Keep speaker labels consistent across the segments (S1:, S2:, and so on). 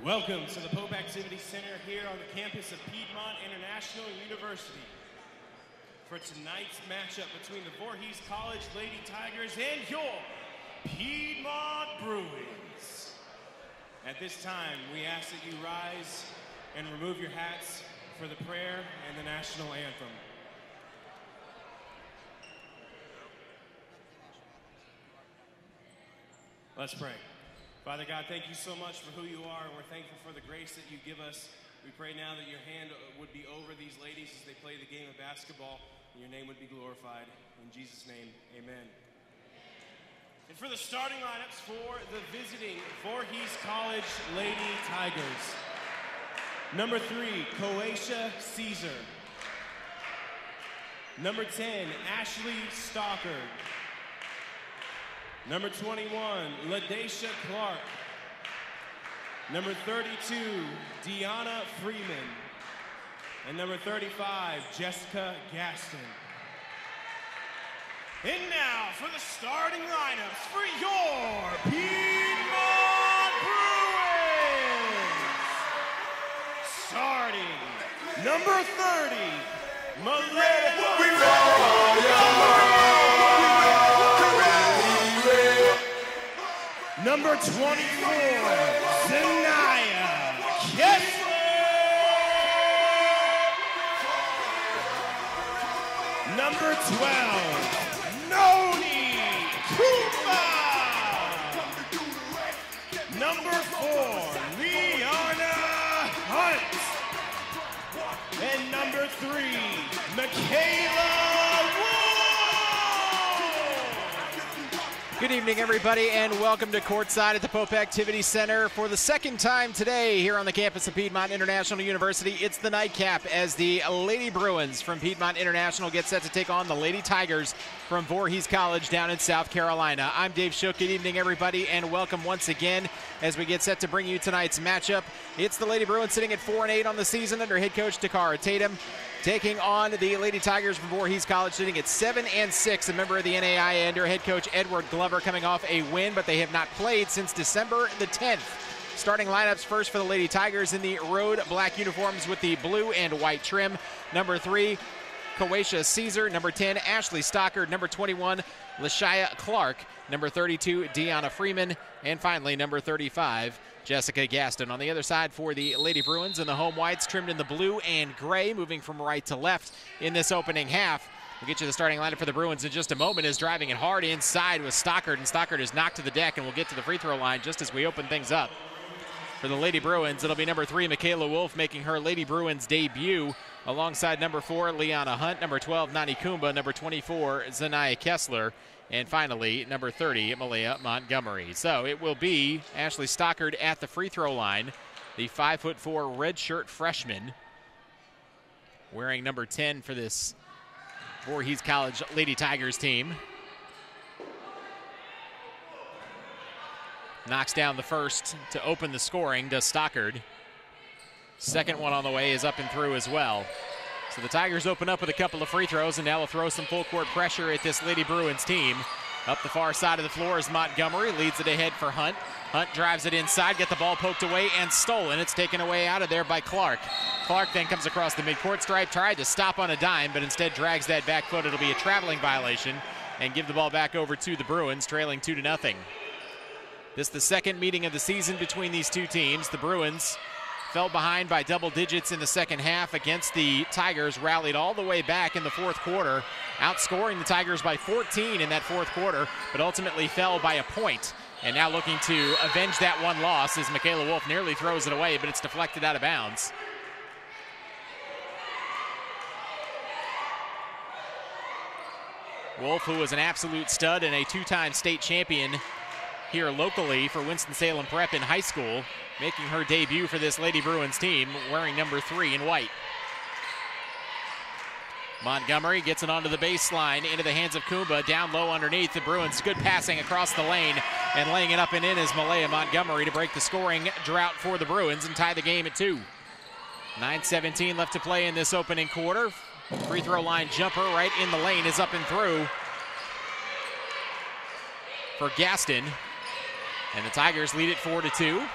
S1: Welcome to the Pope Activity Center here on the campus of Piedmont International University for tonight's matchup between the Voorhees College Lady Tigers and your Piedmont Bruins. At this time, we ask that you rise and remove your hats for the prayer and the national anthem. Let's pray. Father God, thank you so much for who you are, and we're thankful for the grace that you give us. We pray now that your hand would be over these ladies as they play the game of basketball, and your name would be glorified. In Jesus' name, amen. And for the starting lineups for the visiting Voorhees College Lady Tigers. Number 3, Koesha Caesar. Number 10, Ashley Stockard. Number 21, LaDacia Clark. Number 32, Deanna Freeman. And number 35, Jessica Gaston. And now for the starting lineups for your Piedmont Bruins. Starting, number 30, Number 24, Zanaya Kessler. Number 12, Noni Kumba. Number 4, Rihanna Hunt. And number 3, Michaela Wolf.
S2: Good evening, everybody, and welcome to Courtside at the Pope Activity Center for the second time today here on the campus of Piedmont International University. It's the nightcap as the Lady Bruins from Piedmont International get set to take on the Lady Tigers from Voorhees College down in South Carolina. I'm Dave Shook. Good evening, everybody, and welcome once again as we get set to bring you tonight's matchup. It's the Lady Bruins sitting at 4-8 on the season under head coach Takara Tatum, taking on the Lady Tigers from Voorhees College, sitting at 7-6, a member of the NAIA under head coach Edward Glover, coming off a win, but they have not played since December the 10th. Starting lineups first for the Lady Tigers in the road black uniforms with the blue and white trim. Number 3, Koesha Caesar. Number 10, Ashley Stockard. Number 21, LaShia Clark. Number 32, Deanna Freeman. And finally, number 35, Jessica Gaston. On the other side for the Lady Bruins in the home whites, trimmed in the blue and gray, moving from right to left in this opening half. We'll get you the starting lineup for the Bruins in just a moment. Is driving it hard inside with Stockard, and Stockard is knocked to the deck, and we'll get to the free throw line just as we open things up. For the Lady Bruins, it'll be number 3, Michaela Wolf, making her Lady Bruins debut, alongside number 4, Liana Hunt, number 12, Nani Kumba, number 24, Zanaya Kessler, and finally, number 30, Malaya Montgomery. So it will be Ashley Stockard at the free throw line, the 5'4" redshirt freshman, wearing number 10 for this Voorhees College Lady Tigers team. Knocks down the first to open the scoring, does Stockard. Second one on the way is up and through as well. So the Tigers open up with a couple of free throws, and now will throw some full court pressure at this Lady Bruins team. Up the far side of the floor is Montgomery, leads it ahead for Hunt. Hunt drives it inside, get the ball poked away and stolen. It's taken away out of there by Clark. Clark then comes across the midcourt stripe, tried to stop on a dime, but instead drags that back foot. It'll be a traveling violation and give the ball back over to the Bruins, trailing 2-0. This is the second meeting of the season between these two teams. The Bruins fell behind by double digits in the second half against the Tigers, rallied all the way back in the fourth quarter, outscoring the Tigers by 14 in that fourth quarter, but ultimately fell by a point. And now looking to avenge that one loss as Michaela Wolf nearly throws it away, but it's deflected out of bounds. Wolf, who was an absolute stud and a two-time state champion here locally for Winston-Salem Prep in high school, making her debut for this Lady Bruins team, wearing number 3 in white. Montgomery gets it onto the baseline, into the hands of Kumba, down low underneath. The Bruins, good passing across the lane, and laying it up and in is Malaya Montgomery to break the scoring drought for the Bruins and tie the game at 2. 9:17 left to play in this opening quarter. Free throw line jumper right in the lane is up and through for Gaston. And the Tigers lead it 4-2.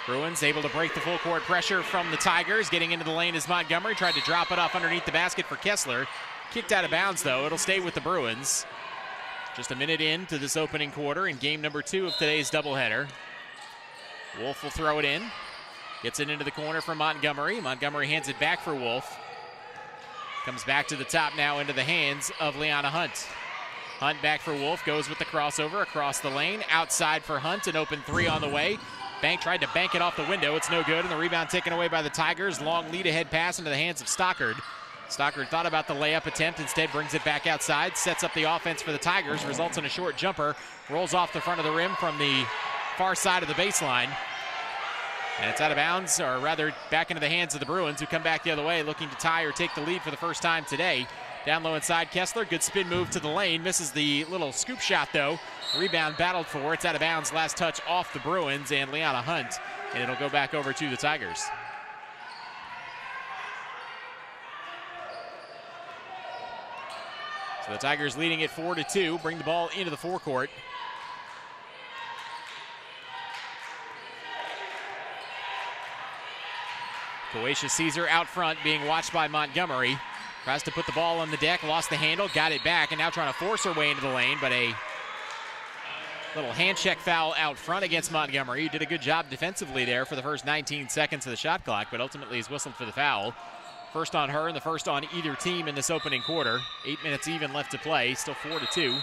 S2: Bruins able to break the full court pressure from the Tigers. Getting into the lane is Montgomery. Tried to drop it off underneath the basket for Kessler. Kicked out of bounds, though. It'll stay with the Bruins. Just a minute into this opening quarter in game number 2 of today's doubleheader. Wolf will throw it in. Gets it into the corner from Montgomery. Montgomery hands it back for Wolf. Comes back to the top now into the hands of Liana Hunt. Hunt back for Wolf, goes with the crossover across the lane. Outside for Hunt, an open 3 on the way. Bank tried to bank it off the window. It's no good, and the rebound taken away by the Tigers. Long lead-ahead pass into the hands of Stockard. Stockard thought about the layup attempt, instead brings it back outside, sets up the offense for the Tigers, results in a short jumper, rolls off the front of the rim from the far side of the baseline. And it's out of bounds, or rather back into the hands of the Bruins, who come back the other way, looking to tie or take the lead for the first time today. Down low inside, Kessler, good spin move to the lane, misses the little scoop shot though. Rebound battled for, it's out of bounds, last touch off the Bruins and Liana Hunt, and it'll go back over to the Tigers. So the Tigers leading it 4-2, bring the ball into the forecourt. Coatia Caesar out front, being watched by Montgomery. Tries to put the ball on the deck, lost the handle, got it back, and now trying to force her way into the lane, but a little hand check foul out front against Montgomery. He did a good job defensively there for the first 19 seconds of the shot clock, but ultimately he's whistled for the foul. First on her and the first on either team in this opening quarter. 8 minutes even left to play, still 4-2. And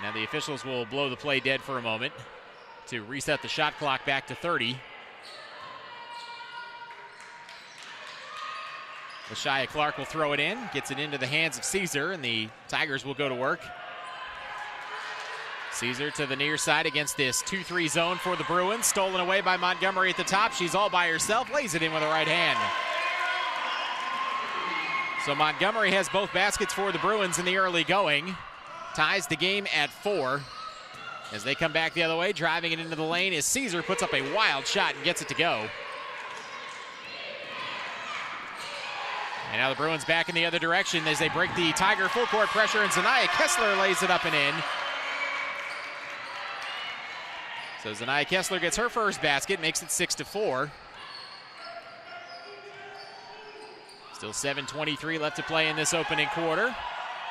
S2: now the officials will blow the play dead for a moment to reset the shot clock back to 30. LaShia Clark will throw it in, gets it into the hands of Caesar, and the Tigers will go to work. Caesar to the near side against this 2-3 zone for the Bruins. Stolen away by Montgomery at the top. She's all by herself, lays it in with the right hand. So Montgomery has both baskets for the Bruins in the early going. Ties the game at 4. As they come back the other way, driving it into the lane is Caesar, puts up a wild shot and gets it to go. And now the Bruins back in the other direction as they break the Tiger full court pressure, and Zanaya Kessler lays it up and in. So Zanaya Kessler gets her first basket, makes it 6-4. Still 7:23 left to play in this opening quarter.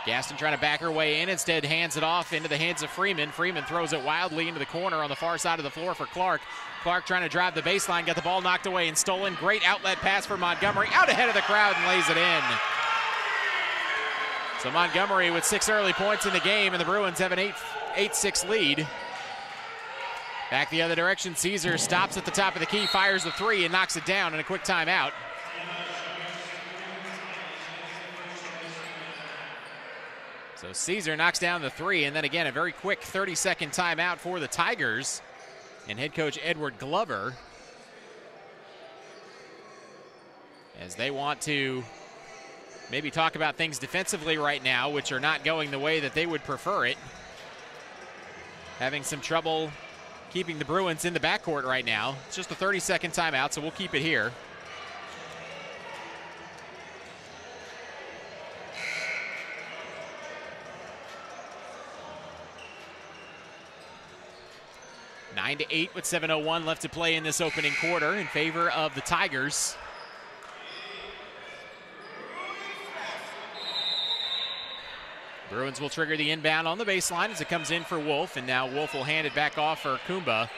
S2: Gaston trying to back her way in, instead hands it off into the hands of Freeman. Freeman throws it wildly into the corner on the far side of the floor for Clark. Clark trying to drive the baseline, got the ball knocked away and stolen. Great outlet pass for Montgomery, out ahead of the crowd and lays it in. So Montgomery with 6 early points in the game, and the Bruins have an 8-6 lead. Back the other direction, Caesar stops at the top of the key, fires the 3 and knocks it down in a quick timeout. So Caesar knocks down the 3, and then again a very quick 30-second timeout for the Tigers and head coach Edward Glover, as they want to maybe talk about things defensively right now, which are not going the way that they would prefer it. Having some trouble keeping the Bruins in the backcourt right now. It's just a 30-second timeout, so we'll keep it here. Nine to 8 with 7:01 left to play in this opening quarter in favor of the Tigers. Bruins will trigger the inbound on the baseline as it comes in for Wolf, and now Wolf will hand it back off for Kumba.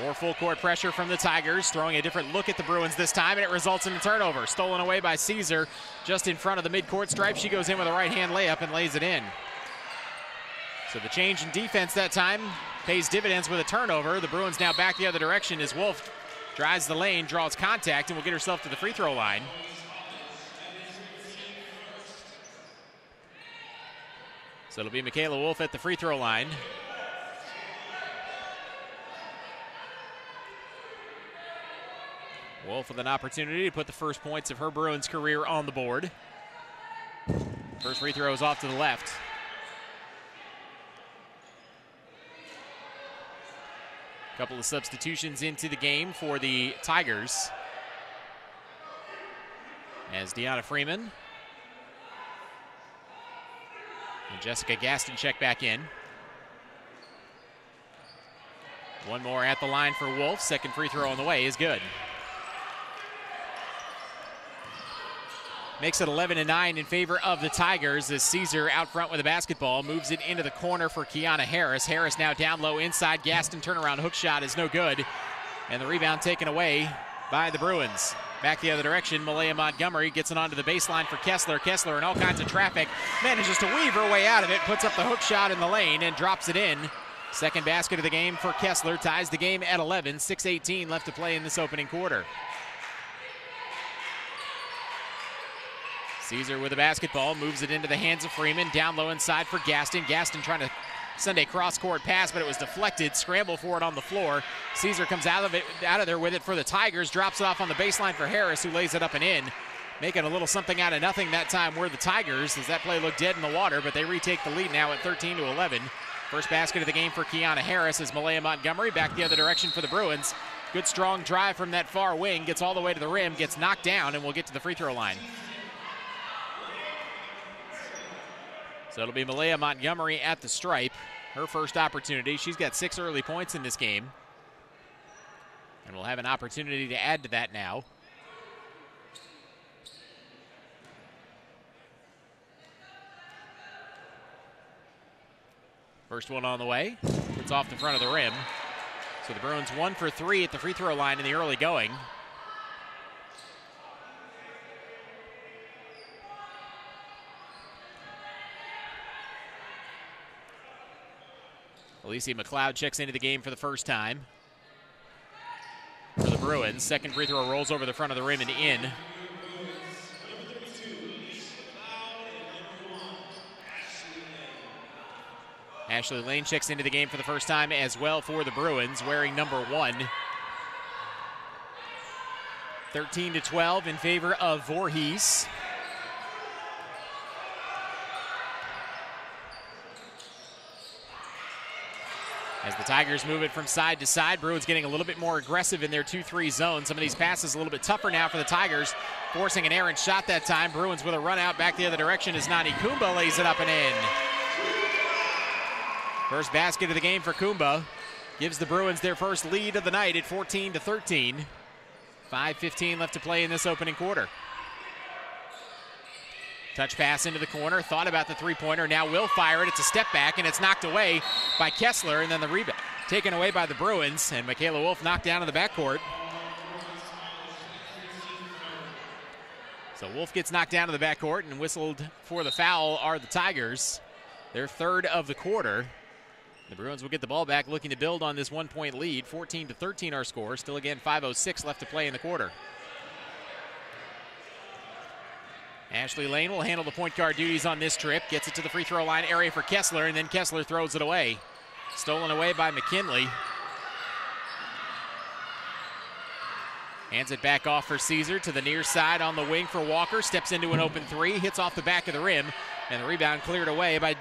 S2: More full court pressure from the Tigers, throwing a different look at the Bruins this time, and it results in a turnover. Stolen away by Caesar just in front of the midcourt stripe. She goes in with a right-hand layup and lays it in. So the change in defense that time pays dividends with a turnover. The Bruins now back the other direction as Wolf drives the lane, draws contact, and will get herself to the free throw line. So it'll be Michaela Wolf at the free throw line. Wolf with an opportunity to put the first points of her Bruins career on the board. First free throw is off to the left. Couple of substitutions into the game for the Tigers, as Deanna Freeman and Jessica Gaston check back in. One more at the line for Wolf. Second free throw on the way is good. Makes it 11-9 in favor of the Tigers as Caesar out front with the basketball. Moves it into the corner for Kiana Harris. Harris now down low inside. Gaston turnaround hook shot is no good. And the rebound taken away by the Bruins. Back the other direction, Malaya Montgomery gets it onto the baseline for Kessler. Kessler in all kinds of traffic manages to weave her way out of it, puts up the hook shot in the lane and drops it in. Second basket of the game for Kessler, ties the game at 11, 6:18 left to play in this opening quarter. Caesar with the basketball, moves it into the hands of Freeman, down low inside for Gaston. Gaston trying to send a cross-court pass, but it was deflected. Scramble for it on the floor. Caesar comes out of there with it for the Tigers, drops it off on the baseline for Harris, who lays it up and in. Making a little something out of nothing that time were the Tigers, as that play looked dead in the water, but they retake the lead now at 13-11. First basket of the game for Kiana Harris as Malaya Montgomery back the other direction for the Bruins. Good strong drive from that far wing, gets all the way to the rim, gets knocked down, and will get to the free throw line. So it'll be Malaya Montgomery at the stripe. Her first opportunity. She's got 6 early points in this game. And we'll have an opportunity to add to that now. First one on the way. It's off the front of the rim. So the Bruins 1 for 3 at the free throw line in the early going. Alicia McLeod checks into the game for the first time for the Bruins. Second free throw rolls over the front of the rim and in. Ashley Lane checks into the game for the first time as well for the Bruins, wearing number 1. 13-12 in favor of Voorhees. As the Tigers move it from side to side, Bruins getting a little bit more aggressive in their 2-3 zone. Some of these passes a little bit tougher now for the Tigers, forcing an errant shot that time. Bruins with a run out back the other direction as Nani Kumba lays it up and in. First basket of the game for Kumba gives the Bruins their first lead of the night at 14-13. 5:15 left to play in this opening quarter. Touch pass into the corner, thought about the three-pointer, now will fire it. It's a step back, and it's knocked away by Kessler, and then the rebound taken away by the Bruins, and Michaela Wolf knocked down in the backcourt. So Wolf gets knocked down to the backcourt, and whistled for the foul are the Tigers. Their third of the quarter. The Bruins will get the ball back, looking to build on this 1-point lead. 14-13 our score. Still again 5:06 left to play in the quarter. Ashley Lane will handle the point guard duties on this trip. Gets it to the free throw line area for Kessler, and then Kessler throws it away. Stolen away by McKinley. Hands it back off for Caesar to the near side on the wing for Walker. Steps into an open three, hits off the back of the rim, and the rebound cleared away by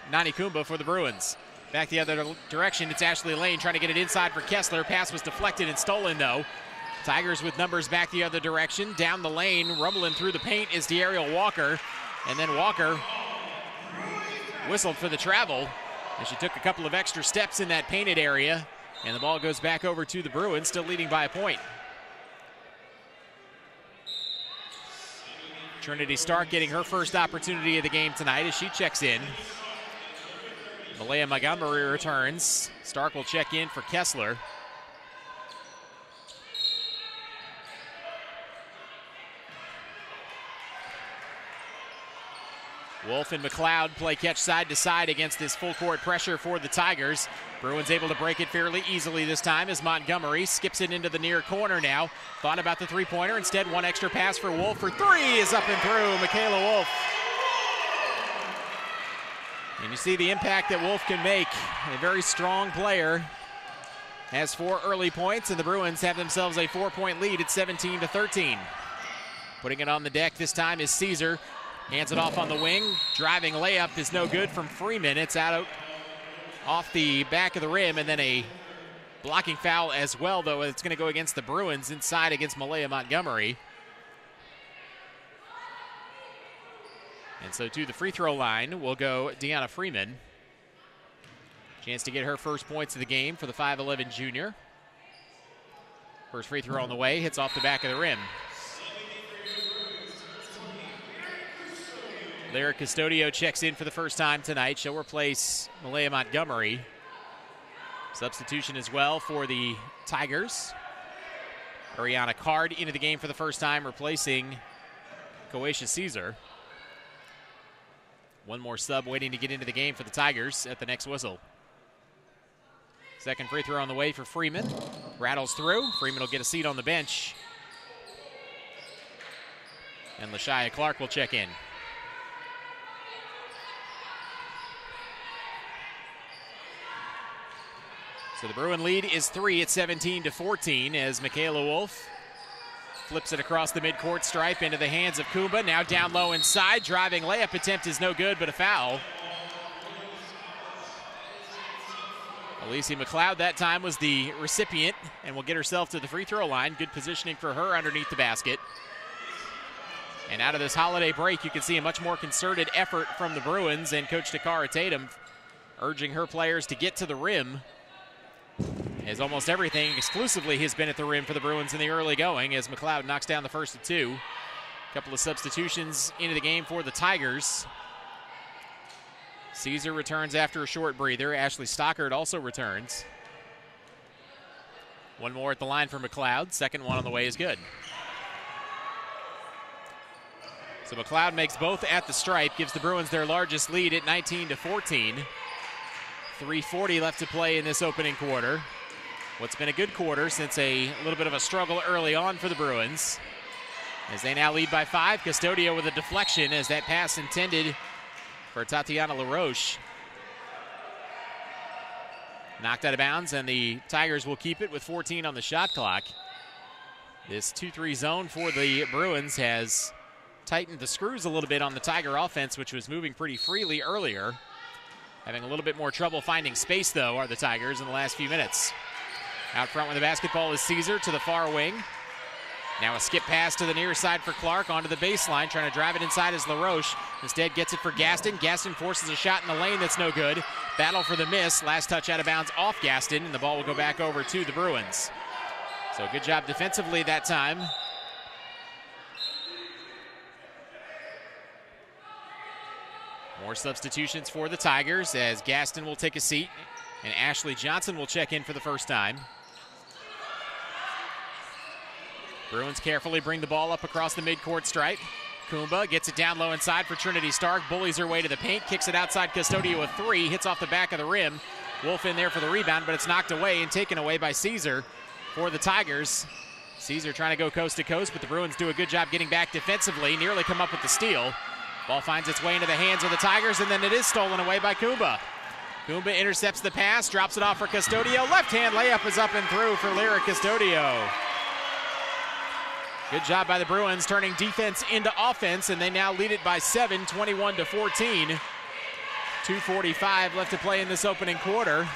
S2: Nani Kumba for the Bruins. Back the other direction, it's Ashley Lane trying to get it inside for Kessler. Pass was deflected and stolen though. Tigers with numbers back the other direction. Down the lane, rumbling through the paint is D'Ariel Walker. And then Walker whistled for the travel as she took a couple of extra steps in that painted area. And the ball goes back over to the Bruins, still leading by a point. Trinity Stark getting her first opportunity of the game tonight as she checks in. Malaya Montgomery returns. Stark will check in for Kessler. Wolf and McLeod play catch side to side against this full court pressure for the Tigers. Bruins able to break it fairly easily this time as Montgomery skips it into the near corner now. Thought about the three-pointer. Instead, one extra pass for Wolf for three is up and through. Michaela Wolf. And you see the impact that Wolf can make. A very strong player. Has 4 early points, and the Bruins have themselves a 4-point lead at 17-13. Putting it on the deck this time is Caesar. Hands it off on the wing. Driving layup is no good from Freeman. It's out off the back of the rim, and then a blocking foul as well, though it's going to go against the Bruins inside against Malaya Montgomery. And so to the free throw line will go Deanna Freeman. Chance to get her first points of the game for the 5'11 junior. First free throw on the way, hits off the back of the rim. Lyra Custodio checks in for the first time tonight. She'll replace Malaya Montgomery. Substitution as well for the Tigers. Ariana Card into the game for the first time, replacing Koesha Caesar. One more sub waiting to get into the game for the Tigers at the next whistle. Second free throw on the way for Freeman. Rattles through. Freeman will get a seat on the bench. And LaShia Clark will check in. So the Bruin lead is 3 at 17-14 as Michaela Wolf flips it across the midcourt stripe into the hands of Kumba. Now down low inside. Driving layup attempt is no good, but a foul. Alicia McLeod that time was the recipient and will get herself to the free throw line. Good positioning for her underneath the basket. And out of this holiday break, you can see a much more concerted effort from the Bruins and Coach Takara Tatum urging her players to get to the rim, as almost everything exclusively has been at the rim for the Bruins in the early going, as McLeod knocks down the first of two. A couple of substitutions into the game for the Tigers. Caesar returns after a short breather. Ashley Stockard also returns. One more at the line for McLeod. Second one on the way is good. So McLeod makes both at the stripe, gives the Bruins their largest lead at 19-14. 3:40 left to play in this opening quarter. What's been a good quarter since a little bit of a struggle early on for the Bruins. As they now lead by 5, Custodio with a deflection as that pass intended for Tatiana LaRoche. Knocked out of bounds, and the Tigers will keep it with 14 on the shot clock. This 2-3 zone for the Bruins has tightened the screws a little bit on the Tiger offense, which was moving pretty freely earlier. Having a little bit more trouble finding space, though, are the Tigers in the last few minutes. Out front with the basketball is Caesar to the far wing. Now a skip pass to the near side for Clark onto the baseline, trying to drive it inside as LaRoche. Instead gets it for Gaston. Gaston forces a shot in the lane that's no good. Battle for the miss. Last touch out of bounds off Gaston, and the ball will go back over to the Bruins. So good job defensively that time. More substitutions for the Tigers as Gaston will take a seat and Ashley Johnson will check in for the first time. Bruins carefully bring the ball up across the midcourt stripe. Kumba gets it down low inside for Trinity Stark, bullies her way to the paint, kicks it outside Custodio with 3, hits off the back of the rim. Wolf in there for the rebound, but it's knocked away and taken away by Caesar for the Tigers. Caesar trying to go coast to coast, but the Bruins do a good job getting back defensively, nearly come up with the steal. Ball finds its way into the hands of the Tigers, and then it is stolen away by Kumba. Kumba intercepts the pass, drops it off for Custodio. Left-hand layup is up and through for Lyra Custodio. Good job by the Bruins turning defense into offense, and they now lead it by 7, 21-14. 2:45 left to play in this opening quarter.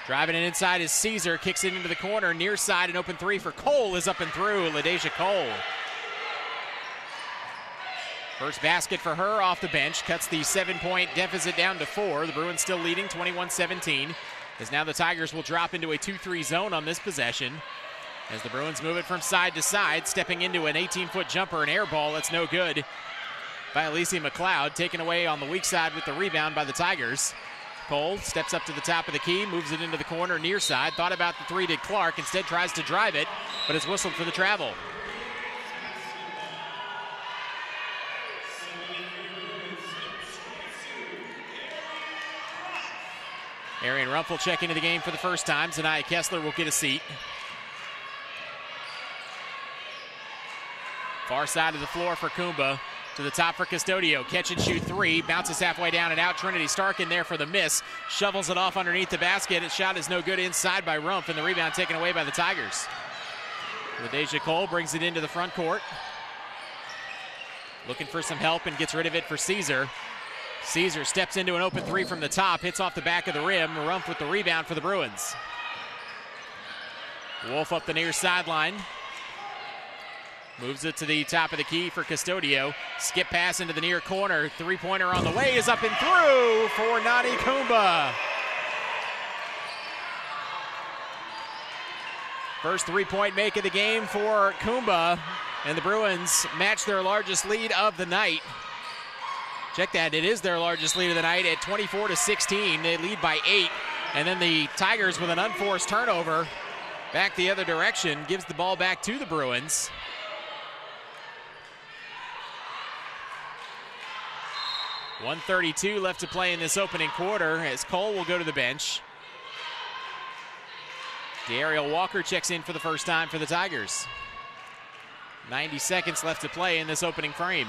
S2: Driving it inside is Caesar, kicks it into the corner, near side, an open 3 for Cole is up and through, LaDeja Cole. First basket for her off the bench, cuts the 7-point deficit down to 4. The Bruins still leading 21-17. As now the Tigers will drop into a 2-3 zone on this possession. As the Bruins move it from side to side, stepping into an 18-foot jumper, an air ball that's no good by Alicia McLeod, taken away on the weak side with the rebound by the Tigers. Cole steps up to the top of the key, moves it into the corner near side. Thought about the 3 did Clark, instead tries to drive it, but is whistled for the travel. Arian Rumpf check into the game for the first time. Zanaya Kessler will get a seat. Far side of the floor for Kumba. To the top for Custodio. Catch and shoot 3. Bounces halfway down and out. Trinity Stark in there for the miss. Shovels it off underneath the basket. Its shot is no good inside by Rumpf, and the rebound taken away by the Tigers. LaDeja Cole brings it into the front court. Looking for some help and gets rid of it for Caesar. Caesar steps into an open 3 from the top, hits off the back of the rim. Rumpf with the rebound for the Bruins. Wolf up the near sideline. Moves it to the top of the key for Custodio. Skip pass into the near corner. Three-pointer on the way is up and through for Nani Kumba. First three-point make of the game for Kumba, and the Bruins match their largest lead of the night. Check that, it is their largest lead of the night at 24-16. They lead by 8, and then the Tigers with an unforced turnover back the other direction gives the ball back to the Bruins. .132 left to play in this opening quarter as Cole will go to the bench. D'Ariel Walker checks in for the first time for the Tigers. 90 seconds left to play in this opening frame.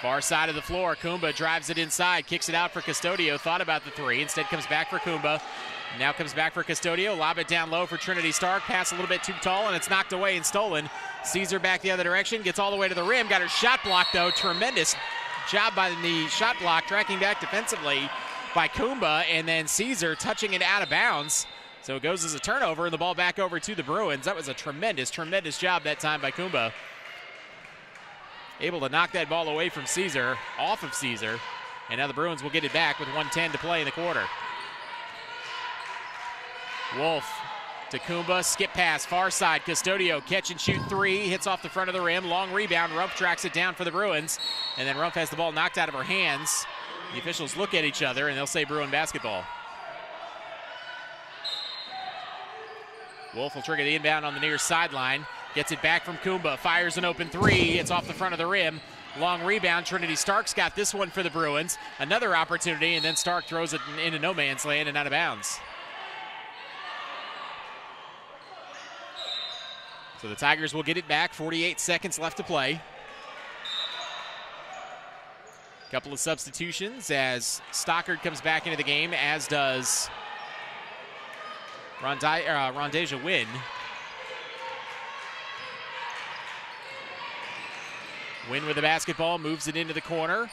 S2: Far side of the floor, Kumba drives it inside, kicks it out for Custodio, thought about the three, instead comes back for Kumba. Now comes back for Custodio, lob it down low for Trinity Stark, pass a little bit too tall, and it's knocked away and stolen. Caesar back the other direction, gets all the way to the rim, got her shot blocked though. Tremendous job by the shot block, tracking back defensively by Kumba, and then Caesar touching it out of bounds. So it goes as a turnover, and the ball back over to the Bruins. That was a tremendous, tremendous job that time by Kumba. Able to knock that ball away from Caesar, off of Caesar, and now the Bruins will get it back with 1:10 to play in the quarter. Wolf to Kumba, skip pass, far side, Custodio, catch and shoot three, hits off the front of the rim, long rebound, Rumpf tracks it down for the Bruins, and then Rumpf has the ball knocked out of her hands. The officials look at each other and they'll say Bruin basketball. Wolf will trigger the inbound on the near sideline, gets it back from Kumba, fires an open three, it's off the front of the rim, long rebound, Trinity Stark's got this one for the Bruins, another opportunity, and then Stark throws it into no man's land and out of bounds. So the Tigers will get it back, 48 seconds left to play. Couple of substitutions as Stockard comes back into the game, as does Rondeja Wynn. Wynn with the basketball, moves it into the corner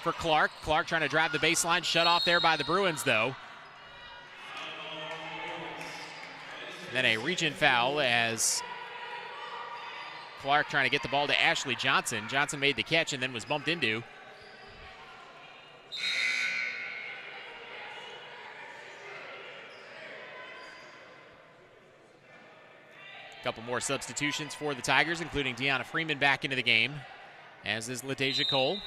S2: for Clark. Clark trying to drive the baseline, shut off there by the Bruins though. Then a reach-in foul as Clark trying to get the ball to Ashley Johnson. Johnson made the catch and then was bumped into. A couple more substitutions for the Tigers, including Deanna Freeman back into the game, as is LaDeja Cole.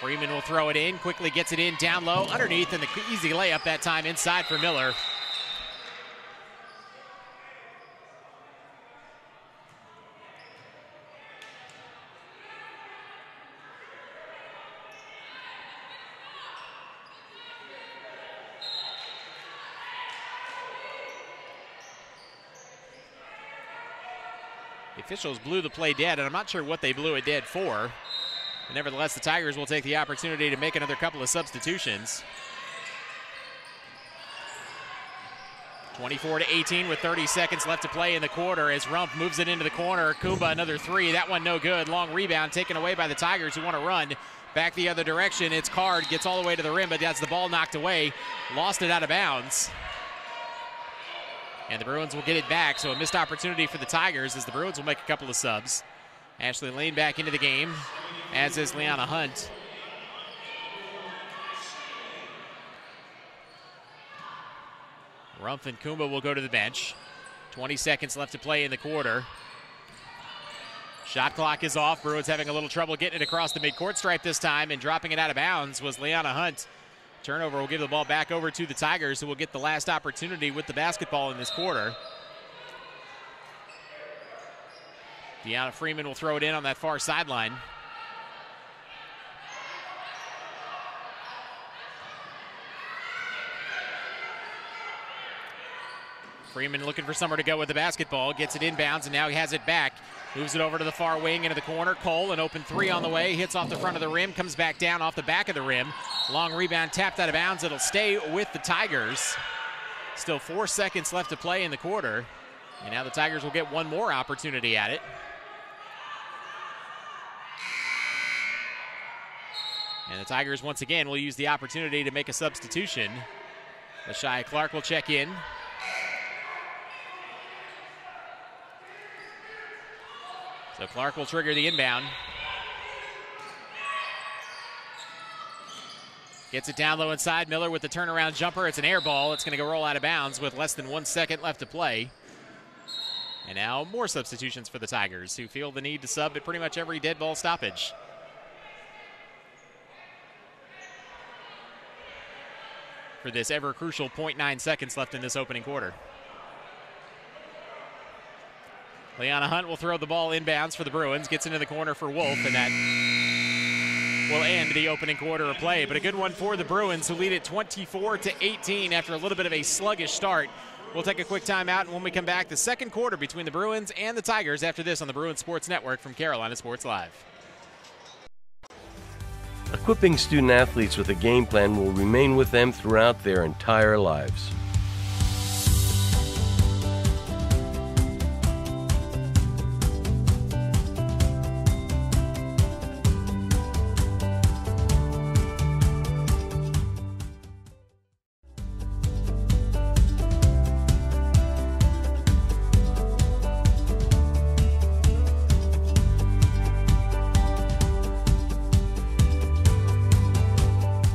S2: Freeman will throw it in, quickly gets it in, down low, underneath, and the easy layup that time inside for Miller. The officials blew the play dead, and I'm not sure what they blew it dead for. But nevertheless, the Tigers will take the opportunity to make another couple of substitutions. 24-18 with 30 seconds left to play in the quarter as Rumpf moves it into the corner. Kumba another three, that one no good. Long rebound taken away by the Tigers who want to run back the other direction. It's Card, gets all the way to the rim, but that's the ball knocked away. Lost it out of bounds. And the Bruins will get it back, so a missed opportunity for the Tigers as the Bruins will make a couple of subs. Ashley Lane back into the game, as is Liana Hunt. Rumpf and Kumba will go to the bench. 20 seconds left to play in the quarter. Shot clock is off. Bruins having a little trouble getting it across the midcourt stripe this time, and dropping it out of bounds was Liana Hunt. Turnover will give the ball back over to the Tigers, who will get the last opportunity with the basketball in this quarter. Deanna Freeman will throw it in on that far sideline. Freeman looking for somewhere to go with the basketball, gets it inbounds, and now he has it back. Moves it over to the far wing into the corner. Cole, an open three on the way, hits off the front of the rim, comes back down off the back of the rim. Long rebound tapped out of bounds. It'll stay with the Tigers. Still 4 seconds left to play in the quarter. And now the Tigers will get one more opportunity at it. And the Tigers once again will use the opportunity to make a substitution. LaShia Clark will check in. So Clark will trigger the inbound. Gets it down low inside. Miller with the turnaround jumper. It's an air ball. It's going to go roll out of bounds with less than 1 second left to play. And now more substitutions for the Tigers, who feel the need to sub at pretty much every dead ball stoppage. For this ever crucial 0.9 seconds left in this opening quarter. Leanna Hunt will throw the ball inbounds for the Bruins. Gets into the corner for Wolf, and that will end the opening quarter of play. But a good one for the Bruins, who lead it 24-18 after a little bit of a sluggish start. We'll take a quick timeout, and when we come back, the second quarter between the Bruins and the Tigers after this on the Bruins Sports Network from Carolina Sports Live.
S3: Equipping student athletes with a game plan will remain with them throughout their entire lives.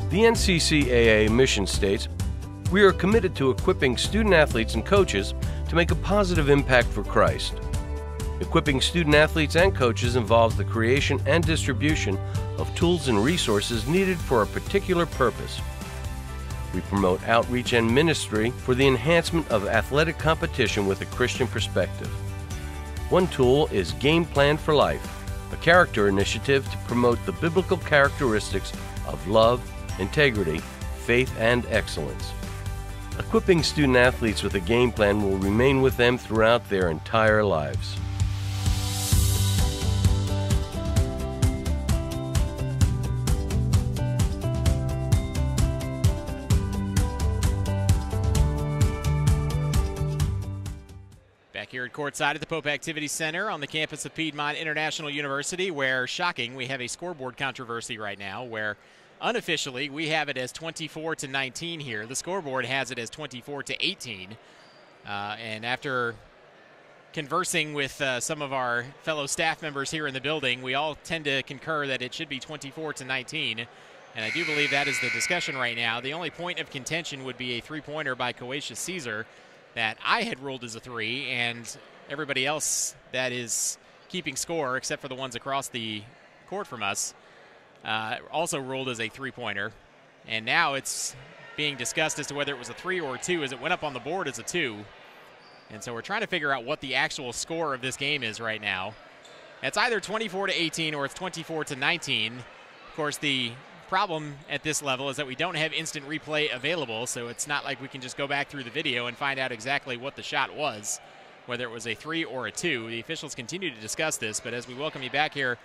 S3: The NCCAA mission states, "We are committed to equipping student athletes and coaches to make a positive impact for Christ." Equipping student athletes and coaches involves the creation and distribution of tools and resources needed for a particular purpose. We promote outreach and ministry for the enhancement of athletic competition with a Christian perspective. One tool is Game Plan for Life, a character initiative to promote the biblical characteristics of love, integrity, faith, and excellence. Equipping student athletes with a game plan will remain with them throughout their entire lives.
S2: Back here at courtside at the Pope Activity Center on the campus of Piedmont International University, where, shocking, we have a scoreboard controversy right now where unofficially, we have it as 24-19 here. The scoreboard has it as 24-18. And after conversing with some of our fellow staff members here in the building, we all tend to concur that it should be 24-19. And I do believe that is the discussion right now. The only point of contention would be a three-pointer by Coatia Caesar that I had ruled as a three, and everybody else that is keeping score, except for the ones across the court from us, also ruled as a three-pointer. And now it's being discussed as to whether it was a 3 or a 2, as it went up on the board as a 2. And so we're trying to figure out what the actual score of this game is right now. It's either 24-18 or it's 24-19. Of course, the problem at this level is that we don't have instant replay available, so it's not like we can just go back through the video and find out exactly what the shot was, whether it was a 3 or a 2. The officials continue to discuss this, but as we welcome you back here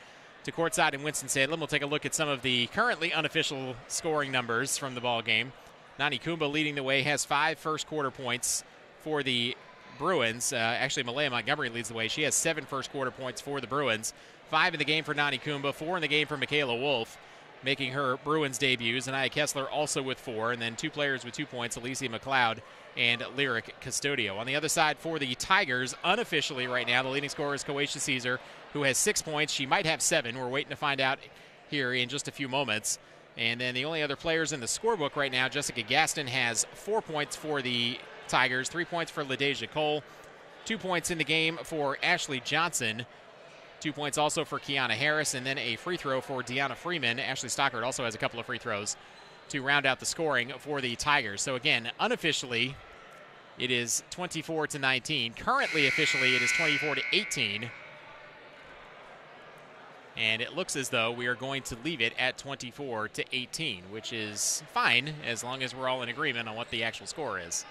S2: to courtside in Winston-Salem, we'll take a look at some of the currently unofficial scoring numbers from the ball game. Nani Kumba leading the way, has 5 first-quarter points for the Bruins. Actually, Malaya Montgomery leads the way. She has 7 first-quarter points for the Bruins. 5 in the game for Nani Kumba, 4 in the game for Michaela Wolf, making her Bruins debuts. Anaya Kessler also with 4, and then 2 players with 2 points, Alicia McLeod and Lyric Custodio. On the other side for the Tigers, unofficially right now, the leading scorer is Coatia Caesar, who has 6 points. She might have 7. We're waiting to find out here in just a few moments. And then the only other players in the scorebook right now, Jessica Gaston has 4 points for the Tigers, 3 points for LaDeja Cole, 2 points in the game for Ashley Johnson, 2 points also for Kiana Harris, and then a free throw for Deanna Freeman. Ashley Stockard also has a couple of free throws to round out the scoring for the Tigers. So again, unofficially, it is 24-19. Currently, officially, it is 24-18. And it looks as though we are going to leave it at 24-18, which is fine as long as we're all in agreement on what the actual score is.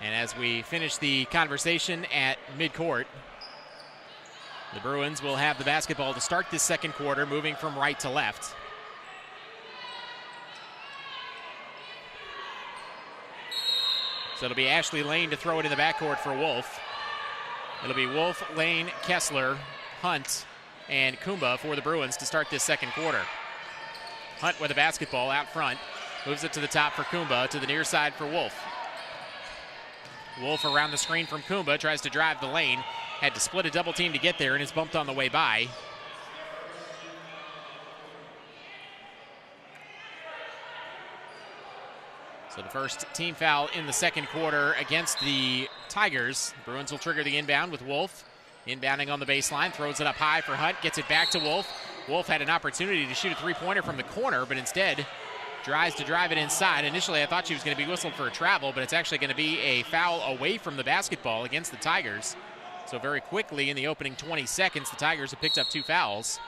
S2: And as we finish the conversation at midcourt, the Bruins will have the basketball to start this second quarter, moving from right to left. So it'll be Ashley Lane to throw it in the backcourt for Wolf. It'll be Wolf, Lane, Kessler, Hunt, and Kumba for the Bruins to start this second quarter. Hunt with the basketball out front, moves it to the top for Kumba, to the near side for Wolf. Wolf around the screen from Kumba, tries to drive the lane. Had to split a double team to get there and is bumped on the way by. So the first team foul in the second quarter against the Tigers. Bruins will trigger the inbound with Wolf. Inbounding on the baseline, throws it up high for Hunt, gets it back to Wolf. Wolf had an opportunity to shoot a three-pointer from the corner, but instead tries to drive it inside. Initially, I thought she was going to be whistled for a travel, but it's actually going to be a foul away from the basketball against the Tigers. So very quickly in the opening 20 seconds, the Tigers have picked up 2 fouls.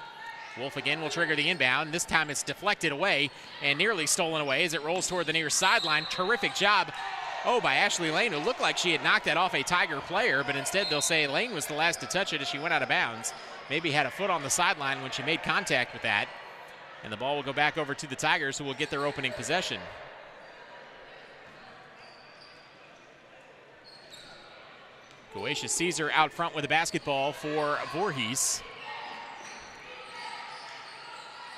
S2: Wolf again will trigger the inbound. This time it's deflected away and nearly stolen away as it rolls toward the near sideline. Terrific job, by Ashley Lane, who looked like she had knocked that off a Tiger player, but instead they'll say Lane was the last to touch it as she went out of bounds. Maybe had a foot on the sideline when she made contact with that. And the ball will go back over to the Tigers, who will get their opening possession. Goetia Caesar out front with the basketball for Voorhees.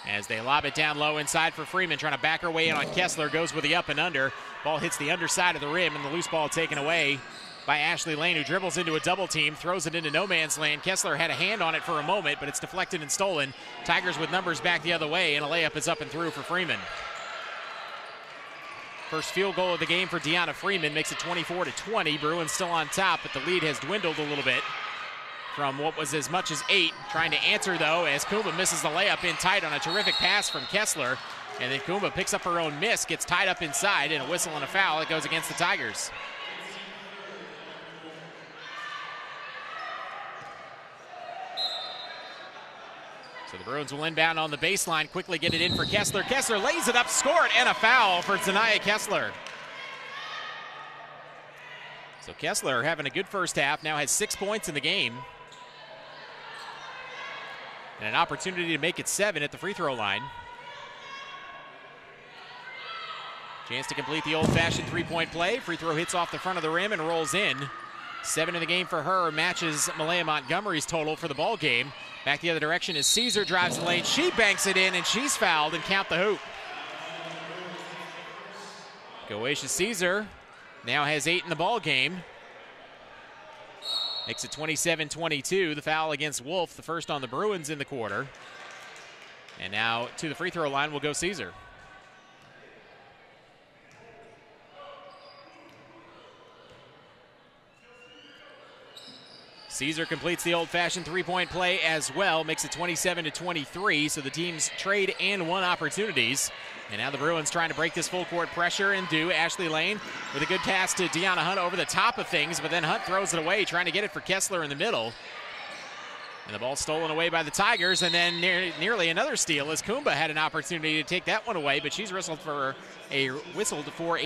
S2: As they lob it down low inside for Freeman, trying to back her way in on Kessler, goes with the up and under. Ball hits the underside of the rim, and the loose ball taken away by Ashley Lane, who dribbles into a double team, throws it into no man's land. Kessler had a hand on it for a moment, but it's deflected and stolen. Tigers with numbers back the other way, and a layup is up and through for Freeman. First field goal of the game for Deanna Freeman makes it 24-20. Bruins still on top, but the lead has dwindled a little bit from what was as much as 8. Trying to answer, though, as Kumba misses the layup in tight on a terrific pass from Kessler. And then Kumba picks up her own miss, gets tied up inside, and a whistle and a foul. It goes against the Tigers. So the Bruins will inbound on the baseline, quickly get it in for Kessler. Kessler lays it up, score it, and a foul for Tanaya Kessler. So Kessler having a good first half, now has 6 points in the game. And an opportunity to make it 7 at the free throw line. Chance to complete the old-fashioned three-point play. Free throw hits off the front of the rim and rolls in. 7 in the game for her, matches Malaya Montgomery's total for the ball game. Back the other direction as Caesar drives the lane. She banks it in, and she's fouled, and count the hoop. Goetia Caesar now has 8 in the ball game. Makes it 27-22. The foul against Wolf, the first on the Bruins in the quarter. And now to the free throw line will go Caesar. Caesar completes the old-fashioned three-point play as well, makes it 27-23, so the teams trade and won opportunities. And now the Bruins trying to break this full-court pressure and do. Ashley Lane with a good pass to Deanna Hunt over the top of things, but then Hunt throws it away, trying to get it for Kessler in the middle. And the ball stolen away by the Tigers, and then nearly another steal as Kumba had an opportunity to take that one away, but she's whistled for a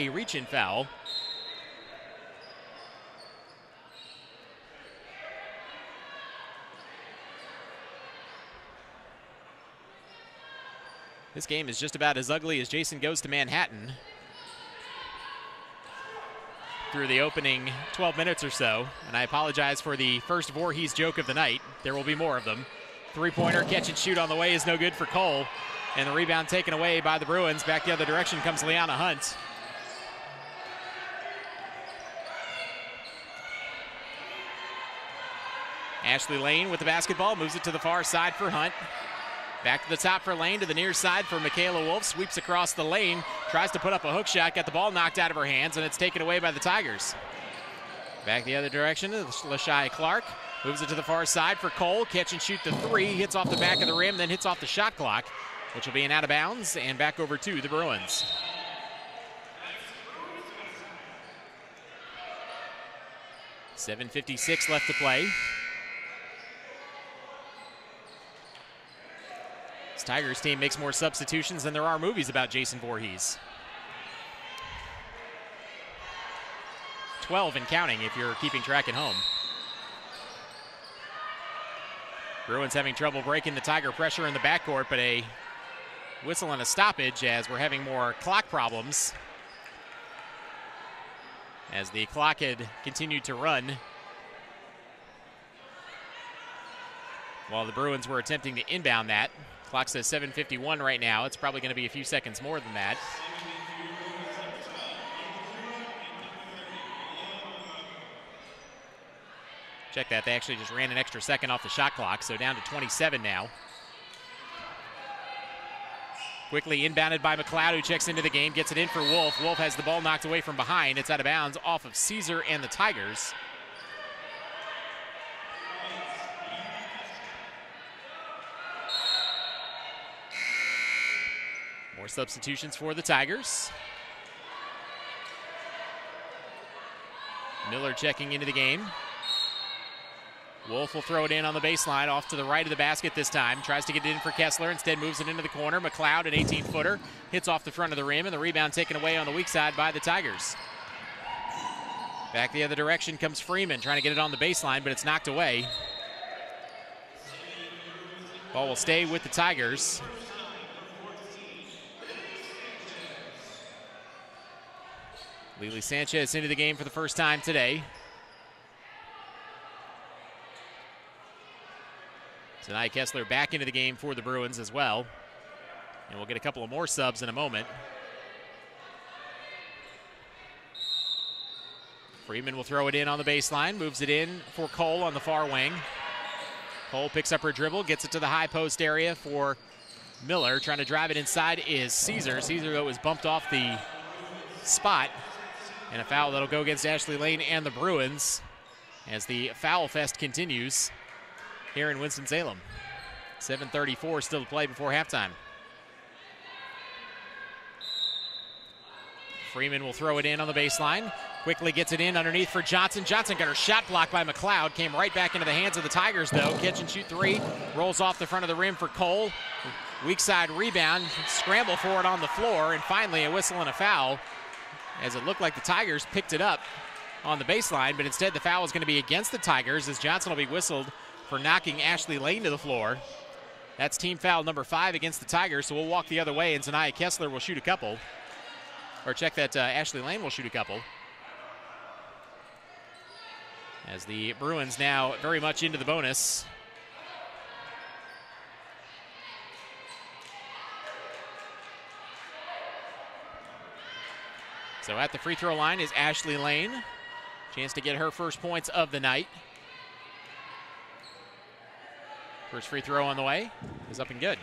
S2: reach-in foul. This game is just about as ugly as Jason Goes to Manhattan through the opening 12 minutes or so. And I apologize for the first Voorhees joke of the night. There will be more of them. Three-pointer, catch and shoot on the way is no good for Cole. And the rebound taken away by the Bruins. Back the other direction comes Liana Hunt. Ashley Lane with the basketball, moves it to the far side for Hunt. Back to the top for Lane, to the near side for Michaela Wolf. Sweeps across the lane, tries to put up a hook shot, got the ball knocked out of her hands, and it's taken away by the Tigers. Back the other direction to Lashai Clark. Moves it to the far side for Cole. Catch and shoot the three. Hits off the back of the rim, then hits off the shot clock, which will be an out of bounds, and back over to the Bruins. .756 left to play. This Tigers team makes more substitutions than there are movies about Jason Voorhees. 12 and counting if you're keeping track at home. Bruins having trouble breaking the Tiger pressure in the backcourt, but a whistle and a stoppage as we're having more clock problems. As the clock had continued to run while the Bruins were attempting to inbound that. Clock says 7:51 right now. It's probably going to be a few seconds more than that. Check that. They actually just ran an extra second off the shot clock, so down to 27 now. Quickly inbounded by McLeod, who checks into the game, gets it in for Wolf. Wolf has the ball knocked away from behind. It's out of bounds off of Caesar and the Tigers. More substitutions for the Tigers. Miller checking into the game. Wolf will throw it in on the baseline, off to the right of the basket this time. Tries to get it in for Kessler, instead moves it into the corner. McLeod, an 18-footer, hits off the front of the rim, and the rebound taken away on the weak side by the Tigers. Back the other direction comes Freeman, trying to get it on the baseline, but it's knocked away. Ball will stay with the Tigers. Lily Sanchez into the game for the first time today. Tonight, Kessler back into the game for the Bruins as well. And we'll get a couple of more subs in a moment. Freeman will throw it in on the baseline, moves it in for Cole on the far wing. Cole picks up her dribble, gets it to the high post area for Miller. Trying to drive it inside is Caesar. Caesar, though, is bumped off the spot. And a foul that'll go against Ashley Lane and the Bruins as the foul fest continues here in Winston-Salem. 7:34 still to play before halftime. Freeman will throw it in on the baseline. Quickly gets it in underneath for Johnson. Johnson got her shot blocked by McLeod. Came right back into the hands of the Tigers, though. Catch and shoot three. Rolls off the front of the rim for Cole. Weak side rebound. Scramble for it on the floor. And finally a whistle and a foul, as it looked like the Tigers picked it up on the baseline, but instead the foul is going to be against the Tigers, as Johnson will be whistled for knocking Ashley Lane to the floor. That's team foul number 5 against the Tigers, so we'll walk the other way, and Zanaya Kessler will shoot a couple. Or check that Ashley Lane will shoot a couple. As the Bruins now very much into the bonus. So at the free throw line is Ashley Lane. Chance to get her first points of the night. First free throw on the way is up and good.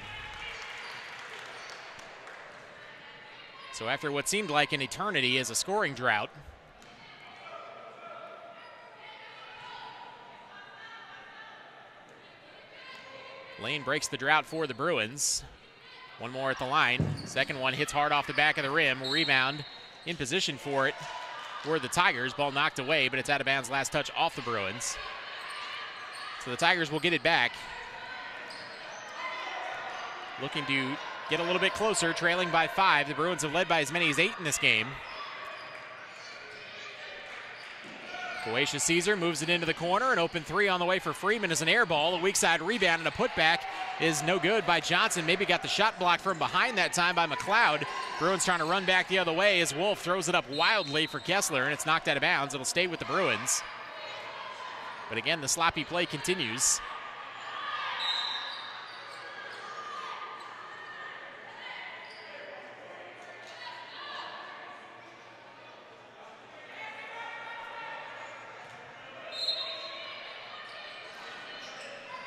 S2: So after what seemed like an eternity as a scoring drought, Lane breaks the drought for the Bruins. One more at the line. Second one hits hard off the back of the rim. Rebound in position for it were the Tigers. Ball knocked away, but it's out of bounds. Last touch off the Bruins. So the Tigers will get it back. Looking to get a little bit closer, trailing by 5. The Bruins have led by as many as 8 in this game. Coatia Caesar moves it into the corner. An open three on the way for Freeman is an air ball. A weak side rebound and a putback is no good by Johnson. Maybe got the shot blocked from behind that time by McLeod. Bruins trying to run back the other way as Wolf throws it up wildly for Kessler, and it's knocked out of bounds. It'll stay with the Bruins. But again, the sloppy play continues.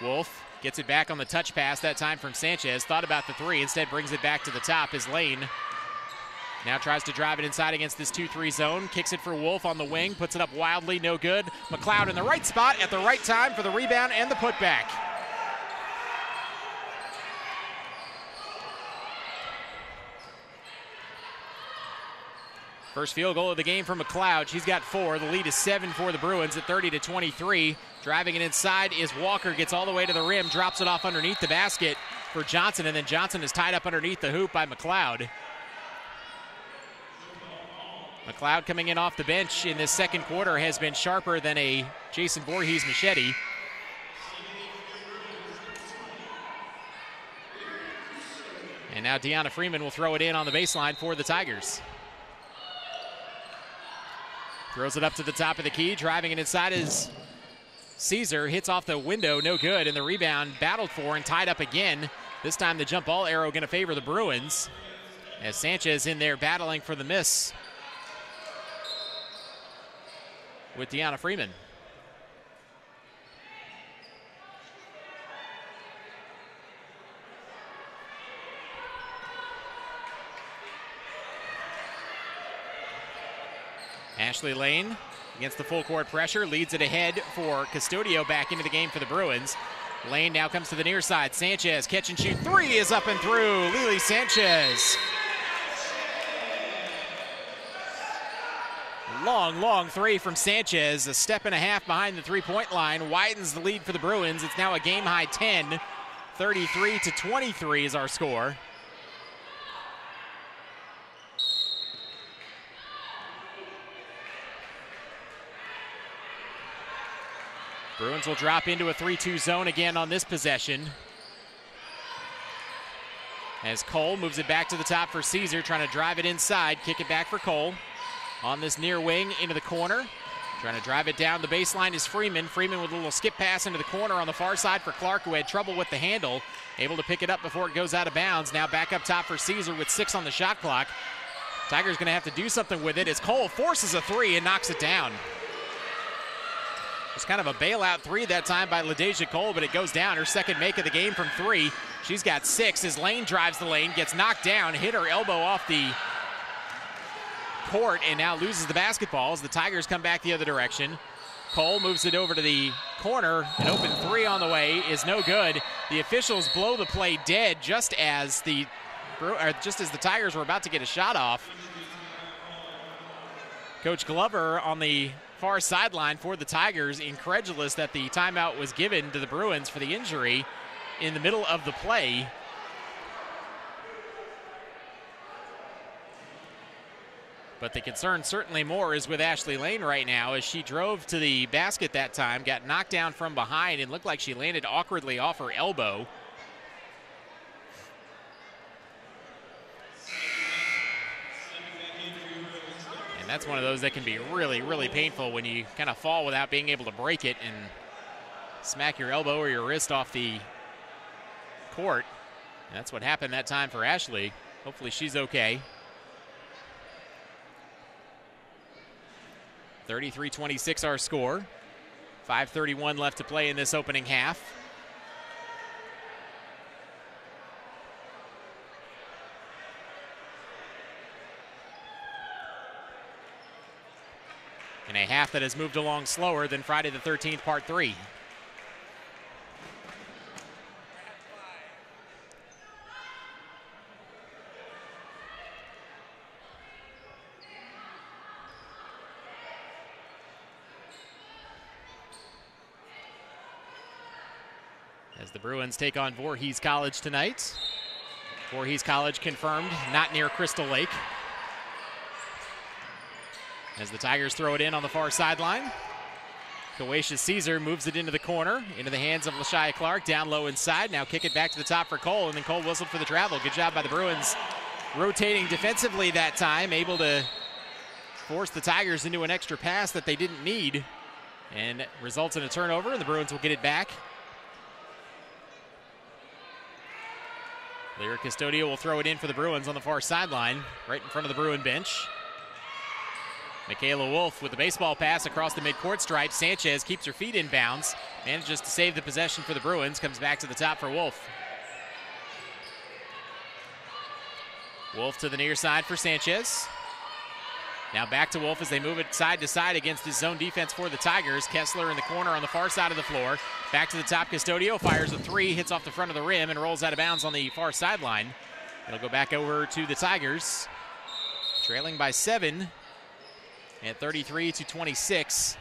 S2: Wolf gets it back on the touch pass, that time from Sanchez. Thought about the three, instead brings it back to the top as Lane now tries to drive it inside against this 2-3 zone. Kicks it for Wolf on the wing, puts it up wildly, no good. McLeod in the right spot at the right time for the rebound and the putback. First field goal of the game for McLeod. She's got 4. The lead is 7 for the Bruins at 30-23. Driving it inside is Walker. Gets all the way to the rim, drops it off underneath the basket for Johnson, and then Johnson is tied up underneath the hoop by McLeod. McLeod coming in off the bench in this second quarter has been sharper than a Jason Voorhees machete. And now Deanna Freeman will throw it in on the baseline for the Tigers. Throws it up to the top of the key. Driving it inside is Caesar. Hits off the window, no good. And the rebound battled for and tied up again. This time the jump ball arrow going to favor the Bruins, as Sanchez in there battling for the miss with Deanna Freeman. Ashley Lane against the full court pressure, leads it ahead for Custodio back into the game for the Bruins. Lane now comes to the near side. Sanchez, catch and shoot three is up and through. Lily Sanchez. Long three from Sanchez. A step and a half behind the three-point line. Widens the lead for the Bruins. It's now a game-high 10. 33-23 is our score. Bruins will drop into a 3-2 zone again on this possession. As Cole moves it back to the top for Caesar, trying to drive it inside, kick it back for Cole. On this near wing, into the corner. Trying to drive it down the baseline is Freeman. Freeman with a little skip pass into the corner on the far side for Clark, who had trouble with the handle. Able to pick it up before it goes out of bounds. Now back up top for Caesar with 6 on the shot clock. Tigers going to have to do something with it as Cole forces a three and knocks it down. It's kind of a bailout three that time by LaDeja Cole, but it goes down. Her second make of the game from 3. She's got 6 as Lane drives the lane, gets knocked down, hit her elbow off the court, and now loses the basketball as the Tigers come back the other direction. Cole moves it over to the corner. An open three on the way is no good. The officials blow the play dead just as the Tigers were about to get a shot off. Coach Glover on the far sideline for the Tigers, incredulous that the timeout was given to the Bruins for the injury in the middle of the play. But the concern certainly more is with Ashley Lane right now, as she drove to the basket that time, got knocked down from behind, and looked like she landed awkwardly off her elbow. And that's one of those that can be really, really painful when you kind of fall without being able to break it and smack your elbow or your wrist off the court. And that's what happened that time for Ashley. Hopefully she's okay. 33-26 our score. 5:31 left to play in this opening half. In a half that has moved along slower than Friday the 13th, part 3. As the Bruins take on Voorhees College tonight. Voorhees College confirmed, not near Crystal Lake. As the Tigers throw it in on the far sideline. Coacious Caesar moves it into the corner, into the hands of LaShia Clark, down low inside. Now kick it back to the top for Cole, and then Cole whistled for the travel. Good job by the Bruins rotating defensively that time, able to force the Tigers into an extra pass that they didn't need, and results in a turnover, and the Bruins will get it back. Lyra Custodio will throw it in for the Bruins on the far sideline, right in front of the Bruin bench. Michaela Wolf with the baseball pass across the midcourt stripe. Sanchez keeps her feet in bounds, manages to save the possession for the Bruins, comes back to the top for Wolf. Wolf to the near side for Sanchez. Now back to Wolf as they move it side to side against his zone defense for the Tigers. Kessler in the corner on the far side of the floor. Back to the top, Custodio fires a three, hits off the front of the rim, and rolls out of bounds on the far sideline. It'll go back over to the Tigers, trailing by 7 at 33-26.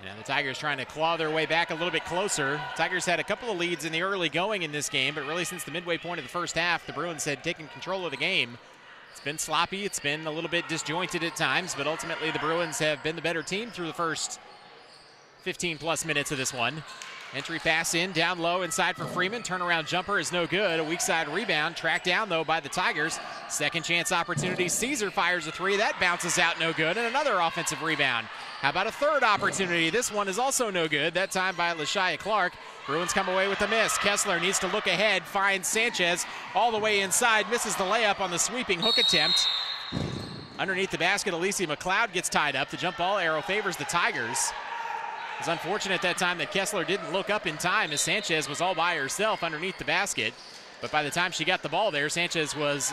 S2: Now the Tigers trying to claw their way back a little bit closer. Tigers had a couple of leads in the early going in this game, but really since the midway point of the first half, the Bruins had taken control of the game. It's been sloppy, it's been a little bit disjointed at times, but ultimately the Bruins have been the better team through the first 15-plus minutes of this one. Entry pass in, down low, inside for Freeman. Turnaround jumper is no good. A weak side rebound, tracked down, though, by the Tigers. Second chance opportunity. Caesar fires a three. That bounces out, no good. And another offensive rebound. How about a third opportunity? This one is also no good, that time by LaShia Clark. Bruins come away with a miss. Kessler needs to look ahead, finds Sanchez all the way inside, misses the layup on the sweeping hook attempt. Underneath the basket, Alicia McLeod gets tied up. The jump ball arrow favors the Tigers. was unfortunate at that time that Kessler didn't look up in time as Sanchez was all by herself underneath the basket. But by the time she got the ball there, Sanchez was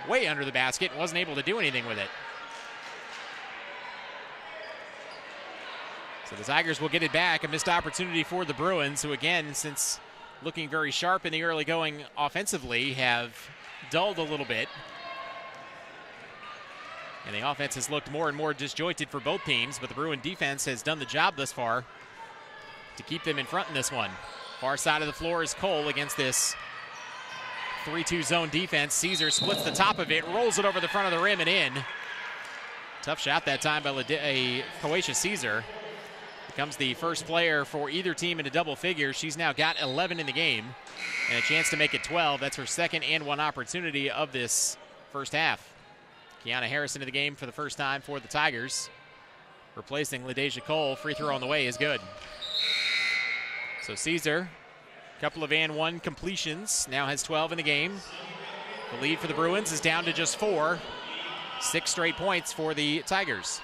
S2: way under the basket and wasn't able to do anything with it. So the Tigers will get it back. A missed opportunity for the Bruins, who again, since looking very sharp in the early going offensively, have dulled a little bit. And the offense has looked more and more disjointed for both teams, but the Bruin defense has done the job thus far to keep them in front in this one. Far side of the floor is Cole against this 3-2 zone defense. Caesar splits the top of it, rolls it over the front of the rim and in. Tough shot that time by Coatia Caesar. Becomes the first player for either team into double figures. She's now got 11 in the game and a chance to make it 12. That's her second and one opportunity of this first half. Kiana Harris into the game for the first time for the Tigers, replacing LaDeja Cole. Free throw on the way is good. So Caesar, a couple of and one completions, now has 12 in the game. The lead for the Bruins is down to just 4. 6 straight points for the Tigers.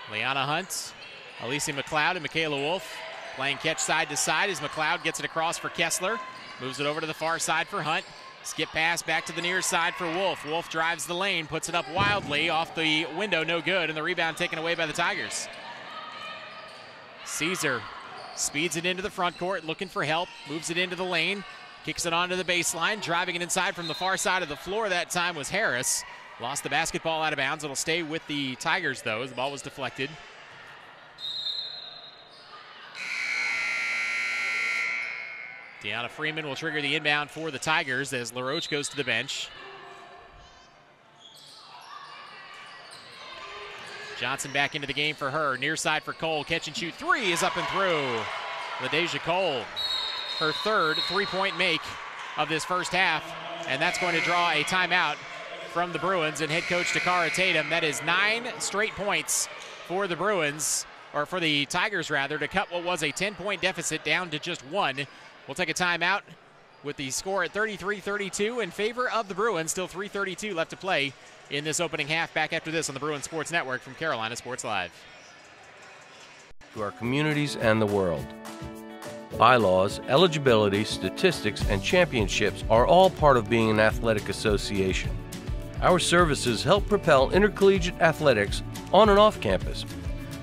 S2: Liana Hunt, Alicia McLeod, and Michaela Wolf playing catch side to side as McLeod gets it across for Kessler. Moves it over to the far side for Hunt. Skip pass back to the near side for Wolf. Wolf drives the lane, puts it up wildly off the window, no good, and the rebound taken away by the Tigers. Caesar speeds it into the front court, looking for help, moves it into the lane, kicks it onto the baseline, driving it inside from the far side of the floor. That time was Harris. Lost the basketball out of bounds. It'll stay with the Tigers, though, as the ball was deflected. Deanna Freeman will trigger the inbound for the Tigers as LaRoche goes to the bench. Johnson back into the game for her. Near side for Cole. Catch and shoot three is up and through. LaDeja Cole, her third three-point make of this first half, and that's going to draw a timeout from the Bruins and head coach Takara Tatum. That is 9 straight points for the Bruins, or for the Tigers rather, to cut what was a 10-point deficit down to just 1. We'll take a timeout with the score at 33-32 in favor of the Bruins. Still 3:32 left to play in this opening half. Back after this on the Bruins Sports Network from Carolina Sports Live.
S3: To our communities and the world. Bylaws, eligibility, statistics, and championships are all part of being an athletic association. Our services help propel intercollegiate athletics on and off campus.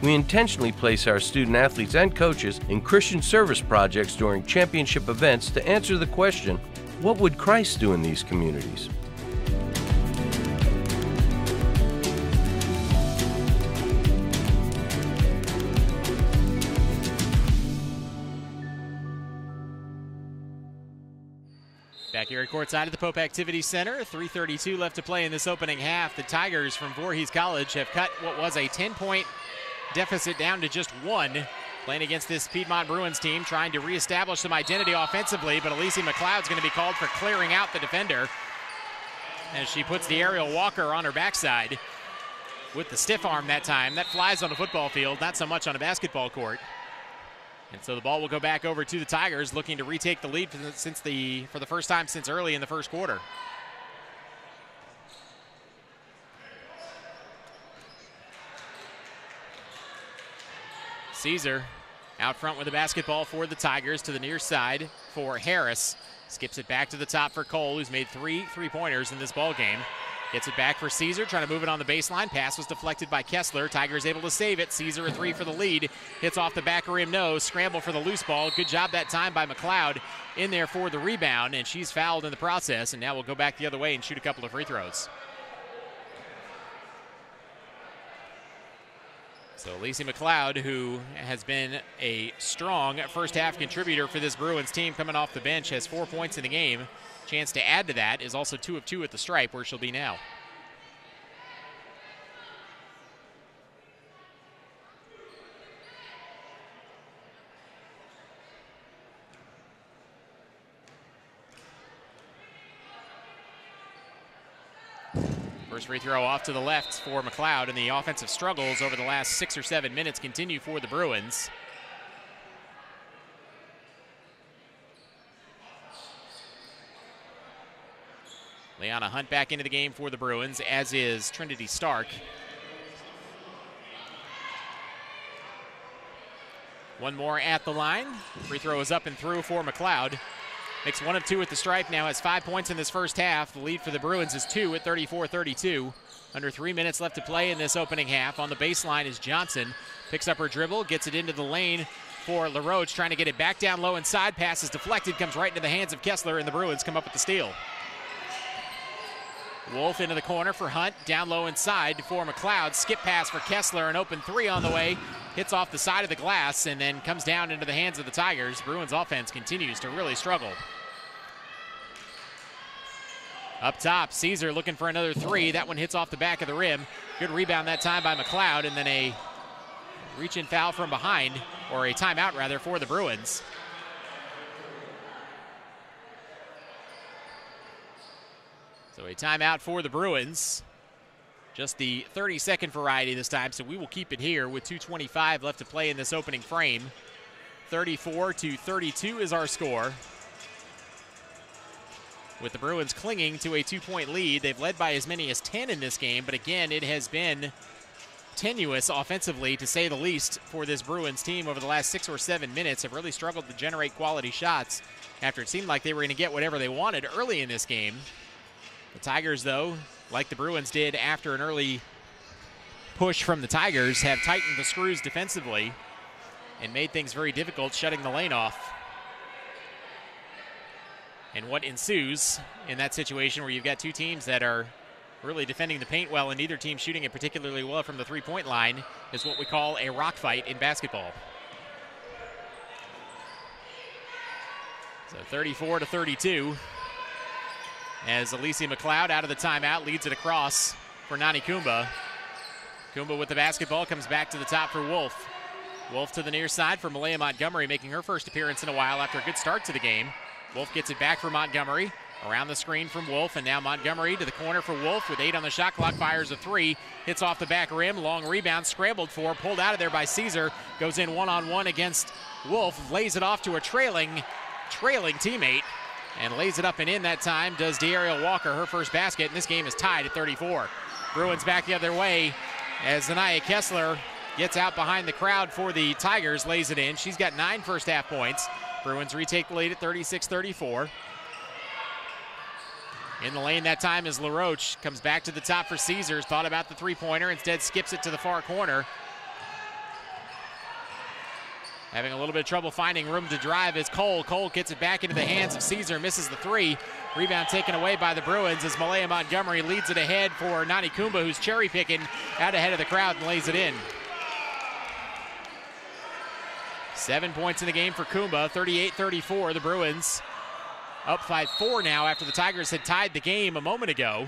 S3: We intentionally place our student athletes and coaches in Christian service projects during championship events to answer the question, what would Christ do in these communities?
S2: Back here at courtside at the Pope Activity Center, 3:32 left to play in this opening half. The Tigers from Voorhees College have cut what was a 10-point deficit down to just 1, playing against this Piedmont Bruins team, trying to reestablish some identity offensively, but Alicia McLeod's going to be called for clearing out the defender as she puts the aerial walker on her backside with the stiff arm that time. That flies on the football field, not so much on a basketball court. And so the ball will go back over to the Tigers, looking to retake the lead for the first time since early in the first quarter. Caesar out front with the basketball for the Tigers to the near side for Harris. Skips it back to the top for Cole, who's made 3 three-pointers in this ball game. Gets it back for Caesar, trying to move it on the baseline. Pass was deflected by Kessler. Tigers able to save it. Caesar a 3 for the lead. Hits off the back rim, no. Scramble for the loose ball. Good job that time by McLeod in there for the rebound, and she's fouled in the process, and now we'll go back the other way and shoot a couple of free throws. So Alicia McLeod, who has been a strong first-half contributor for this Bruins team coming off the bench, has 4 points in the game. Chance to add to that is also 2 of 2 at the stripe, where she'll be now. First free throw off to the left for McLeod, and the offensive struggles over the last 6 or 7 minutes continue for the Bruins. Liana Hunt back into the game for the Bruins, as is Trinity Stark. One more at the line. Free throw is up and through for McLeod. Makes 1 of 2 at the stripe now, has 5 points in this first half. The lead for the Bruins is 2 at 34-32. Under 3 minutes left to play in this opening half. On the baseline is Johnson. Picks up her dribble, gets it into the lane for LaRoche, trying to get it back down low inside. Pass is deflected, comes right into the hands of Kessler, and the Bruins come up with the steal. Wolf into the corner for Hunt, down low inside for McLeod. Skip pass for Kessler, an open three on the way. Hits off the side of the glass and then comes down into the hands of the Tigers. Bruins offense continues to really struggle. Up top, Caesar looking for another three. That one hits off the back of the rim. Good rebound that time by McLeod, and then a reach-in foul from behind, or a timeout rather, for the Bruins. So a timeout for the Bruins. Just the 30-second variety this time, so we will keep it here with 2:25 left to play in this opening frame. 34-32 is our score. With the Bruins clinging to a 2-point lead. They've led by as many as 10 in this game, but again, it has been tenuous offensively, to say the least, for this Bruins team over the last 6 or 7 minutes. Have really struggled to generate quality shots after it seemed like they were going to get whatever they wanted early in this game. The Tigers, though, like the Bruins did after an early push from the Tigers, have tightened the screws defensively and made things very difficult, shutting the lane off. And what ensues in that situation where you've got two teams that are really defending the paint well and neither team shooting it particularly well from the three-point line is what we call a rock fight in basketball. So 34-32 as Alicia McLeod out of the timeout leads it across for Nani Kumba. Kumba with the basketball comes back to the top for Wolf. Wolf to the near side for Malaya Montgomery, making her first appearance in a while after a good start to the game. Wolf gets it back for Montgomery. Around the screen from Wolf, and now Montgomery to the corner for Wolf with 8 on the shot clock, fires a three, hits off the back rim, long rebound, scrambled for, pulled out of there by Caesar, goes in one-on-one against Wolf, lays it off to a trailing teammate, and lays it up and in that time does D'Ariel Walker, her first basket, and this game is tied at 34. Bruins back the other way as Zanaya Kessler gets out behind the crowd for the Tigers, lays it in. She's got 9 first half points. Bruins retake the lead at 36-34. In the lane that time is LaRoche. Comes back to the top for Caesars. Thought about the three-pointer. Instead skips it to the far corner. Having a little bit of trouble finding room to drive is Cole. Cole gets it back into the hands of Caesar. Misses the three. Rebound taken away by the Bruins as Malaya Montgomery leads it ahead for Nani Kumba, who's cherry-picking out ahead of the crowd and lays it in. 7 points in the game for Kumba, 38-34. The Bruins up 5-4 now after the Tigers had tied the game a moment ago.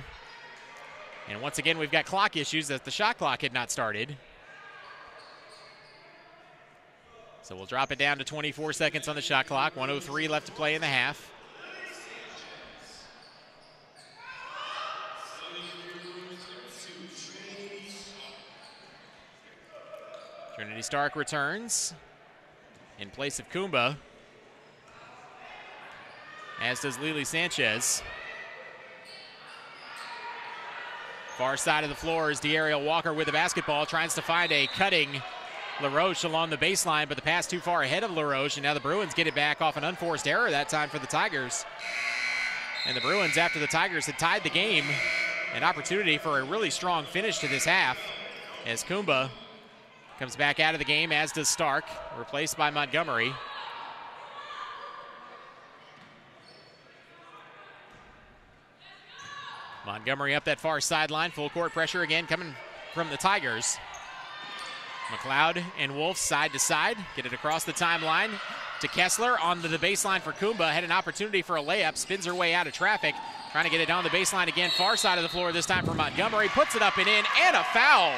S2: And once again, we've got clock issues as the shot clock had not started. So we'll drop it down to 24 seconds on the shot clock. 1:03 left to play in the half. Trinity Stark returns in place of Kumba, as does Lily Sanchez. Far side of the floor is D'Ariel Walker with the basketball, tries to find a cutting LaRoche along the baseline, but the pass too far ahead of LaRoche, and now the Bruins get it back off an unforced error that time for the Tigers. And the Bruins, after the Tigers had tied the game, an opportunity for a really strong finish to this half as Kumba comes back out of the game, as does Stark, replaced by Montgomery. Montgomery up that far sideline, full court pressure again coming from the Tigers. McLeod and Wolf side to side, get it across the timeline to Kessler onto the baseline for Kumba. Had an opportunity for a layup, spins her way out of traffic, trying to get it down the baseline again, far side of the floor this time for Montgomery, puts it up and in, and a foul.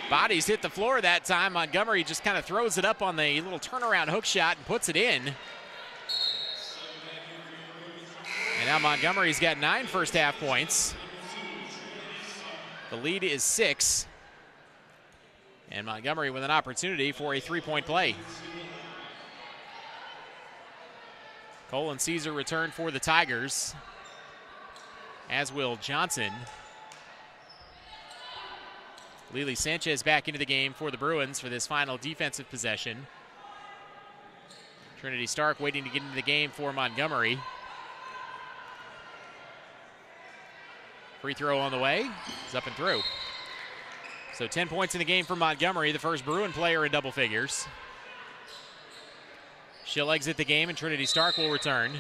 S2: Bodies hit the floor that time. Montgomery just kind of throws it up on the little turnaround hook shot and puts it in. And now Montgomery's got 9 first half points. The lead is 6. And Montgomery with an opportunity for a three-point play. Cole and Caesar return for the Tigers, as will Johnson. Lily Sanchez back into the game for the Bruins for this final defensive possession. Trinity Stark waiting to get into the game for Montgomery. Free throw on the way. It's up and through. So 10 points in the game for Montgomery, the first Bruin player in double figures. She'll exit the game and Trinity Stark will return.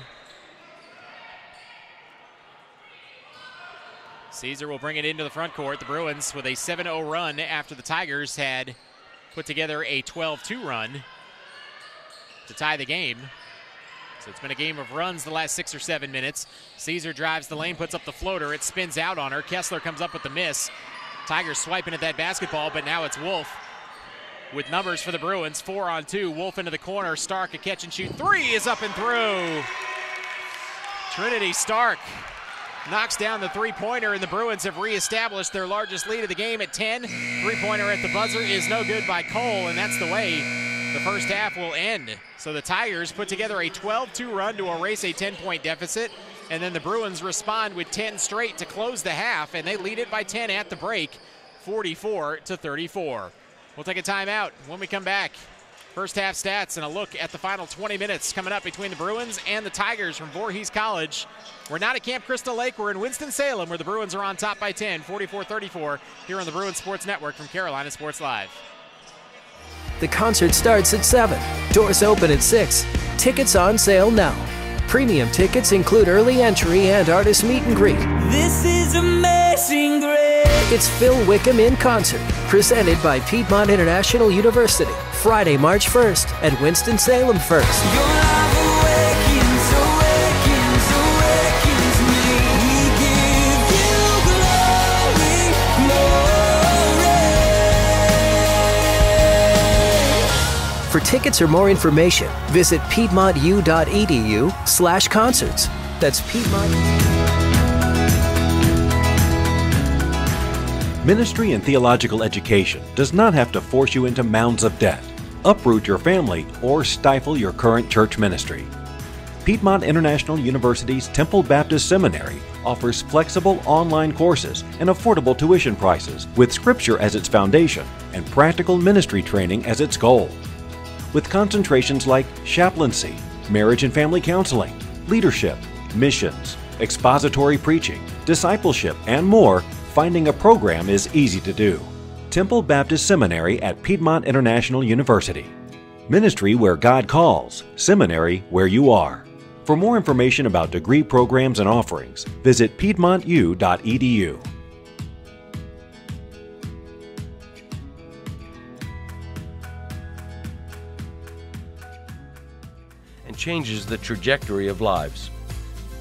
S2: Caesar will bring it into the front court. The Bruins with a 7-0 run after the Tigers had put together a 12-2 run to tie the game. So it's been a game of runs the last 6 or 7 minutes. Caesar drives the lane, puts up the floater. It spins out on her. Kessler comes up with the miss. Tigers swiping at that basketball, but now it's Wolf with numbers for the Bruins. 4-on-2. Wolf into the corner. Stark, a catch and shoot. 3 is up and through. Trinity Stark knocks down the three-pointer, and the Bruins have reestablished their largest lead of the game at 10. Three-pointer at the buzzer is no good by Cole, and that's the way the first half will end. So the Tigers put together a 12-2 run to erase a 10-point deficit, and then the Bruins respond with 10 straight to close the half, and they lead it by 10 at the break, 44-34. We'll take a timeout. When we come back, first half stats and a look at the final 20 minutes coming up between the Bruins and the Tigers from Voorhees College. We're not at Camp Crystal Lake. We're in Winston-Salem, where the Bruins are on top by 10, 44-34, here on the Bruins Sports Network from Carolina Sports Live.
S4: The concert starts at 7. Doors open at 6. Tickets on sale now. Premium tickets include early entry and artist meet and greet.
S5: This is Amazing Grace.
S4: It's Phil Wickham in concert, presented by Piedmont International University. Friday, March 1st at Winston-Salem First.
S5: Your love awakens, awakens, awakens me. We give you glory, glory.
S4: For tickets or more information, visit piedmontu.edu/concerts. That's Piedmont.
S6: Ministry and theological education does not have to force you into mounds of debt, uproot your family, or stifle your current church ministry. Piedmont International University's Temple Baptist Seminary offers flexible online courses and affordable tuition prices with Scripture as its foundation and practical ministry training as its goal. With concentrations like chaplaincy, marriage and family counseling, leadership, missions, expository preaching, discipleship, and more, finding a program is easy to do. Temple Baptist Seminary at Piedmont International University. Ministry where God calls, seminary where you are. For more information about degree programs and offerings, visit piedmontu.edu.
S3: And changes the trajectory of lives.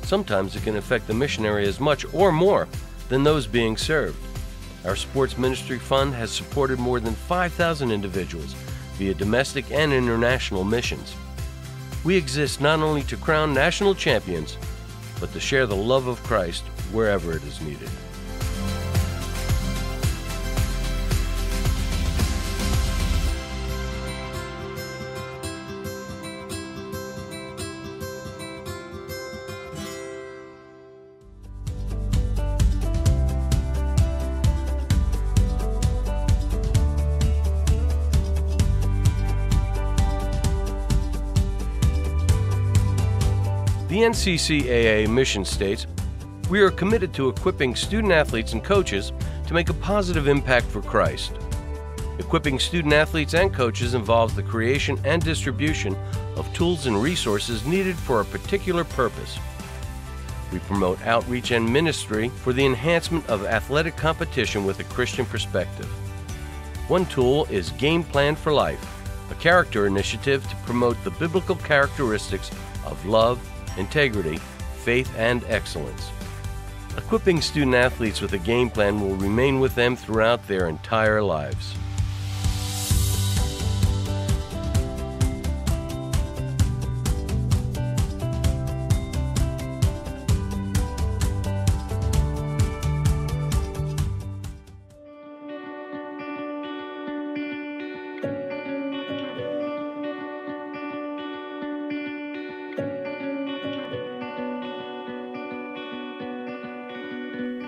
S3: Sometimes it can affect the missionary as much or more than those being served. Our Sports Ministry Fund has supported more than 5,000 individuals via domestic and international missions. We exist not only to crown national champions, but to share the love of Christ wherever it is needed. The NCCAA mission states, "We are committed to equipping student athletes and coaches to make a positive impact for Christ. Equipping student athletes and coaches involves the creation and distribution of tools and resources needed for a particular purpose. We promote outreach and ministry for the enhancement of athletic competition with a Christian perspective. One tool is Game Plan for Life, a character initiative to promote the biblical characteristics of love, integrity, faith, and excellence. Equipping student athletes with a game plan will remain with them throughout their entire lives."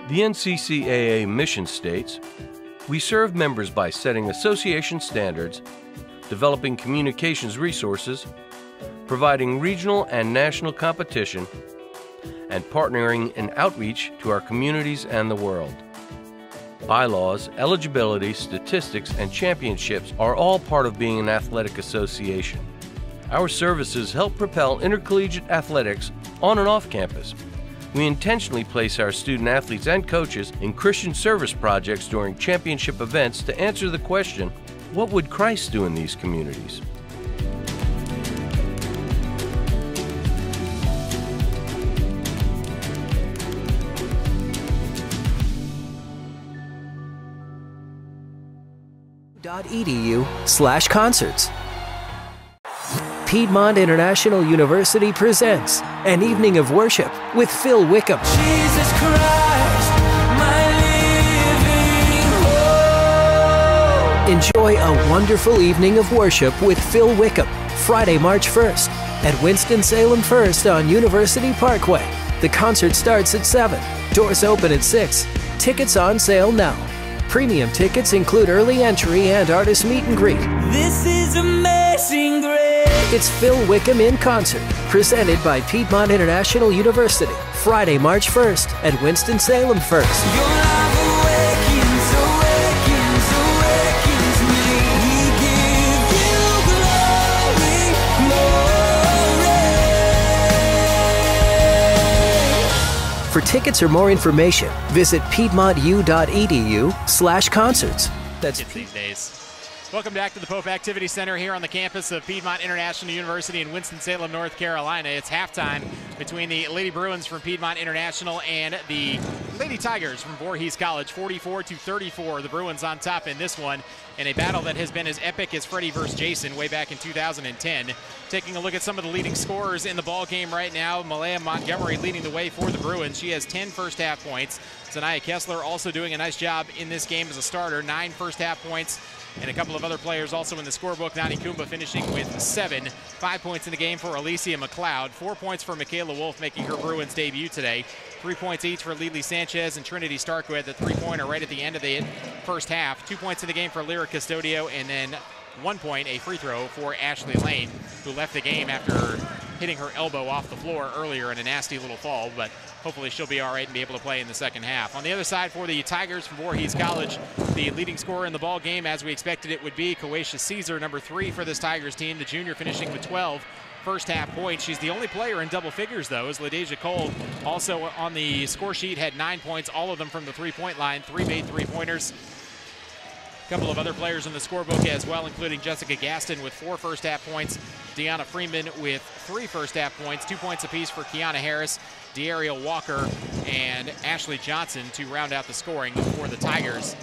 S3: The NCCAA mission states, We serve members by setting association standards, developing communications resources, providing regional and national competition, and partnering in outreach to our communities and the world. Bylaws, eligibility, statistics, and championships are all part of being an athletic association. Our services help propel intercollegiate athletics on and off campus. We intentionally place our student athletes and coaches in Christian service projects during championship events to answer the question, what would Christ do in these communities?
S4: .edu/concerts. Piedmont International University presents an evening of worship with Phil Wickham.
S5: Jesus Christ, my living hope.
S4: Enjoy a wonderful evening of worship with Phil Wickham, Friday, March 1st at Winston-Salem First on University Parkway. The concert starts at 7. Doors open at 6. Tickets on sale now. Premium tickets include early entry and artist meet and greet.
S5: This is amazing grace.
S4: It's Phil Wickham in concert, presented by Piedmont International University, Friday, March 1st at Winston-Salem First.
S5: Your love awakens, awakens, awakens me. We give you glory, glory.
S4: For tickets or more information, visit piedmontu.edu/concerts. That's
S2: These days. Welcome back to the Pope Activity Center here on the campus of Piedmont International University in Winston-Salem, North Carolina. It's halftime between the Lady Bruins from Piedmont International and the Lady Tigers from Voorhees College, 44-34. The Bruins on top in this one in a battle that has been as epic as Freddie versus Jason way back in 2010. Taking a look at some of the leading scorers in the ball game right now, Malaya Montgomery leading the way for the Bruins. She has 10 first half points. Zanaya Kessler also doing a nice job in this game as a starter, 9 first half points. And a couple of other players also in the scorebook. Nani Kumba finishing with 7. 5 points in the game for Alicia McLeod. 4 points for Michaela Wolf making her Bruins debut today. 3 points each for Lily Sanchez and Trinity Stark, who had the three-pointer right at the end of the first half. 2 points in the game for Lyra Custodio, and then 1 point, a free throw for Ashley Lane, who left the game after hitting her elbow off the floor earlier in a nasty little fall, but hopefully she'll be all right and be able to play in the second half. On the other side for the Tigers from Voorhees College, the leading scorer in the ball game, as we expected it would be, Coatia Caesar, number 3 for this Tigers team, the junior finishing with 12 first half points. She's the only player in double figures, though, as LaDeja Cole also on the score sheet had 9 points, all of them from the three-point line, 3 made three-pointers. A couple of other players in the scorebook as well, including Jessica Gaston with 4 first half points, Deanna Freeman with 3 first half points, 2 points apiece for Kiana Harris, De'Ariel Walker, and Ashley Johnson to round out the scoring for the Tigers.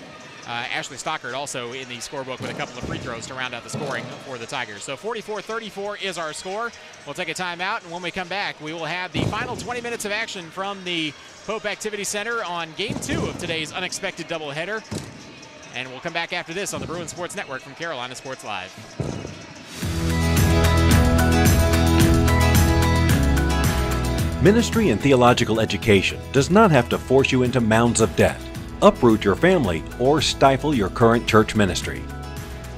S2: Ashley Stockard also in the scorebook with a couple of free throws to round out the scoring for the Tigers. So 44-34 is our score. We'll take a timeout, and when we come back, we will have the final 20 minutes of action from the Pope Activity Center on Game 2 of today's unexpected doubleheader. And we'll come back after this on the Bruin Sports Network from Carolina Sports Live.
S6: Ministry and theological education does not have to force you into mounds of debt, uproot your family, or stifle your current church ministry.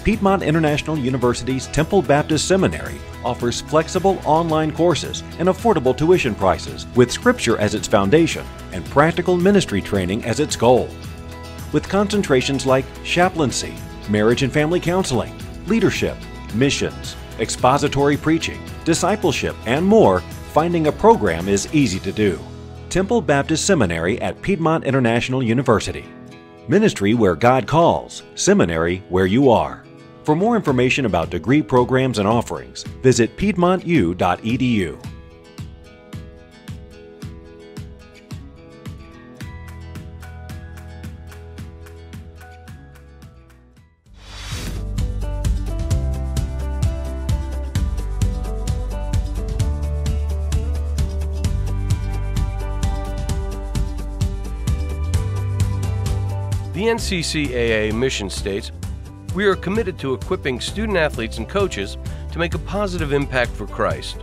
S6: Piedmont International University's Temple Baptist Seminary offers flexible online courses and affordable tuition prices with Scripture as its foundation and practical ministry training as its goal. With concentrations like chaplaincy, marriage and family counseling, leadership, missions, expository preaching, discipleship, and more, finding a program is easy to do. Temple Baptist Seminary at Piedmont International University. Ministry where God calls, seminary where you are. For more information about degree programs and offerings, visit piedmontu.edu.
S3: The NCCAA mission states, "We are committed to equipping student athletes and coaches to make a positive impact for Christ."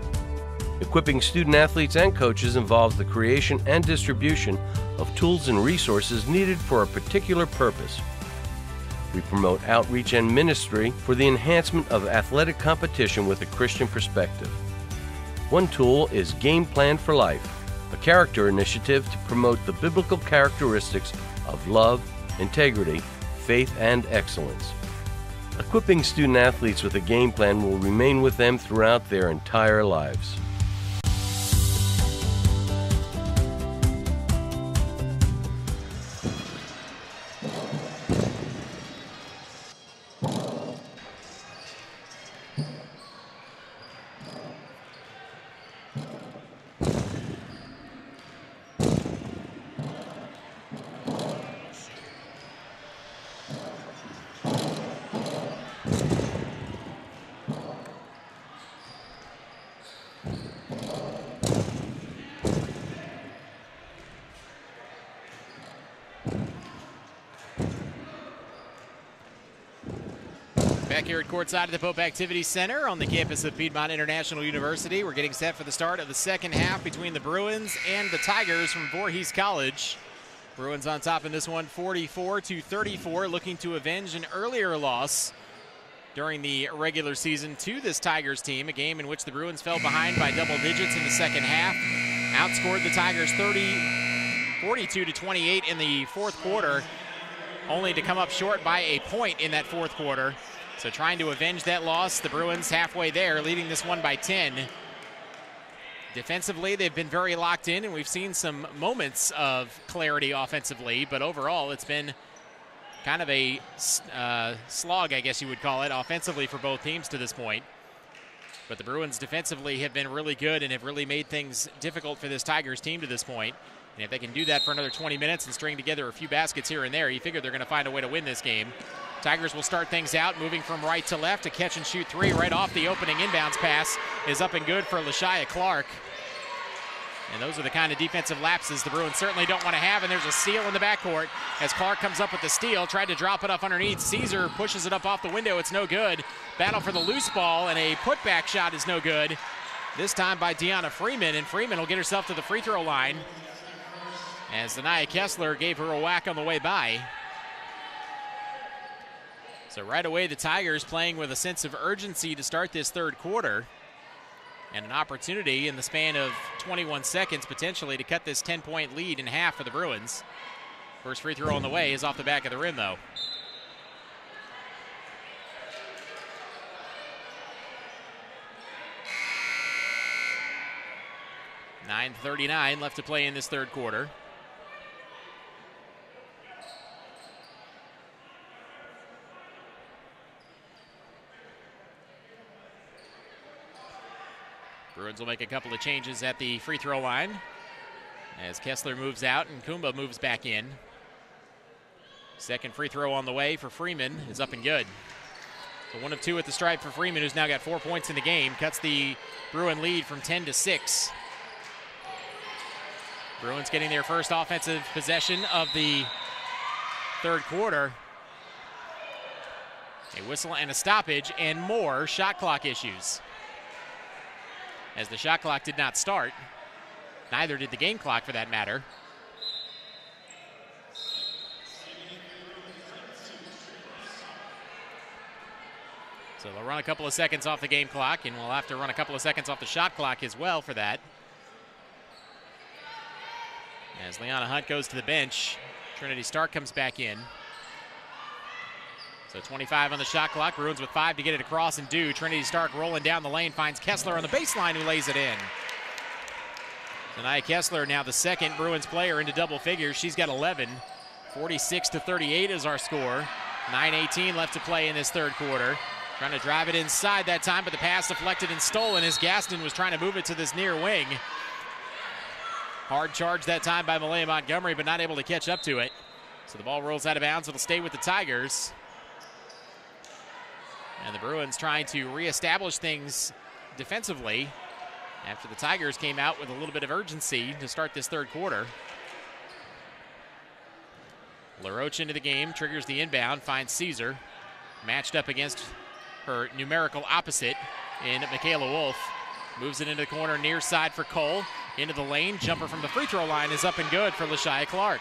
S3: Equipping student athletes and coaches involves the creation and distribution of tools and resources needed for a particular purpose. We promote outreach and ministry for the enhancement of athletic competition with a Christian perspective. One tool is Game Plan for Life, a character initiative to promote the biblical characteristics of love, integrity, faith, and excellence. Equipping student athletes with a game plan will remain with them throughout their entire lives.
S2: Back here at courtside of the Pope Activity Center on the campus of Piedmont International University. We're getting set for the start of the second half between the Bruins and the Tigers from Voorhees College. Bruins on top in this one, 44-34, looking to avenge an earlier loss during the regular season to this Tigers team, a game in which the Bruins fell behind by double digits in the second half, outscored the Tigers 42-28 in the fourth quarter, only to come up short by a point in that fourth quarter. So trying to avenge that loss, the Bruins halfway there, leading this one by 10. Defensively, they've been very locked in, and we've seen some moments of clarity offensively, but overall it's been kind of a slog, I guess you would call it, offensively for both teams to this point. But the Bruins defensively have been really good and have really made things difficult for this Tigers team to this point. And if they can do that for another 20 minutes and string together a few baskets here and there, you figure they're going to find a way to win this game. Tigers will start things out, moving from right to left. A catch-and-shoot three right off the opening inbounds pass is up and good for LaShia Clark. And those are the kind of defensive lapses the Bruins certainly don't want to have. And there's a steal in the backcourt as Clark comes up with the steal, tried to drop it off underneath. Caesar pushes it up off the window. It's no good. Battle for the loose ball, and a putback shot is no good. This time by Deanna Freeman, and Freeman will get herself to the free throw line as Zanaya Kessler gave her a whack on the way by. So right away, the Tigers playing with a sense of urgency to start this third quarter, and an opportunity in the span of 21 seconds potentially to cut this 10-point lead in half for the Bruins. First free throw on the way is off the back of the rim, though. .39 left to play in this third quarter. Bruins will make a couple of changes at the free throw line as Kessler moves out and Kumba moves back in. Second free throw on the way for Freeman is up and good. So 1 of 2 at the stripe for Freeman, who's now got 4 points in the game. Cuts the Bruin lead from 10-6. Bruins getting their first offensive possession of the third quarter. A whistle and a stoppage and more shot clock issues, as the shot clock did not start. Neither did the game clock, for that matter. So they'll run a couple of seconds off the game clock, and we'll have to run a couple of seconds off the shot clock as well for that. As Liana Hunt goes to the bench, Trinity Stark comes back in. So 25 on the shot clock. Bruins with 5 to get it across and do. Trinity Stark rolling down the lane, finds Kessler on the baseline, who lays it in. Zanaya Kessler now the second Bruins player into double figures. She's got 11. 46-38 is our score. 9:18 left to play in this third quarter. Trying to drive it inside that time, but the pass deflected and stolen as Gaston was trying to move it to this near wing. Hard charge that time by Malaya Montgomery, but not able to catch up to it. So the ball rolls out of bounds. It'll stay with the Tigers. And the Bruins trying to reestablish things defensively after the Tigers came out with a little bit of urgency to start this third quarter. LaRoche into the game, triggers the inbound, finds Caesar. Matched up against her numerical opposite in Michaela Wolf. Moves it into the corner near side for Cole. Into the lane, jumper from the free throw line is up and good for LaShia Clark.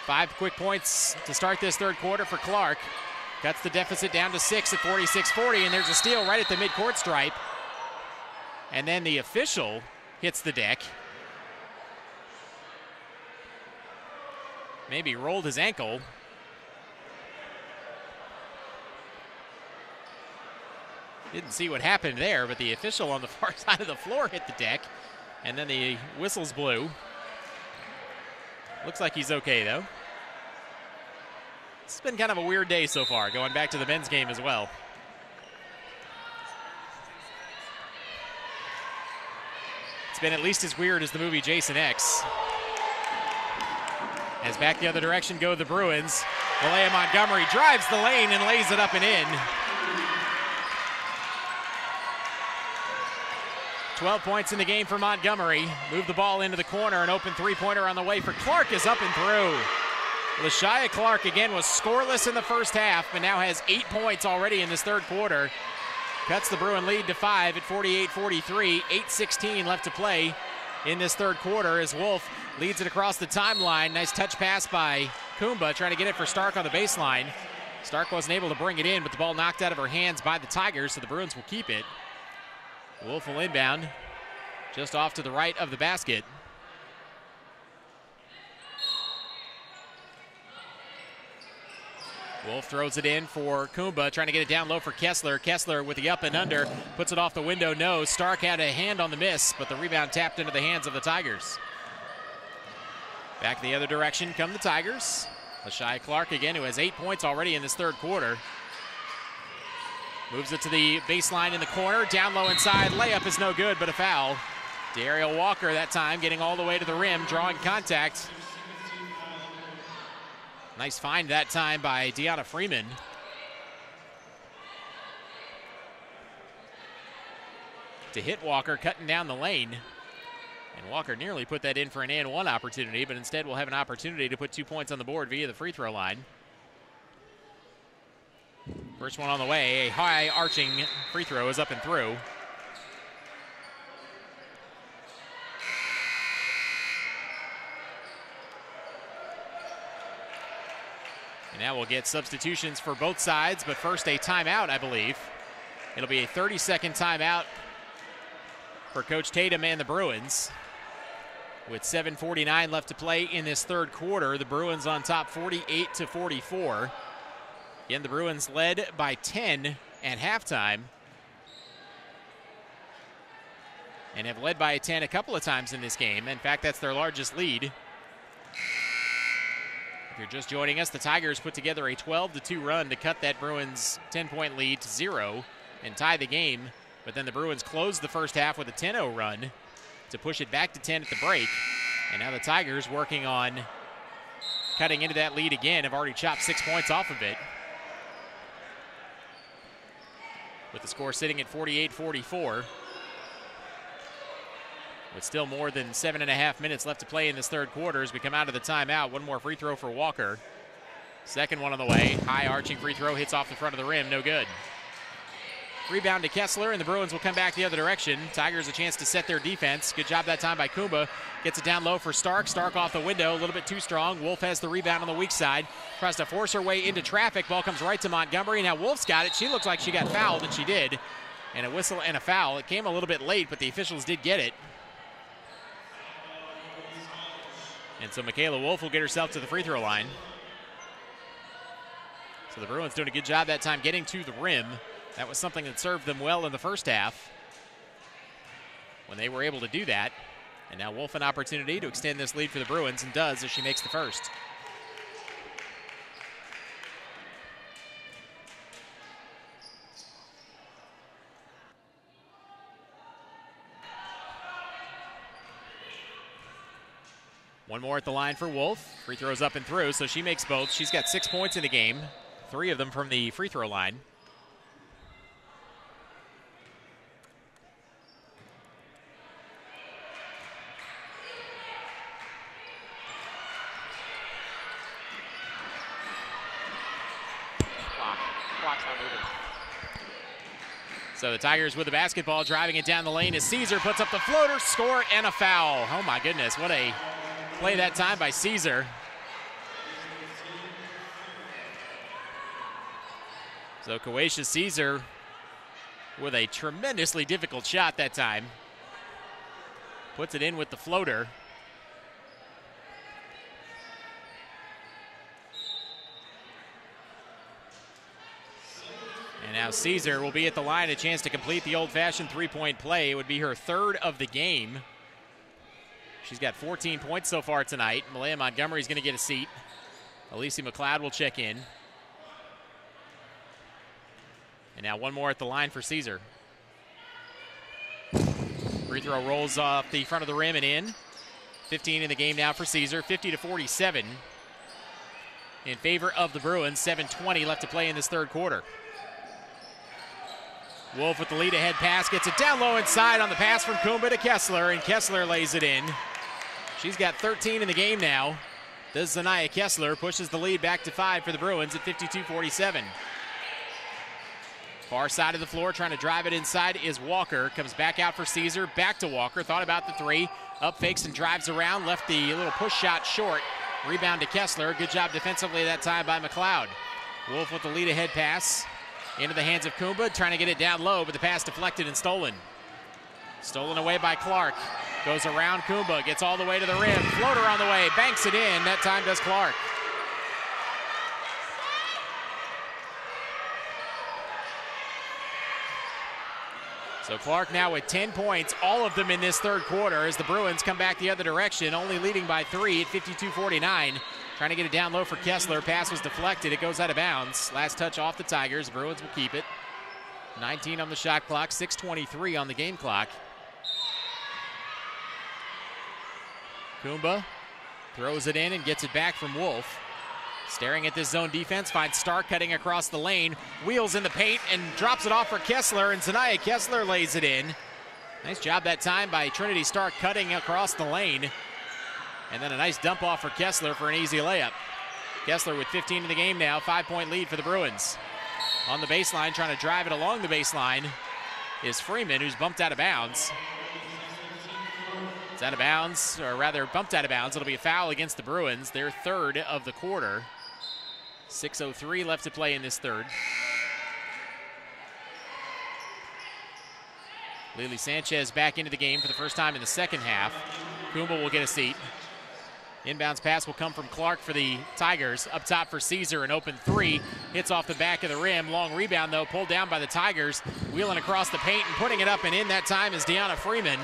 S2: 5 quick points to start this third quarter for Clark. Cuts the deficit down to 6 at 46-40, and there's a steal right at the midcourt stripe. And then the official hits the deck. Maybe rolled his ankle. Didn't see what happened there, but the official on the far side of the floor hit the deck, and then the whistles blew. Looks like he's okay, though. It's been kind of a weird day so far, going back to the men's game as well. It's been at least as weird as the movie Jason X. As back the other direction go the Bruins. Malaya Montgomery drives the lane and lays it up and in. 12 points in the game for Montgomery. Move the ball into the corner. An open three-pointer on the way for Clark is up and through. LaShia Clark again was scoreless in the first half, but now has 8 points already in this third quarter. Cuts the Bruin lead to 5 at 48-43. 8:16 left to play in this third quarter as Wolf leads it across the timeline. Nice touch pass by Kumba, trying to get it for Stark on the baseline. Stark wasn't able to bring it in, but the ball knocked out of her hands by the Tigers, so the Bruins will keep it. Wolf will inbound just off to the right of the basket. Wolf throws it in for Kumba, trying to get it down low for Kessler. Kessler with the up and under, puts it off the window, no. Stark had a hand on the miss, but the rebound tapped into the hands of the Tigers. Back the other direction come the Tigers. LaShia Clark again, who has 8 points already in this third quarter. Moves it to the baseline in the corner, down low inside, layup is no good, but a foul. Dariel Walker that time getting all the way to the rim, drawing contact. Nice find that time by Deanna Freeman. To hit Walker, cutting down the lane. And Walker nearly put that in for an and one opportunity, but instead will have an opportunity to put 2 points on the board via the free throw line. First one on the way, a high arching free throw is up and through. And now we'll get substitutions for both sides, but first a timeout, I believe. It'll be a 30-second timeout for Coach Tatum and the Bruins. With 7:49 left to play in this third quarter, the Bruins on top 48-44. Again, the Bruins led by 10 at halftime and have led by 10 a couple of times in this game. In fact, that's their largest lead. If you're just joining us, the Tigers put together a 12-2 run to cut that Bruins 10-point lead to 0 and tie the game. But then the Bruins closed the first half with a 10-0 run to push it back to 10 at the break. And now the Tigers working on cutting into that lead again, have already chopped 6 points off of it. With the score sitting at 48-44. With still more than 7.5 minutes left to play in this third quarter as we come out of the timeout. One more free throw for Walker. Second one on the way. High arching free throw, hits off the front of the rim, no good. Rebound to Kessler, and the Bruins will come back the other direction. Tigers a chance to set their defense. Good job that time by Kumba. Gets it down low for Stark. Stark off the window, a little bit too strong. Wolf has the rebound on the weak side. Tries to force her way into traffic. Ball comes right to Montgomery. Now Wolf's got it. She looks like she got fouled, and she did. And a whistle and a foul. It came a little bit late, but the officials did get it. And so Michaela Wolf will get herself to the free throw line. So the Bruins doing a good job that time getting to the rim. That was something that served them well in the first half when they were able to do that. And now Wolf an opportunity to extend this lead for the Bruins, and does as she makes the first. One more at the line for Wolf. Free throws up and through, so she makes both. She's got 6 points in the game, 3 of them from the free throw line. Clock's not moving. So the Tigers with the basketball, driving it down the lane as Caesar puts up the floater, score, and a foul. Oh my goodness, what a play that time by Caesar. So Coatia Caesar with a tremendously difficult shot that time. Puts it in with the floater. And now Caesar will be at the line, a chance to complete the old-fashioned three-point play. It would be her third of the game. She's got 14 points so far tonight. Malaya Montgomery's going to get a seat. Alicia McLeod will check in. And now one more at the line for Caesar. Free throw rolls off the front of the rim and in. 15 in the game now for Caesar, 50-47 in favor of the Bruins. 7:20 left to play in this third quarter. Wolf with the lead ahead pass, gets it down low inside on the pass from Kumba to Kessler, and Kessler lays it in. She's got 13 in the game now. Does Zanaya Kessler, pushes the lead back to 5 for the Bruins at 52-47. Far side of the floor, trying to drive it inside is Walker. Comes back out for Caesar, back to Walker. Thought about the three, up fakes and drives around. Left the little push shot short. Rebound to Kessler. Good job defensively that time by McLeod. Wolf with the lead ahead pass into the hands of Kumba, trying to get it down low, but the pass deflected and stolen. Stolen away by Clark. Goes around Kumba, gets all the way to the rim. Floater on the way, banks it in. That time does Clark. So Clark now with 10 points, all of them in this third quarter as the Bruins come back the other direction, only leading by 3 at 52-49. Trying to get it down low for Kessler. Pass was deflected. It goes out of bounds. Last touch off the Tigers. The Bruins will keep it. 19 on the shot clock, 6:23 on the game clock. Kumba throws it in and gets it back from Wolf. Staring at this zone defense, finds Stark cutting across the lane, wheels in the paint and drops it off for Kessler, and Zanaya Kessler lays it in. Nice job that time by Trinity Stark cutting across the lane. And then a nice dump off for Kessler for an easy layup. Kessler with 15 in the game now, 5-point lead for the Bruins. On the baseline, trying to drive it along the baseline is Freeman, who's bumped out of bounds. It's out of bounds, or rather bumped out of bounds. It'll be a foul against the Bruins, their third of the quarter. 6:03 left to play in this third. Lily Sanchez back into the game for the first time in the second half. Kumba will get a seat. Inbounds pass will come from Clark for the Tigers. Up top for Caesar, an open three. Hits off the back of the rim. Long rebound, though, pulled down by the Tigers. Wheeling across the paint and putting it up and in that time is Deanna Freeman.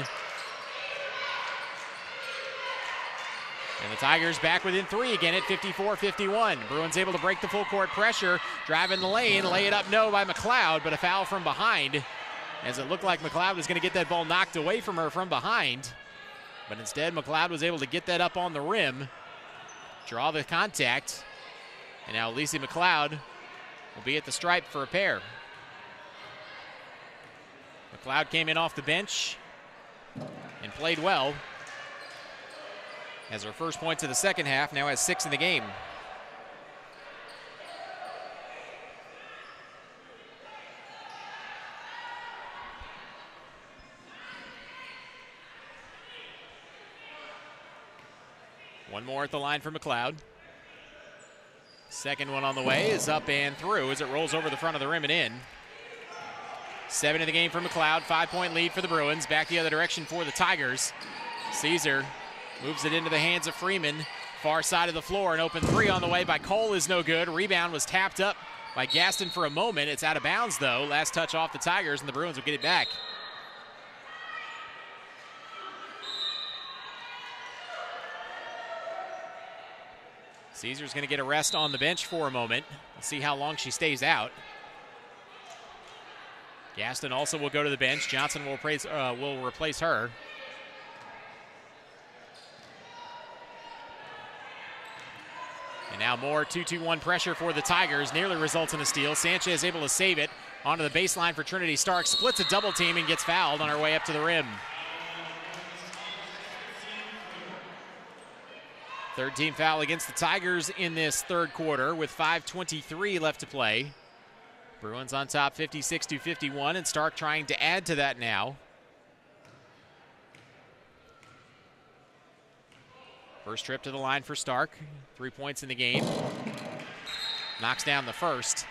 S2: And the Tigers back within 3 again at 54-51. Bruins able to break the full court pressure. Drive in the lane, lay it up no by McLeod, but a foul from behind. As it looked like McLeod was going to get that ball knocked away from her from behind. But instead, McLeod was able to get that up on the rim, draw the contact, and now Alicia McLeod will be at the stripe for a pair. McLeod came in off the bench and played well. As her first points of the second half, now has 6 in the game. One more at the line for McLeod. Second one on the way is up and through as it rolls over the front of the rim and in. 7 in the game for McLeod, 5-point lead for the Bruins. Back the other direction for the Tigers. Caesar moves it into the hands of Freeman. Far side of the floor, an open three on the way by Cole is no good. Rebound was tapped up by Gaston for a moment. It's out of bounds though. Last touch off the Tigers and the Bruins will get it back. Caesar's going to get a rest on the bench for a moment. Let's see how long she stays out. Gaston also will go to the bench. Johnson will replace her. And now more 2-2-1 pressure for the Tigers. Nearly results in a steal. Sanchez able to save it. Onto the baseline for Trinity Stark. Splits a double team and gets fouled on her way up to the rim. Third team foul against the Tigers in this third quarter with 5:23 left to play. Bruins on top 56-51, and Stark trying to add to that now. First trip to the line for Stark. 3 points in the game. Knocks down the first.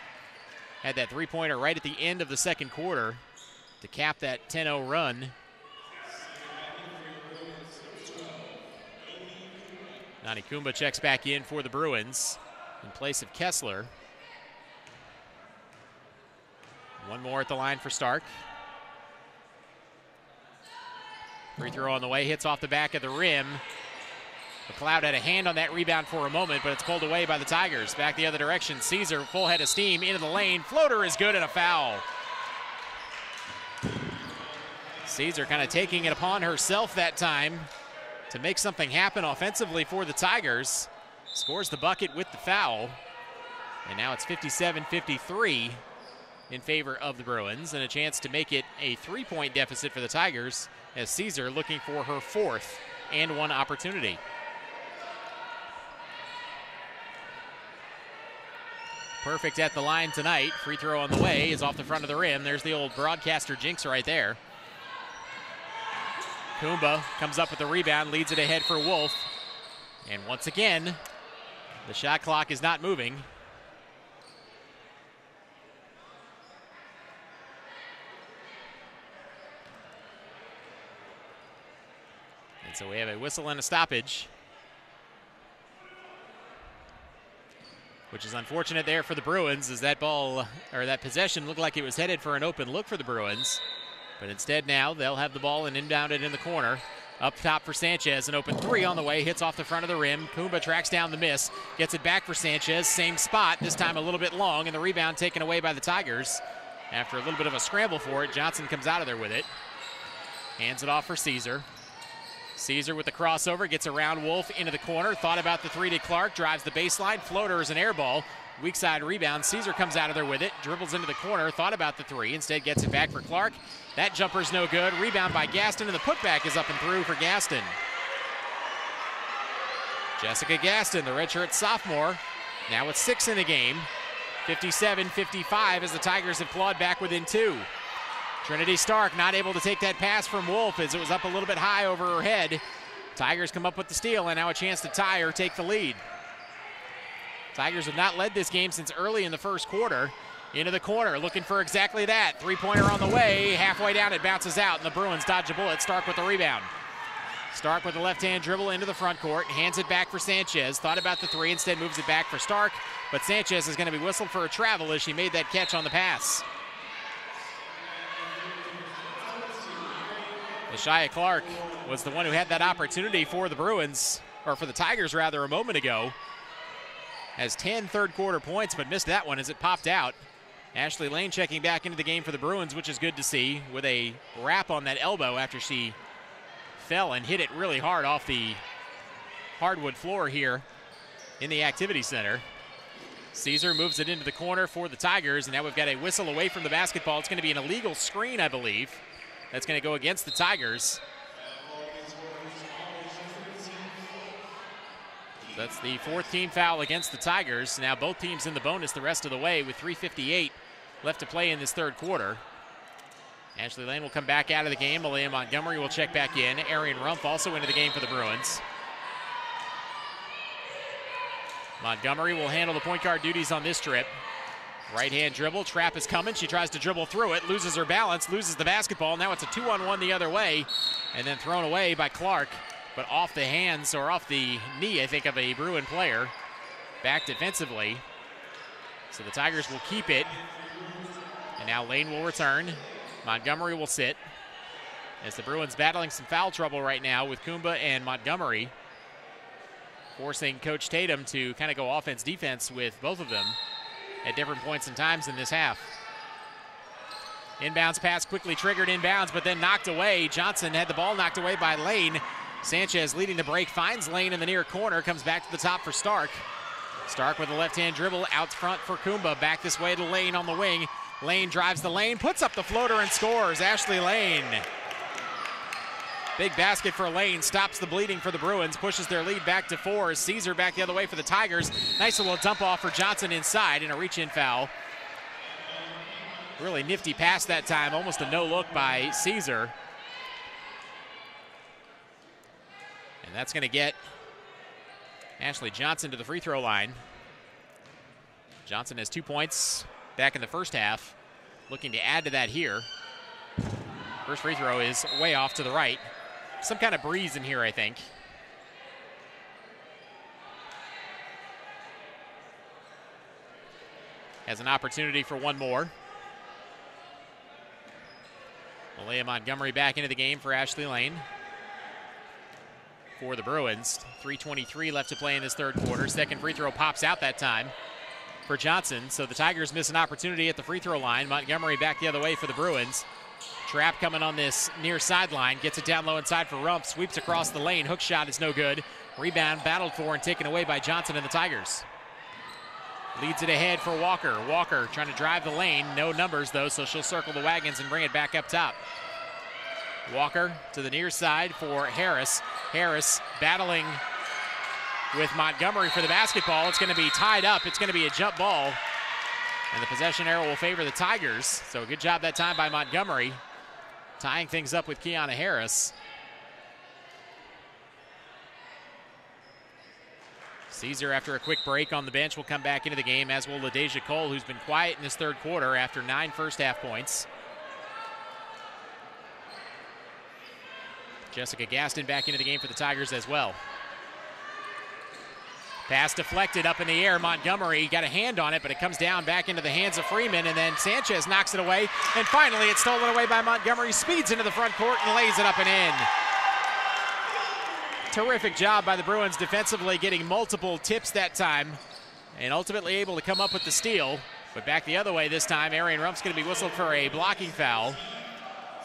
S2: had that three-pointer right at the end of the second quarter to cap that 10-0 run. Nani Kumba checks back in for the Bruins in place of Kessler. One more at the line for Stark. Free throw on the way, hits off the back of the rim. McLeod had a hand on that rebound for a moment, but it's pulled away by the Tigers. Back the other direction, Caesar, full head of steam, into the lane. Floater is good and a foul. Caesar kind of taking it upon herself that time to make something happen offensively for the Tigers. Scores the bucket with the foul. And now it's 57-53 in favor of the Bruins, and a chance to make it a three-point deficit for the Tigers as Caesar looking for her fourth and one opportunity. Perfect at the line tonight. Free throw on the way is off the front of the rim. There's the old broadcaster jinx right there. Kumba comes up with the rebound, leads it ahead for Wolf. And once again, the shot clock is not moving. And so we have a whistle and a stoppage, which is unfortunate there for the Bruins, as that ball, or that possession, looked like it was headed for an open look for the Bruins. But instead now they'll have the ball and inbound it in the corner. Up top for Sanchez, an open three on the way, hits off the front of the rim. Kumba tracks down the miss, gets it back for Sanchez, same spot, this time a little bit long, and the rebound taken away by the Tigers. After a little bit of a scramble for it, Johnson comes out of there with it. Hands it off for Caesar. Caesar with the crossover, gets around Wolf into the corner, thought about the three to Clark, drives the baseline, floater is an air ball. Weak side rebound, Caesar comes out of there with it, dribbles into the corner, thought about the three, instead gets it back for Clark. That jumper's no good, rebound by Gaston, and the putback is up and through for Gaston. Jessica Gaston, the redshirt sophomore, now with 6 in the game. 57-55 as the Tigers have clawed back within 2. Trinity Stark not able to take that pass from Wolf as it was up a little bit high over her head. Tigers come up with the steal and now a chance to tie or take the lead. Tigers have not led this game since early in the first quarter. Into the corner, looking for exactly that. Three-pointer on the way, halfway down it bounces out, and the Bruins dodge a bullet. Stark with the rebound. Stark with the left-hand dribble into the front court, hands it back for Sanchez. Thought about the three, instead moves it back for Stark, but Sanchez is going to be whistled for a travel as she made that catch on the pass. Lashia Clark was the one who had that opportunity for the Bruins, or for the Tigers rather, a moment ago. Has 10 third-quarter points, but missed that one as it popped out. Ashley Lane checking back into the game for the Bruins, which is good to see, with a wrap on that elbow after she fell and hit it really hard off the hardwood floor here in the Activity Center. Caesar moves it into the corner for the Tigers, and now we've got a whistle away from the basketball. It's going to be an illegal screen, I believe. That's going to go against the Tigers. That's the 4th team foul against the Tigers. Now both teams in the bonus the rest of the way with 3:58 left to play in this third quarter. Ashley Lane will come back out of the game. Malia Montgomery will check back in. Arian Rumpf also into the game for the Bruins. Montgomery will handle the point guard duties on this trip. Right-hand dribble, trap is coming. She tries to dribble through it, loses her balance, loses the basketball. Now it's a 2-on-1 the other way, and then thrown away by Clark. But off the hands, or off the knee, I think, of a Bruin player. Back defensively. So the Tigers will keep it. And now Lane will return. Montgomery will sit. As the Bruins battling some foul trouble right now with Kumba and Montgomery. Forcing Coach Tatum to kind of go offense-defense with both of them at different points and times in this half. Inbounds pass quickly triggered inbounds, but then knocked away. Johnson had the ball knocked away by Lane. Sanchez leading the break, finds Lane in the near corner, comes back to the top for Stark. Stark with a left-hand dribble out front for Kumba, back this way to Lane on the wing. Lane drives the lane, puts up the floater and scores. Ashley Lane. Big basket for Lane, stops the bleeding for the Bruins, pushes their lead back to 4. Caesar back the other way for the Tigers. Nice little dump off for Johnson inside and a reach-in foul. Really nifty pass that time, almost a no-look by Caesar. And that's going to get Ashley Johnson to the free throw line. Johnson has 2 points back in the first half. Looking to add to that here. First free throw is way off to the right. Some kind of breeze in here, I think. Has an opportunity for one more. Malaya Montgomery back into the game for Ashley Lane. For the Bruins, 3:23 left to play in this third quarter. Second free throw pops out that time for Johnson. So the Tigers miss an opportunity at the free throw line. Montgomery back the other way for the Bruins. Trap coming on this near sideline. Gets it down low inside for Rump. Sweeps across the lane. Hook shot is no good. Rebound battled for and taken away by Johnson and the Tigers. Leads it ahead for Walker. Walker trying to drive the lane. No numbers, though, so she'll circle the wagons and bring it back up top. Walker to the near side for Harris. Harris battling with Montgomery for the basketball. It's going to be tied up. It's going to be a jump ball. And the possession arrow will favor the Tigers. So good job that time by Montgomery. Tying things up with Kiana Harris. Caesar, after a quick break on the bench, will come back into the game, as will LaDeja Cole, who's been quiet in this third quarter after 9 first-half points. Jessica Gaston back into the game for the Tigers as well. Pass deflected up in the air. Montgomery got a hand on it, but it comes down back into the hands of Freeman, and then Sanchez knocks it away. And finally, it's stolen away by Montgomery. Speeds into the front court and lays it up and in. Terrific job by the Bruins defensively, getting multiple tips that time, and ultimately able to come up with the steal. But back the other way this time, Arian Rump's going to be whistled for a blocking foul.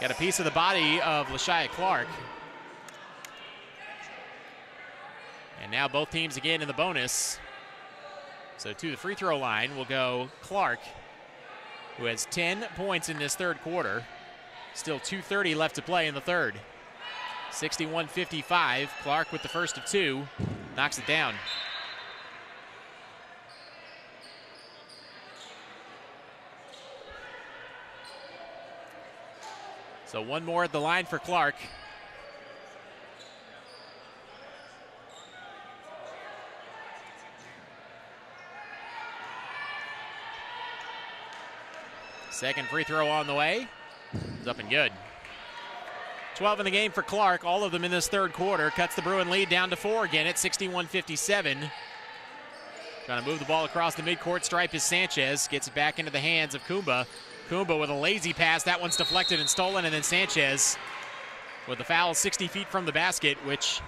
S2: Got a piece of the body of LaShia Clark. And now both teams again in the bonus. So to the free throw line will go Clark, who has 10 points in this third quarter. Still 2:30 left to play in the third. 61-55. Clark with the first of two. Knocks it down. So one more at the line for Clark. Second free throw on the way. It's up and good. 12 in the game for Clark, all of them in this third quarter. Cuts the Bruin lead down to 4 again at 61-57. Trying to move the ball across the midcourt stripe is Sanchez. Gets it back into the hands of Kumba. Kumba with a lazy pass. That one's deflected and stolen, and then Sanchez with the foul 60 feet from the basket, which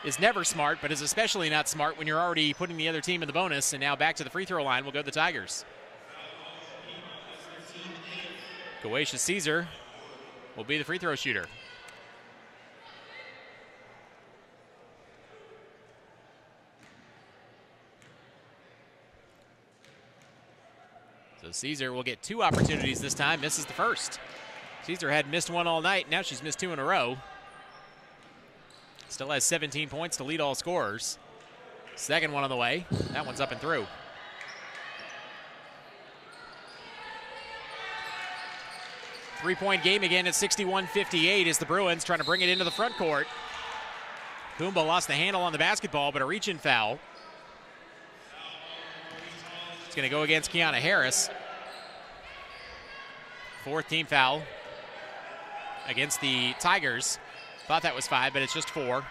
S2: is never smart, but is especially not smart when you're already putting the other team in the bonus. And now back to the free throw line will go the Tigers. Goetia Caesar will be the free throw shooter. So Caesar will get 2 opportunities this time, misses the first. Caesar had missed one all night, now she's missed 2 in a row. Still has 17 points to lead all scorers. Second one on the way, that one's up and through. Three-point game again at 61-58 as the Bruins trying to bring it into the front court. Kumba lost the handle on the basketball, but a reach-in foul. It's going to go against Kiana Harris. 4th team foul against the Tigers. Thought that was 5, but it's just 4.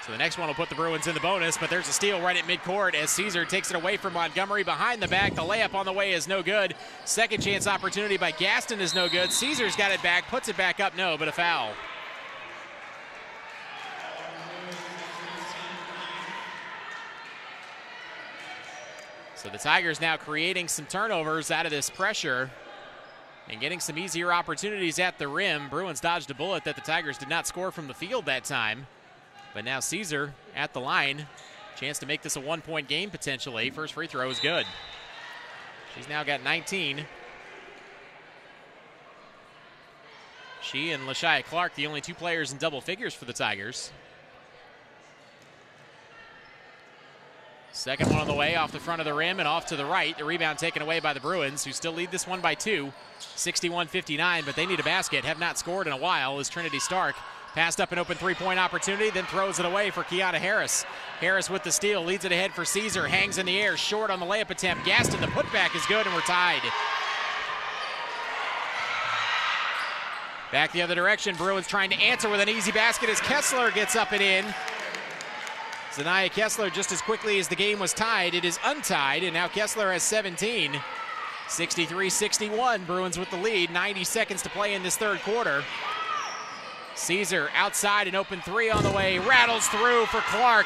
S2: So the next one will put the Bruins in the bonus, but there's a steal right at midcourt as Caesar takes it away from Montgomery behind the back. The layup on the way is no good. Second chance opportunity by Gaston is no good. Caesar's got it back, puts it back up, no, but a foul. So the Tigers now creating some turnovers out of this pressure and getting some easier opportunities at the rim. Bruins dodged a bullet that the Tigers did not score from the field that time. But now Caesar at the line. Chance to make this a 1-point game potentially. First free throw is good. She's now got 19. She and LaShia Clark, the only 2 players in double figures for the Tigers. Second one on the way, off the front of the rim and off to the right. The rebound taken away by the Bruins, who still lead this one by 2. 61-59, but they need a basket. Have not scored in a while as Trinity Stark passed up an open 3-point opportunity, then throws it away for Kiana Harris. Harris with the steal, leads it ahead for Caesar, hangs in the air, short on the layup attempt. Gaston, the putback is good, and we're tied. Back the other direction. Bruins trying to answer with an easy basket as Kessler gets up and in. Zanaya Kessler, just as quickly as the game was tied, it is untied, and now Kessler has 17. 63-61, Bruins with the lead. 90 seconds to play in this third quarter. Caesar outside, an open three on the way, rattles through for Clark.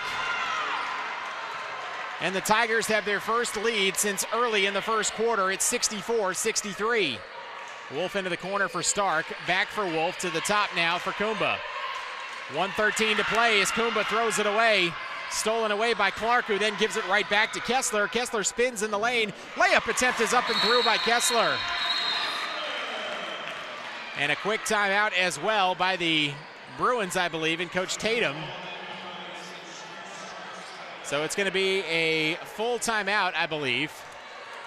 S2: And the Tigers have their first lead since early in the first quarter. It's 64-63. Wolf into the corner for Stark, back for Wolf, to the top now for Kumba. 1:13 to play as Kumba throws it away. Stolen away by Clark, who then gives it right back to Kessler. Kessler spins in the lane. Layup attempt is up and through by Kessler. And a quick timeout as well by the Bruins, I believe, and Coach Tatum. So it's going to be a full timeout, I believe,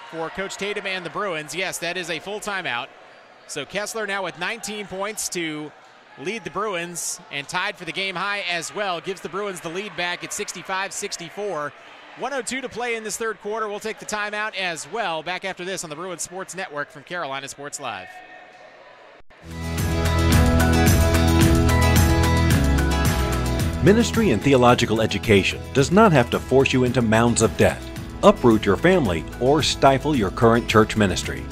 S2: for Coach Tatum and the Bruins. Yes, that is a full timeout. So Kessler now with 19 points to lead the Bruins, and tied for the game high as well. Gives the Bruins the lead back at 65-64. 1:02 to play in this third quarter. We'll take the timeout as well. Back after this on the Bruins Sports Network from Carolina Sports Live.
S6: Ministry and theological education does not have to force you into mounds of debt, uproot your family, or stifle your current church ministry.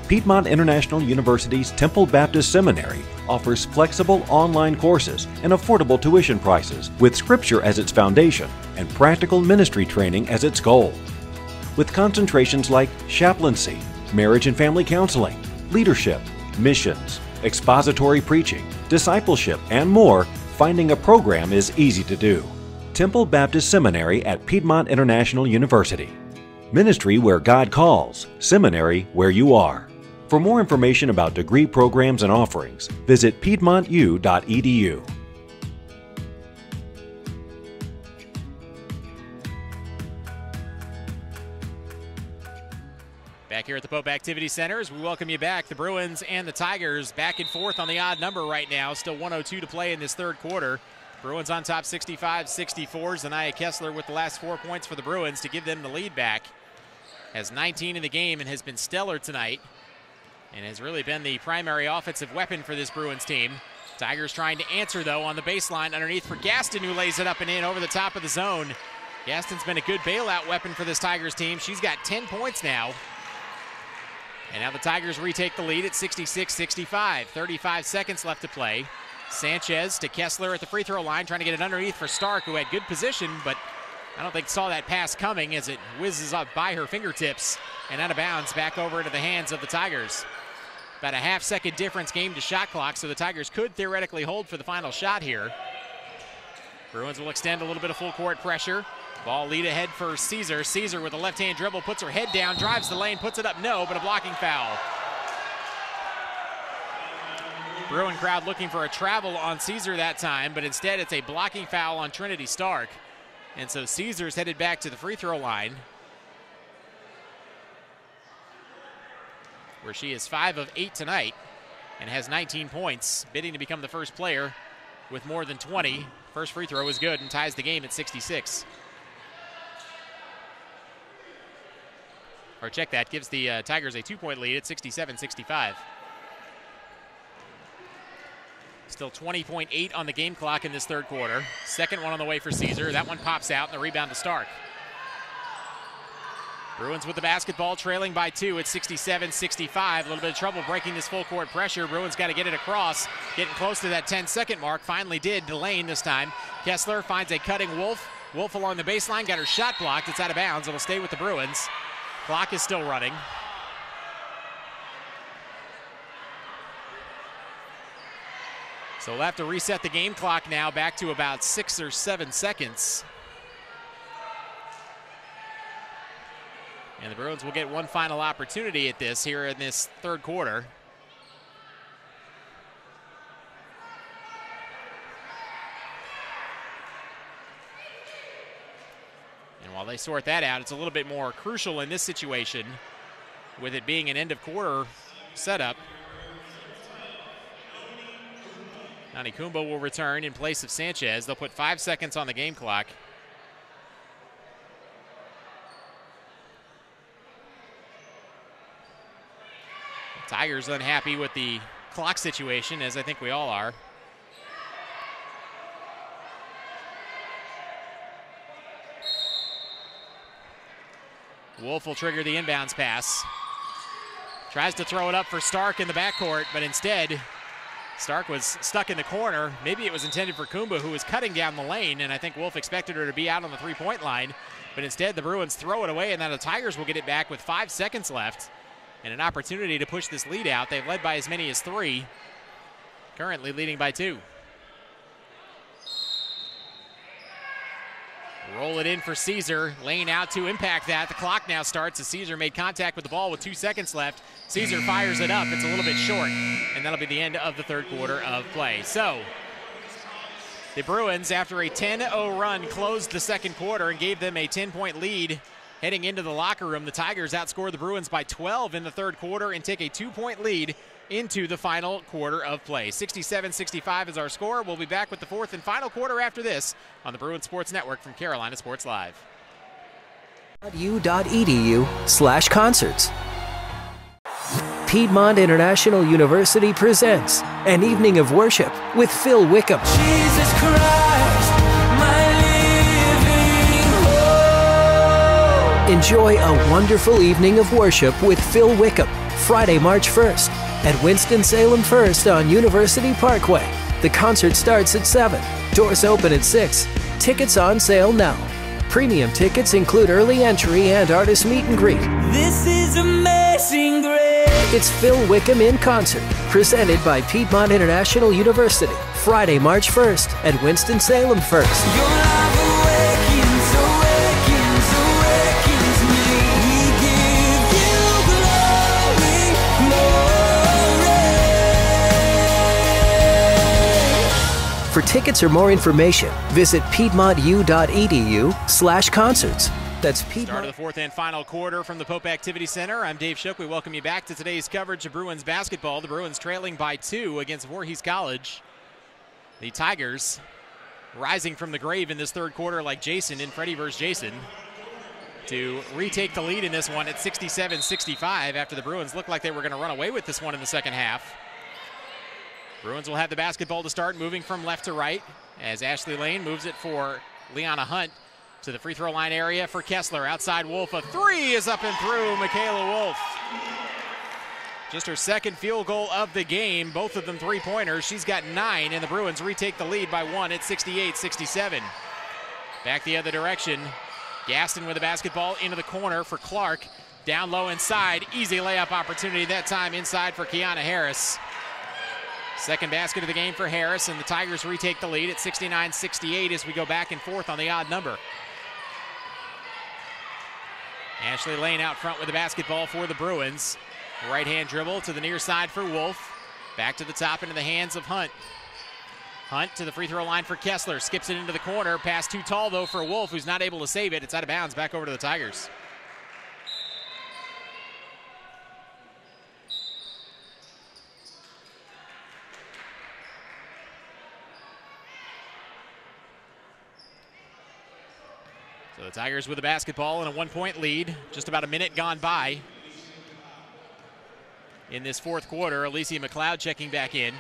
S6: Piedmont International University's Temple Baptist Seminary offers flexible online courses and affordable tuition prices with Scripture as its foundation and practical ministry training as its goal. With concentrations like chaplaincy, marriage and family counseling, leadership, missions, expository preaching, discipleship, and more, finding a program is easy to do. Temple Baptist Seminary at Piedmont International University. Ministry where God calls, seminary where you are. For more information about degree programs and offerings, visit piedmontu.edu.
S2: Back here at the Pope Activity Center as we welcome you back. The Bruins and the Tigers back and forth on the odd number right now. Still 1:02 to play in this third quarter. Bruins on top 65-64. Zanaya Kessler with the last 4 points for the Bruins to give them the lead back. Has 19 in the game and has been stellar tonight, and has really been the primary offensive weapon for this Bruins team. Tigers trying to answer, though, on the baseline underneath for Gaston, who lays it up and in over the top of the zone. Gaston's been a good bailout weapon for this Tigers team. She's got 10 points now. And now the Tigers retake the lead at 66-65. 35 seconds left to play. Sanchez to Kessler at the free throw line, trying to get it underneath for Stark, who had good position, but I don't think saw that pass coming as it whizzes up by her fingertips and out of bounds back over into the hands of the Tigers. About a half-second difference game to shot clock, so the Tigers could theoretically hold for the final shot here. Bruins will extend a little bit of full court pressure. Ball lead ahead for Caesar. Caesar with a left-hand dribble, puts her head down, drives the lane, puts it up, no, but a blocking foul. Bruin crowd looking for a travel on Caesar that time, but instead it's a blocking foul on Trinity Stark. And so Caesar's headed back to the free throw line, where she is 5 of 8 tonight and has 19 points, bidding to become the first player with more than 20. First free throw is good and ties the game at 66. Or check that, gives the Tigers a 2-point lead at 67-65. Still 20.8 on the game clock in this third quarter. Second one on the way for Caesar. That one pops out and the rebound to Stark. Bruins with the basketball, trailing by 2 at 67-65. A little bit of trouble breaking this full court pressure. Bruins got to get it across. Getting close to that 10-second mark. Finally did. Delane this time. Kessler finds a cutting Wolf. Wolf along the baseline, got her shot blocked. It's out of bounds. It'll stay with the Bruins. Clock is still running. So we'll have to reset the game clock now back to about 6 or 7 seconds. And the Bruins will get one final opportunity at this here in this third quarter. And while they sort that out, it's a little bit more crucial in this situation with it being an end of quarter setup. Nani Kumba will return in place of Sanchez. They'll put 5 seconds on the game clock. Tigers unhappy with the clock situation, as I think we all are. Wolf will trigger the inbounds pass. Tries to throw it up for Stark in the backcourt, but instead, Stark was stuck in the corner. Maybe it was intended for Kumba, who was cutting down the lane, and I think Wolf expected her to be out on the three-point line. But instead, the Bruins throw it away, and now the Tigers will get it back with 5 seconds left and an opportunity to push this lead out. They've led by as many as 3, currently leading by 2. Roll it in for Caesar. Lane out to impact that. The clock now starts as Caesar made contact with the ball with 2 seconds left. Caesar fires it up. It's a little bit short, and that'll be the end of the third quarter of play. So the Bruins, after a 10-0 run, closed the second quarter and gave them a 10-point lead heading into the locker room. The Tigers outscored the Bruins by 12 in the third quarter and take a 2-point lead into the final quarter of play. 67-65 is our score. We'll be back with the fourth and final quarter after this on the Bruins Sports Network from Carolina Sports Live.
S4: .edu/concerts. Piedmont International University presents an evening of worship with Phil Wickham.
S5: Jesus Christ, my living hope.
S4: Enjoy a wonderful evening of worship with Phil Wickham, Friday, March 1st at Winston-Salem First on University Parkway. The concert starts at 7. Doors open at 6. Tickets on sale now. Premium tickets include early entry and artist meet and greet.
S5: This is amazing grace.
S4: It's Phil Wickham in concert, presented by Piedmont International University, Friday, March 1st at Winston-Salem First.
S5: Your love awakens, awakens, awakens me. We give you glory, glory.
S4: For tickets or more information, visit piedmontu.edu/concerts. That's
S2: Start
S4: Piedmont.
S2: of the fourth and final quarter from the Pope Activity Center. I'm Dave Shook. We welcome you back to today's coverage of Bruins basketball. The Bruins trailing by 2 against Voorhees College. The Tigers rising from the grave in this third quarter like Jason in Freddie vs. Jason to retake the lead in this one at 67-65 after the Bruins looked like they were going to run away with this one in the second half. Bruins will have the basketball to start, moving from left to right as Ashley Lane moves it for Leanna Hunt to the free throw line area for Kessler. Outside Wolf, a 3 is up and through. Michaela Wolf. Just her second field goal of the game, both of them three-pointers. She's got 9, and the Bruins retake the lead by 1 at 68-67. Back the other direction. Gaston with the basketball into the corner for Clark. Down low inside. Easy layup opportunity that time inside for Kiana Harris. Second basket of the game for Harris, and the Tigers retake the lead at 69-68 as we go back and forth on the odd number. Ashley Lane out front with the basketball for the Bruins. Right-hand dribble to the near side for Wolf. Back to the top into the hands of Hunt. Hunt to the free throw line for Kessler. Skips it into the corner. Pass too tall, though, for Wolf, who's not able to save it. It's out of bounds. Back over to the Tigers. So the Tigers with the basketball and a 1-point lead. Just about a minute gone by in this fourth quarter. Alicia McLeod checking back in.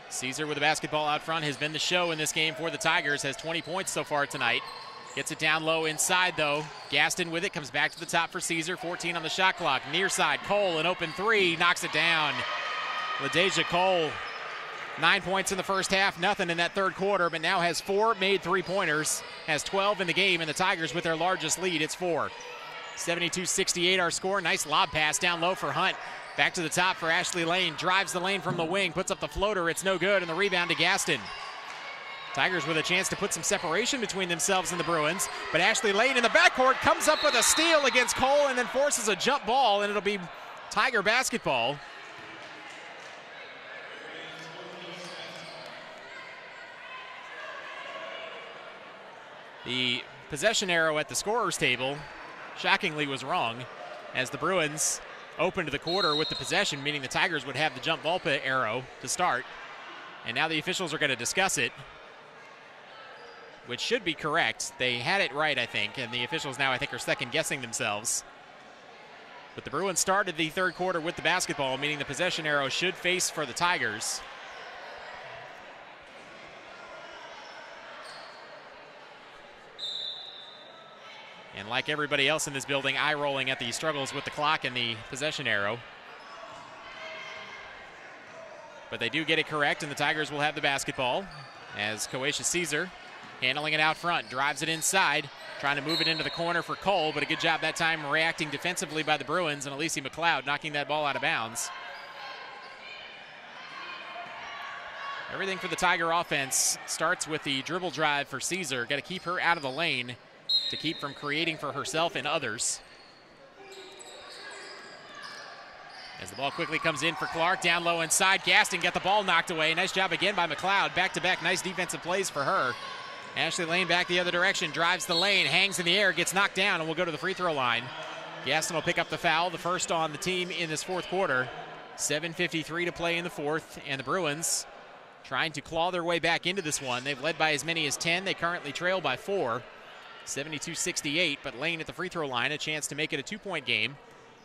S2: Caesar with the basketball out front has been the show in this game for the Tigers. Has 20 points so far tonight. Gets it down low inside, though. Gaston with it. Comes back to the top for Caesar. 14 on the shot clock. Near side, Cole, an open 3. Knocks it down. LaDeja Cole, 9 points in the first half. Nothing in that third quarter, but now has 4 made three-pointers. Has 12 in the game, and the Tigers with their largest lead. It's 4. 72-68 our score. Nice lob pass down low for Hunt. Back to the top for Ashley Lane. Drives the lane from the wing. Puts up the floater. It's no good, and the rebound to Gaston. Tigers with a chance to put some separation between themselves and the Bruins. But Ashley Lane in the backcourt comes up with a steal against Cole and then forces a jump ball, and it'll be Tiger basketball. The possession arrow at the scorer's table, shockingly, was wrong, as the Bruins opened the quarter with the possession, meaning the Tigers would have the jump ball arrow to start. And now the officials are going to discuss it, which should be correct. They had it right, I think, and the officials now, I think, are second-guessing themselves. But the Bruins started the third quarter with the basketball, meaning the possession arrow should face for the Tigers. And like everybody else in this building, eye-rolling at the struggles with the clock and the possession arrow. But they do get it correct, and the Tigers will have the basketball as Coatia Caesar handling it out front, drives it inside, trying to move it into the corner for Cole, but a good job that time reacting defensively by the Bruins, and Alicia McLeod knocking that ball out of bounds. Everything for the Tiger offense starts with the dribble drive for Caesar. Got to keep her out of the lane to keep from creating for herself and others. As the ball quickly comes in for Clark, down low inside, Gaston got the ball knocked away. Nice job again by McLeod, back-to-back, nice defensive plays for her. Ashley Lane back the other direction, drives the lane, hangs in the air, gets knocked down, and will go to the free throw line. Gaston will pick up the foul, the first on the team in this fourth quarter. 7:53 to play in the fourth, and the Bruins trying to claw their way back into this one. They've led by as many as 10. They currently trail by 4, 72-68, but Lane at the free throw line, a chance to make it a 2-point game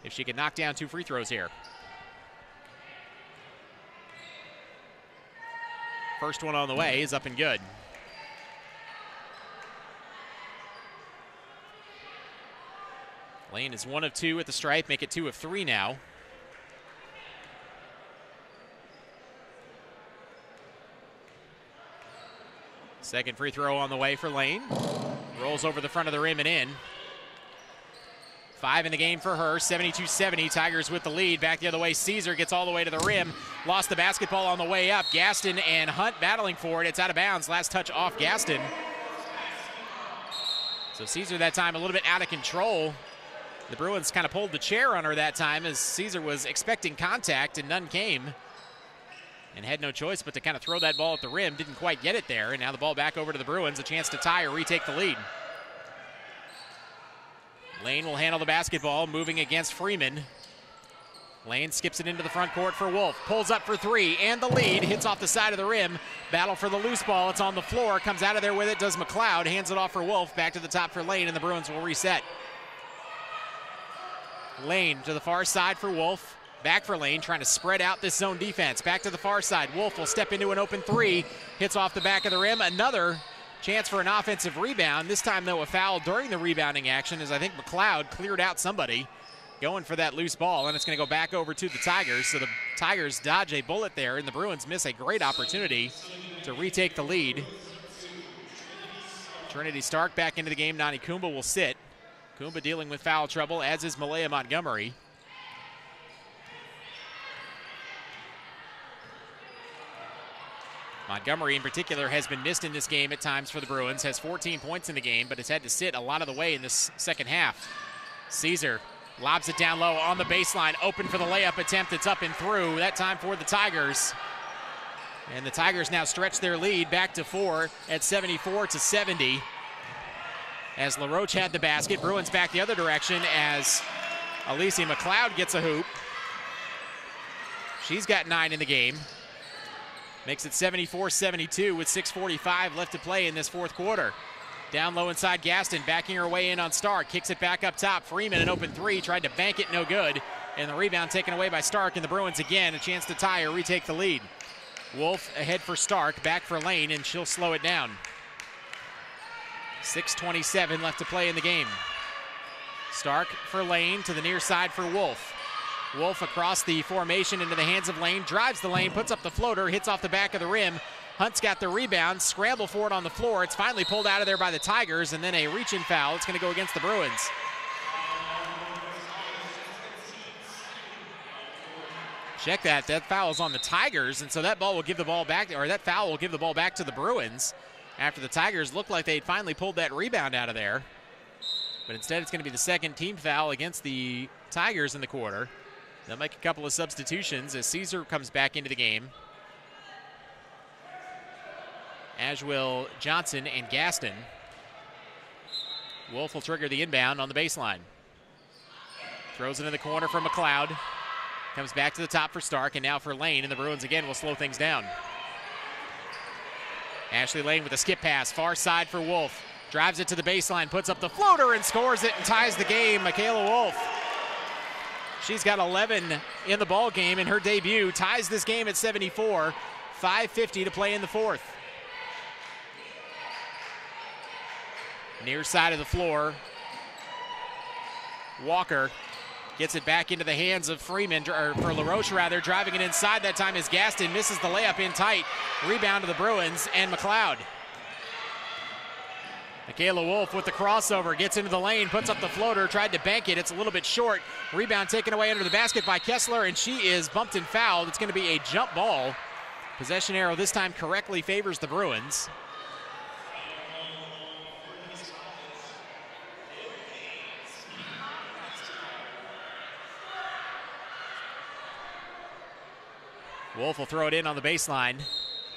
S2: if she can knock down 2 free throws here. First one on the way is up and good. Lane is 1 of 2 at the stripe, make it 2 of 3 now. Second free throw on the way for Lane. Rolls over the front of the rim and in. 5 in the game for her, 72-70. Tigers with the lead. Back the other way, Caesar gets all the way to the rim. Lost the basketball on the way up. Gaston and Hunt battling for it. It's out of bounds. Last touch off Gaston. So Caesar that time a little bit out of control. The Bruins kind of pulled the chair on her that time as Caesar was expecting contact and none came. And had no choice but to kind of throw that ball at the rim. Didn't quite get it there. And now the ball back over to the Bruins. A chance to tie or retake the lead. Lane will handle the basketball, moving against Freeman. Lane skips it into the front court for Wolf. Pulls up for 3, and the lead. Hits off the side of the rim. Battle for the loose ball. It's on the floor. Comes out of there with it. Does McLeod. Hands it off for Wolf. Back to the top for Lane, and the Bruins will reset. Lane to the far side for Wolf. Back for Lane, trying to spread out this zone defense. Back to the far side. Wolf will step into an open 3. Hits off the back of the rim. Another chance for an offensive rebound. This time, though, a foul during the rebounding action as I think McLeod cleared out somebody going for that loose ball, and it's going to go back over to the Tigers. So the Tigers dodge a bullet there, and the Bruins miss a great opportunity to retake the lead. Trinity Stark back into the game. Nani Kumba will sit. Kumba dealing with foul trouble, as is Malaya Montgomery. Montgomery, in particular, has been missed in this game at times for the Bruins, has 14 points in the game, but has had to sit a lot of the way in this second half. Caesar lobs it down low on the baseline, open for the layup attempt. It's up and through, that time for the Tigers. And the Tigers now stretch their lead back to 4 at 74-70. As LaRoche had the basket, Bruins back the other direction as Alicia McLeod gets a hoop. She's got 9 in the game. Makes it 74-72 with 6:45 left to play in this fourth quarter. Down low inside Gaston, backing her way in on Stark. Kicks it back up top. Freeman, an open 3, tried to bank it, no good. And the rebound taken away by Stark, and the Bruins again, a chance to tie or retake the lead. Wolf ahead for Stark, back for Lane, and she'll slow it down. 6:27 left to play in the game. Stark for Lane, to the near side for Wolf. Wolf across the formation into the hands of Lane, drives the lane, puts up the floater, hits off the back of the rim. Hunt's got the rebound, scramble for it on the floor. It's finally pulled out of there by the Tigers, and then a reach-in foul. It's going to go against the Bruins. Check that. That foul is on the Tigers, and so that ball will give the ball back, or that foul will give the ball back to the Bruins after the Tigers looked like they'd finally pulled that rebound out of there. But instead, it's going to be the second team foul against the Tigers in the quarter. They'll make a couple of substitutions as Caesar comes back into the game. As will Johnson and Gaston. Wolf will trigger the inbound on the baseline. Throws it in the corner for McLeod. Comes back to the top for Stark, and now for Lane, and the Bruins again will slow things down. Ashley Lane with a skip pass, far side for Wolf. Drives it to the baseline, puts up the floater and scores it and ties the game. Michaela Wolf. She's got 11 in the ball game in her debut, ties this game at 74. 5:50 to play in the fourth. Near side of the floor, Walker gets it back into the hands of Freeman, or for LaRoche rather, driving it inside that time is Gaston, misses the layup in tight. Rebound to the Bruins and McLeod. Michaela Wolf with the crossover, gets into the lane, puts up the floater, tried to bank it, it's a little bit short. Rebound taken away under the basket by Kessler, and she is bumped and fouled. It's going to be a jump ball. Possession arrow this time correctly favors the Bruins. Wolf will throw it in on the baseline.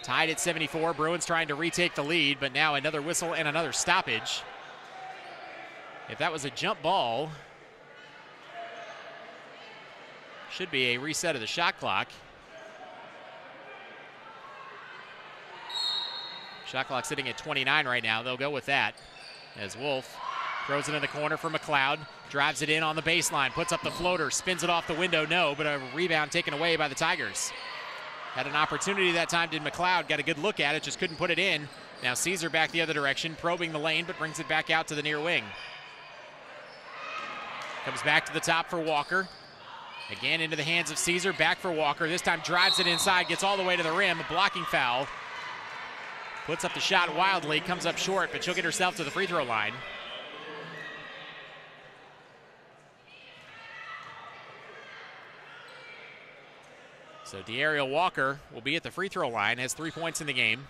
S2: Tied at 74. Bruins trying to retake the lead, but now another whistle and another stoppage. If that was a jump ball, should be a reset of the shot clock. Shot clock sitting at 29 right now. They'll go with that as Wolf throws it in the corner for McLeod. Drives it in on the baseline, puts up the floater, spins it off the window, no, but a rebound taken away by the Tigers. Had an opportunity that time, did McLeod. Got a good look at it, just couldn't put it in. Now Caesar back the other direction, probing the lane, but brings it back out to the near wing. Comes back to the top for Walker. Again into the hands of Caesar, back for Walker. This time drives it inside, gets all the way to the rim, a blocking foul. Puts up the shot wildly, comes up short, but she'll get herself to the free throw line. So De'Ariel Walker will be at the free throw line, has 3 points in the game.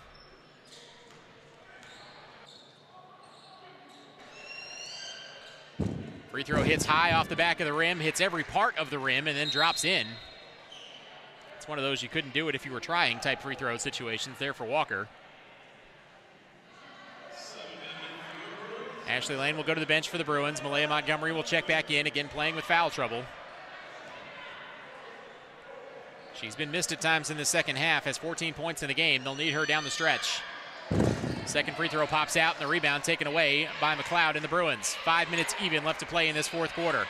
S2: Free throw hits high off the back of the rim, hits every part of the rim, and then drops in. It's one of those you couldn't do it if you were trying type free throw situations there for Walker. Ashley Lane will go to the bench for the Bruins. Malaya Montgomery will check back in, again playing with foul trouble. She's been missed at times in the second half, has 14 points in the game. They'll need her down the stretch. Second free throw pops out, and the rebound taken away by McLeod and the Bruins. 5 minutes even left to play in this fourth quarter.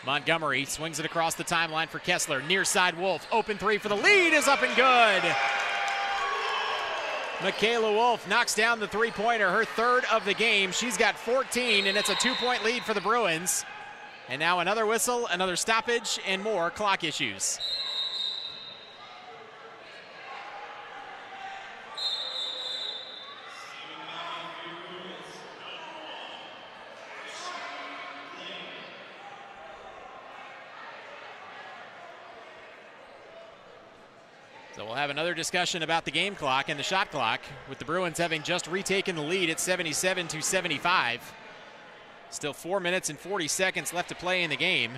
S2: Montgomery swings it across the timeline for Kessler. Near side Wolf, open three for the lead is up and good. Michaela Wolf knocks down the three-pointer, her third of the game. She's got 14, and it's a 2-point lead for the Bruins. And now another whistle, another stoppage, and more clock issues. So we'll have another discussion about the game clock and the shot clock, with the Bruins having just retaken the lead at 77-75. Still 4 minutes and 40 seconds left to play in the game.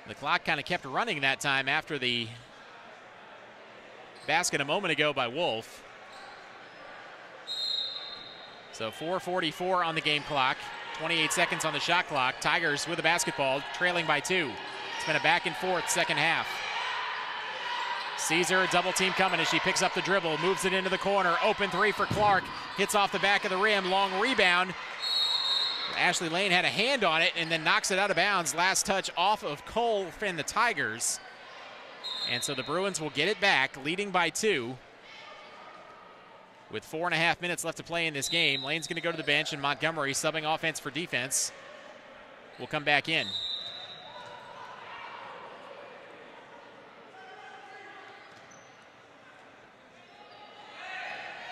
S2: The clock kind of kept running that time after the basket a moment ago by Wolf. So 4:44 on the game clock, 28 seconds on the shot clock. Tigers with the basketball, trailing by 2. It's been a back and forth second half. Caesar, double team coming as she picks up the dribble, moves it into the corner. Open three for Clark, hits off the back of the rim, long rebound. Ashley Lane had a hand on it and then knocks it out of bounds. Last touch off of Cole and the Tigers. And so the Bruins will get it back, leading by 2. With 4.5 minutes left to play in this game, Lane's going to go to the bench, and Montgomery, subbing offense for defense, will come back in.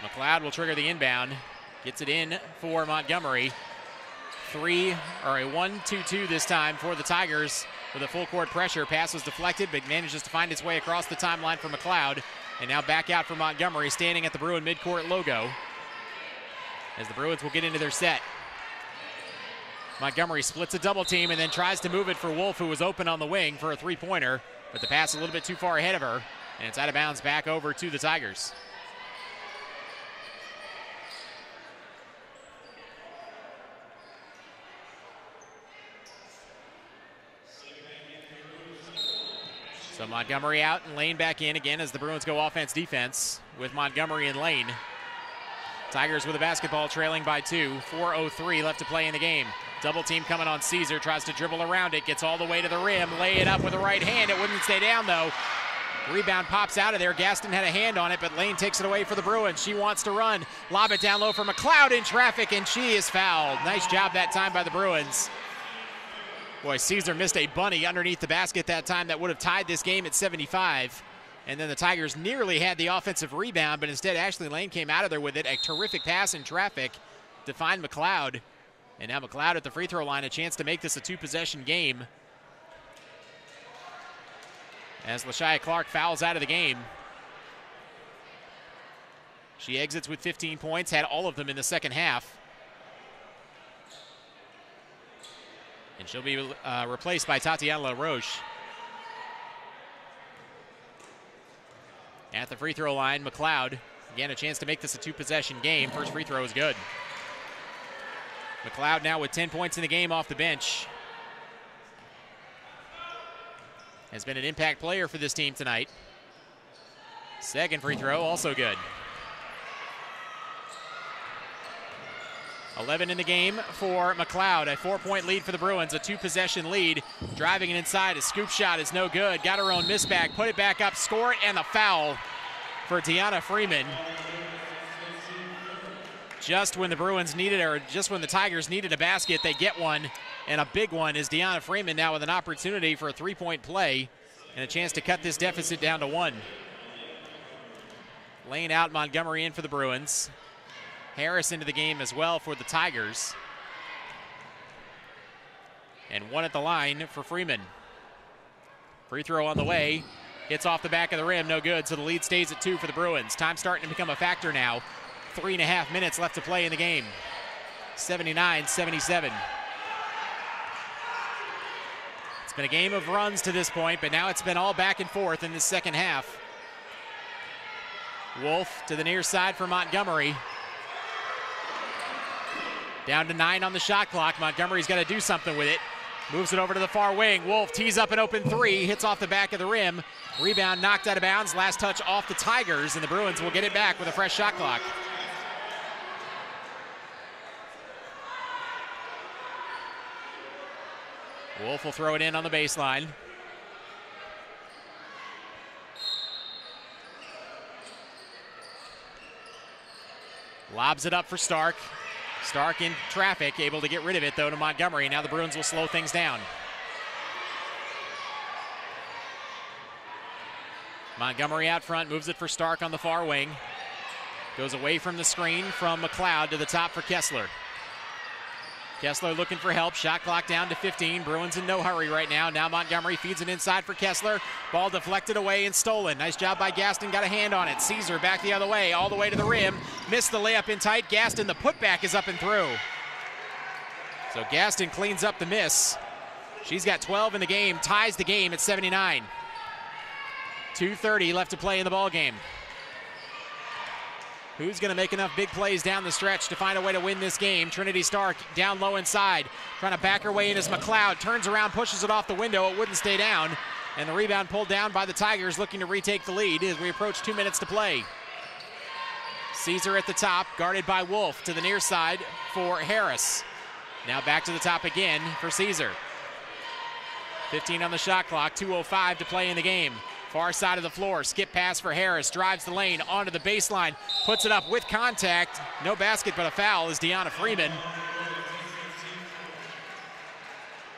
S2: McLeod will trigger the inbound, gets it in for Montgomery. A 1-2-2 this time for the Tigers with a full court pressure. Pass was deflected, but manages to find its way across the timeline for McLeod. And now back out for Montgomery, standing at the Bruin midcourt logo as the Bruins will get into their set. Montgomery splits a double team and then tries to move it for Wolf, who was open on the wing for a three-pointer, but the pass a little bit too far ahead of her, and it's out of bounds back over to the Tigers. So Montgomery out and Lane back in again as the Bruins go offense-defense with Montgomery and Lane. Tigers with a basketball, trailing by 2. 4:03 left to play in the game. Double team coming on Caesar, tries to dribble around it, gets all the way to the rim, lay it up with the right hand. It wouldn't stay down though. Rebound pops out of there. Gaston had a hand on it, but Lane takes it away for the Bruins. She wants to run. Lob it down low for McLeod in traffic, and she is fouled. Nice job that time by the Bruins. Boy, Caesar missed a bunny underneath the basket that time that would have tied this game at 75. And then the Tigers nearly had the offensive rebound, but instead Ashley Lane came out of there with it. A terrific pass in traffic to find McLeod. And now McLeod at the free throw line, a chance to make this a 2-possession game. As LaShia Clark fouls out of the game. She exits with 15 points, had all of them in the second half. And she'll be replaced by Tatiana LaRoche. At the free throw line, McLeod, again a chance to make this a 2-possession game. First free throw is good. McLeod now with 10 points in the game off the bench. Has been an impact player for this team tonight. Second free throw, also good. 11 in the game for McLeod. A 4-point lead for the Bruins, a 2-possession lead. Driving it inside, a scoop shot is no good. Got her own miss back, put it back up, score it, and the foul for Deanna Freeman. Just when the Bruins needed, or just when the Tigers needed a basket, they get one, and a big one is Deanna Freeman now with an opportunity for a 3-point play and a chance to cut this deficit down to 1. Lane out, Montgomery in for the Bruins. Harris into the game as well for the Tigers. And 1 at the line for Freeman. Free throw on the way. Hits off the back of the rim, no good, so the lead stays at 2 for the Bruins. Time starting to become a factor now. 3.5 minutes left to play in the game. 79-77. It's been a game of runs to this point, but now it's been all back and forth in the second half. Wolf to the near side for Montgomery. Down to 9 on the shot clock. Montgomery's got to do something with it. Moves it over to the far wing. Wolf tees up an open 3, hits off the back of the rim. Rebound knocked out of bounds. Last touch off the Tigers, and the Bruins will get it back with a fresh shot clock. Wolf will throw it in on the baseline. Lobs it up for Stark. Stark in traffic, able to get rid of it though to Montgomery. Now the Bruins will slow things down. Montgomery out front, moves it for Stark on the far wing. Goes away from the screen from McLeod to the top for Kessler. Kessler looking for help. Shot clock down to 15. Bruins in no hurry right now. Now Montgomery feeds it inside for Kessler. Ball deflected away and stolen. Nice job by Gaston. Got a hand on it. Caesar back the other way. All the way to the rim. Missed the layup in tight. Gaston, the putback is up and through. So Gaston cleans up the miss. She's got 12 in the game. Ties the game at 79. 2:30 left to play in the ball game. Who's going to make enough big plays down the stretch to find a way to win this game? Trinity Stark down low inside, trying to back her way in as McLeod turns around, pushes it off the window. It wouldn't stay down, and the rebound pulled down by the Tigers, looking to retake the lead as we approach 2 minutes to play. Caesar at the top, guarded by Wolf to the near side for Harris. Now back to the top again for Caesar. 15 on the shot clock, 2:05 to play in the game. Far side of the floor, skip pass for Harris, drives the lane onto the baseline, puts it up with contact. No basket, but a foul is Deanna Freeman.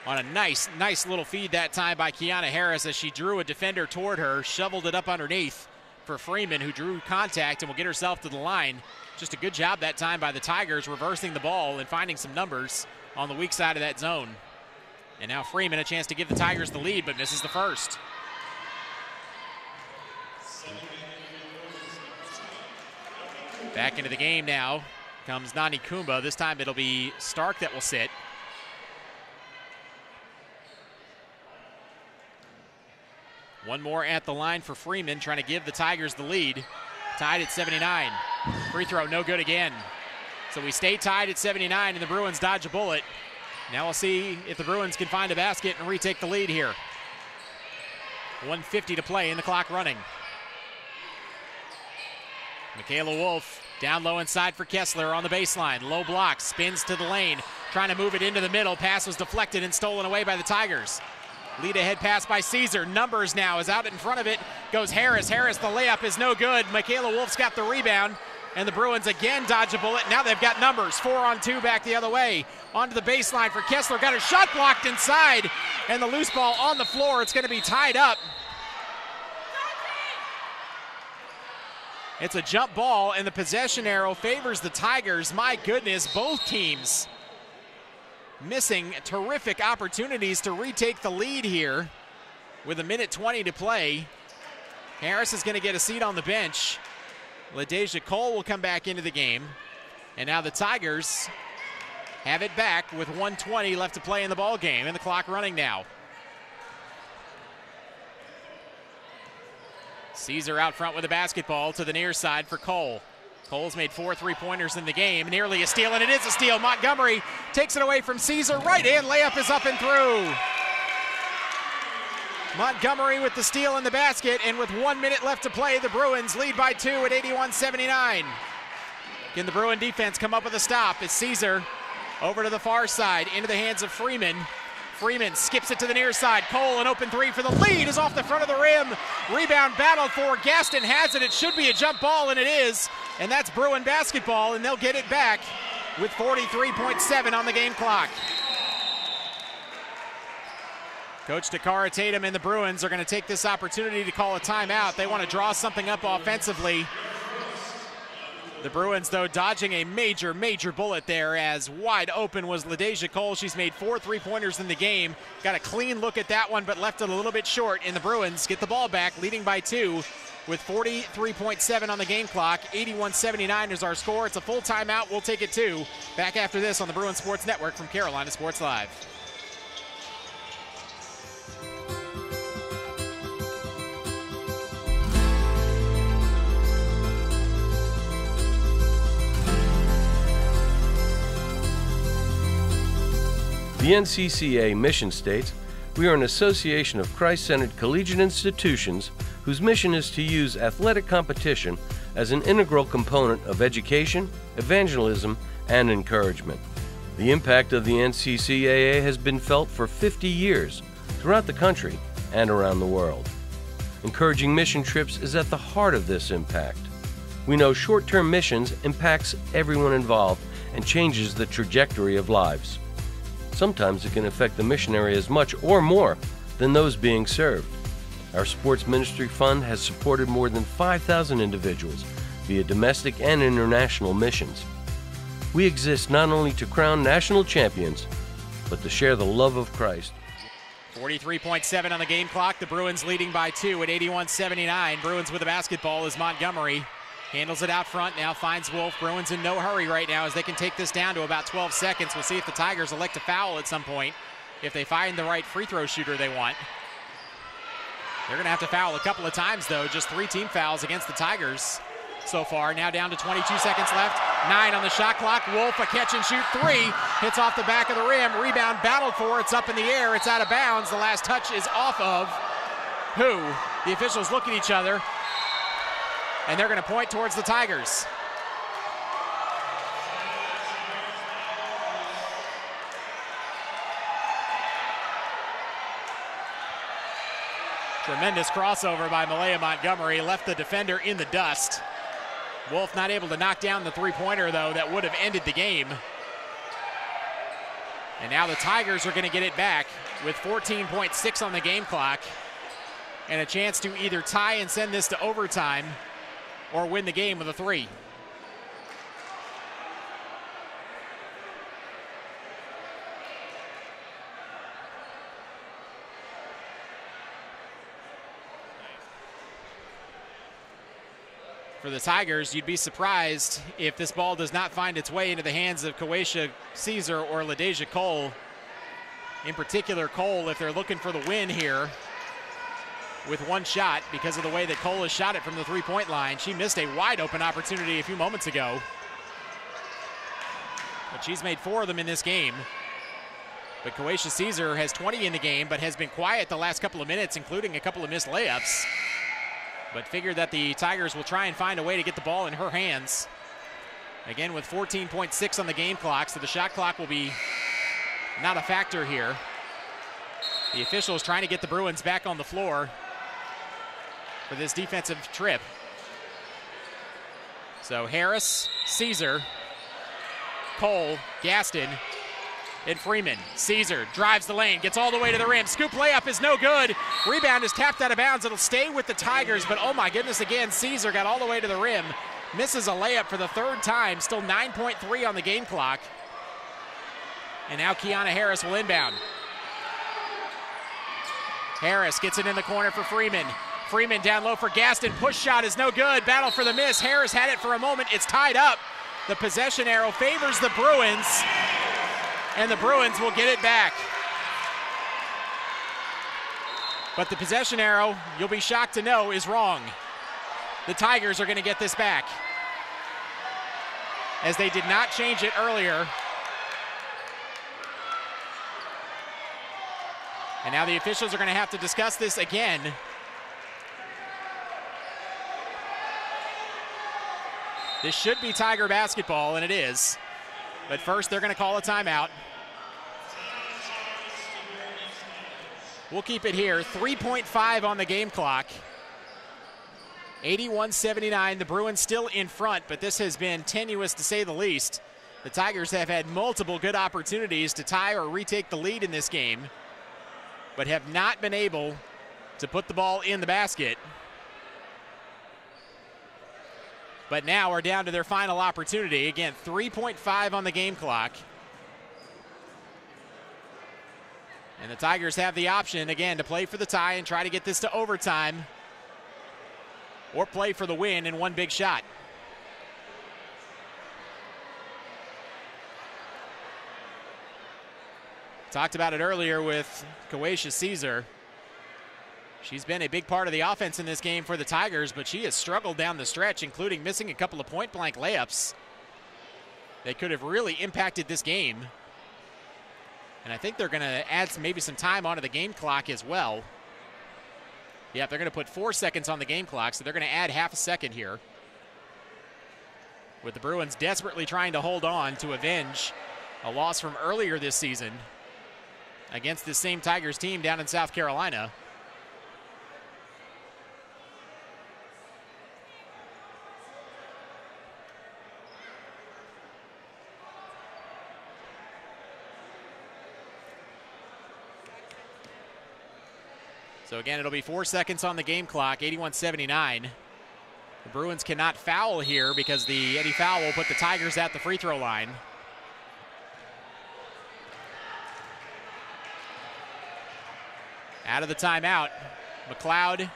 S2: On a nice little feed that time by Kiana Harris as she drew a defender toward her, shoveled it up underneath for Freeman, who drew contact and will get herself to the line. Just a good job that time by the Tigers, reversing the ball and finding some numbers on the weak side of that zone. And now Freeman a chance to give the Tigers the lead, but misses the first. Back into the game now comes Nani Kumba. This time it'll be Stark that will sit. One more at the line for Freeman, trying to give the Tigers the lead. Tied at 79. Free throw, no good again. So we stay tied at 79 and the Bruins dodge a bullet. Now we'll see if the Bruins can find a basket and retake the lead here. 1:50 to play and the clock running. Michaela Wolf Down low inside for Kessler on the baseline. Low block, spins to the lane, trying to move it into the middle. Pass was deflected and stolen away by the Tigers. Lead ahead pass by Caesar. Numbers now is out in front of it. Goes Harris. Harris, the layup is no good. Michaela Wolf's got the rebound. And the Bruins again dodge a bullet. Now they've got Numbers. 4-on-2 back the other way. Onto the baseline for Kessler. Got a shot blocked inside. And the loose ball on the floor. It's going to be tied up. It's a jump ball, and the possession arrow favors the Tigers. My goodness, both teams missing terrific opportunities to retake the lead here with 1:20 to play. Harris is going to get a seat on the bench. LaDeja Cole will come back into the game. And now the Tigers have it back with 1:20 left to play in the ball game, and the clock running now. Caesar out front with the basketball to the near side for Cole. Cole's made 4 3-pointers in the game. Nearly a steal, and it is a steal. Montgomery takes it away from Caesar. Right-hand layup is up and through. Montgomery with the steal in the basket, and with 1 minute left to play, the Bruins lead by 2 at 81-79. Can the Bruin defense come up with a stop? It's Caesar over to the far side, into the hands of Freeman. Freeman skips it to the near side. Cole, an open three for the lead, is off the front of the rim. Rebound battled for. Gaston has it. It should be a jump ball, and it is. And that's Bruin basketball, and they'll get it back with 43.7 on the game clock. Coach Takara Tatum and the Bruins are going to take this opportunity to call a timeout. They want to draw something up offensively. The Bruins, though, dodging a major bullet there, as wide open was LaDeja Cole. She's made 4 3-pointers in the game. Got a clean look at that one, but left it a little bit short. And the Bruins get the ball back, leading by 2 with 43.7 on the game clock. 81-79 is our score. It's a full timeout. We'll take it 2. Back after this on the Bruin Sports Network from Carolina Sports Live.
S3: The NCCA mission states, "We are an association of Christ-centered collegiate institutions whose mission is to use athletic competition as an integral component of education, evangelism, and encouragement." The impact of the NCCAA has been felt for 50 years throughout the country and around the world. Encouraging mission trips is at the heart of this impact. We know short-term missions impacts everyone involved and changes the trajectory of lives. Sometimes it can affect the missionary as much or more than those being served. Our Sports Ministry Fund has supported more than 5,000 individuals via domestic and international missions. We exist not only to crown national champions, but to share the love of Christ.
S2: 43.7 on the game clock. The Bruins leading by 2 at 81-79. Bruins with the basketball is Montgomery. Handles it out front, now finds Wolf. Bruins in no hurry right now as they can take this down to about 12 seconds. We'll see if the Tigers elect to foul at some point, if they find the right free throw shooter they want. They're going to have to foul a couple of times, though. Just 3 team fouls against the Tigers so far. Now down to 22 seconds left. 9 on the shot clock. Wolf, a catch and shoot 3. Hits off the back of the rim. Rebound battled for. It's up in the air. It's out of bounds. The last touch is off of who? The officials look at each other, and they're going to point towards the Tigers. Tremendous crossover by Malaya Montgomery, left the defender in the dust. Wolf not able to knock down the three-pointer, though, that would have ended the game. And now the Tigers are going to get it back with 14.6 on the game clock and a chance to either tie and send this to overtime or win the game with a 3. For the Tigers, you'd be surprised if this ball does not find its way into the hands of Kawesha Caesar or LaDeja Cole. In particular, Cole, if they're looking for the win here with one shot, because of the way that Cole has shot it from the three-point line. She missed a wide-open opportunity a few moments ago, but she's made 4 of them in this game. But Kawesha Caesar has 20 in the game, but has been quiet the last couple of minutes, including a couple of missed layups. But figured that the Tigers will try and find a way to get the ball in her hands. Again, with 14.6 on the game clock, so the shot clock will be not a factor here. The officials trying to get the Bruins back on the floor for this defensive trip. So Harris, Caesar, Cole, Gaston, and Freeman. Caesar drives the lane, gets all the way to the rim. Scoop layup is no good. Rebound is tapped out of bounds. It'll stay with the Tigers, but oh my goodness, again, Caesar got all the way to the rim. Misses a layup for the third time. Still 9.3 on the game clock. And now Kiana Harris will inbound. Harris gets it in the corner for Freeman. Freeman down low for Gaston. Push shot is no good. Battle for the miss. Harris had it for a moment. It's tied up. The possession arrow favors the Bruins, and the Bruins will get it back. But the possession arrow, you'll be shocked to know, is wrong. The Tigers are going to get this back, as they did not change it earlier. And now the officials are going to have to discuss this again. This should be Tiger basketball, and it is. But first, they're going to call a timeout. We'll keep it here. 3.5 on the game clock. 81-79. The Bruins still in front, but this has been tenuous to say the least. The Tigers have had multiple good opportunities to tie or retake the lead in this game, but have not been able to put the ball in the basket. But now are down to their final opportunity. Again, 3.5 on the game clock. And the Tigers have the option, again, to play for the tie and try to get this to overtime, or play for the win in one big shot. Talked about it earlier with Kawasha Caesar. She's been a big part of the offense in this game for the Tigers, but she has struggled down the stretch, including missing a couple of point-blank layups. They could have really impacted this game. And I think they're going to add maybe some time onto the game clock as well. Yep, they're going to put 4 seconds on the game clock, so they're going to add half a second here, with the Bruins desperately trying to hold on to avenge a loss from earlier this season against this same Tigers team down in South Carolina. So again, it'll be 4 seconds on the game clock, 81-79. The Bruins cannot foul here because the Eddie foul will put the Tigers at the free throw line. Out of the timeout, McLeod,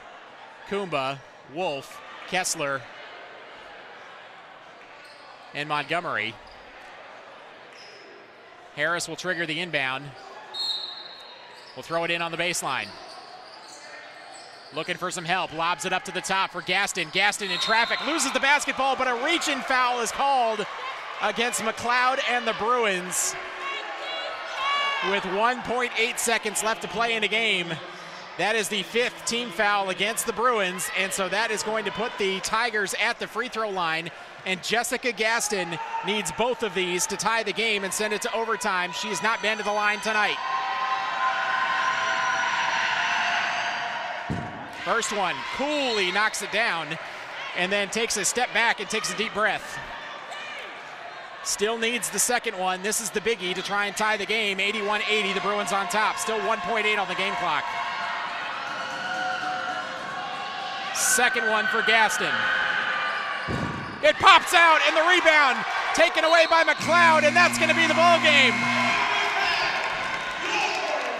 S2: Kumba, Wolf, Kessler, and Montgomery. Harris will trigger the inbound. We'll throw it in on the baseline. Looking for some help, lobs it up to the top for Gaston. Gaston in traffic, loses the basketball, but a reach-in foul is called against McLeod and the Bruins with 1.8 seconds left to play in the game. That is the 5th team foul against the Bruins, and so that is going to put the Tigers at the free throw line, and Jessica Gaston needs both of these to tie the game and send it to overtime. She has not been to the line tonight. First one, Cooley knocks it down and then takes a step back and takes a deep breath. Still needs the second one. This is the biggie to try and tie the game. 81-80, the Bruins on top. Still 1.8 on the game clock. Second one for Gaston. It pops out, and the rebound taken away by McLeod, and that's going to be the ball game.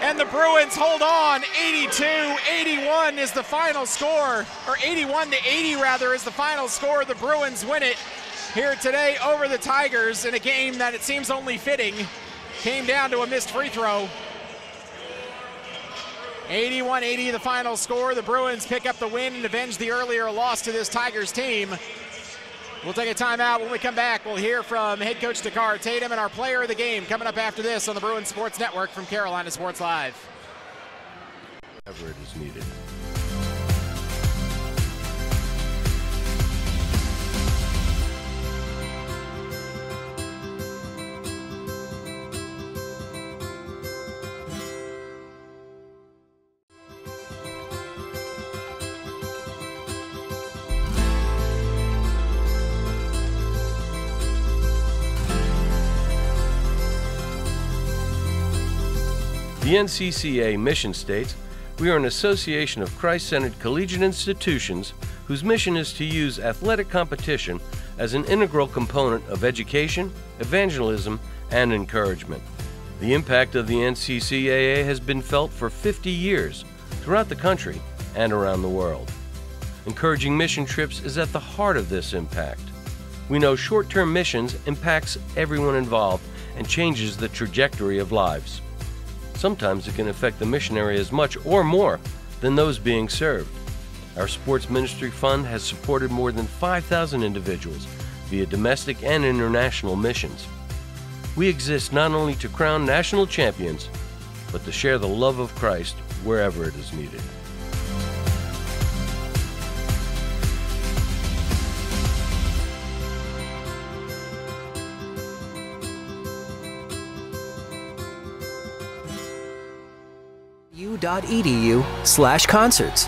S2: And the Bruins hold on. 82-81 is the final score, or 81-80 rather is the final score. The Bruins win it here today over the Tigers in a game that it seems only fitting came down to a missed free throw. 81-80 the final score. The Bruins pick up the win and avenge the earlier loss to this Tigers team. We'll take a timeout. When we come back, we'll hear from head coach Dakar Tatum and our player of the game coming up after this on the Bruins Sports Network from Carolina Sports Live.
S3: Wherever it is needed. The NCCA mission states, "We are an association of Christ-centered collegiate institutions whose mission is to use athletic competition as an integral component of education, evangelism, and encouragement." The impact of the NCCAA has been felt for 50 years throughout the country and around the world. Encouraging mission trips is at the heart of this impact. We know short-term missions impacts everyone involved and changes the trajectory of lives. Sometimes it can affect the missionary as much or more than those being served. Our Sports Ministry Fund has supported more than 5,000 individuals via domestic and international missions. We exist not only to crown national champions, but to share the love of Christ wherever it is needed.
S4: PIU.edu/concerts.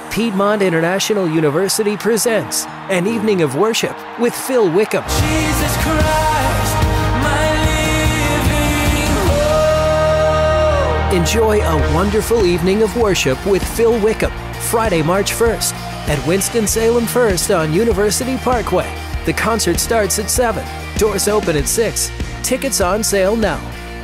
S4: Piedmont International University presents an evening of worship with Phil Wickham.
S5: Jesus Christ, my living hope.
S4: Enjoy a wonderful evening of worship with Phil Wickham, Friday, March 1st at Winston-Salem First on University Parkway. The concert starts at 7. Doors open at 6. Tickets on sale now.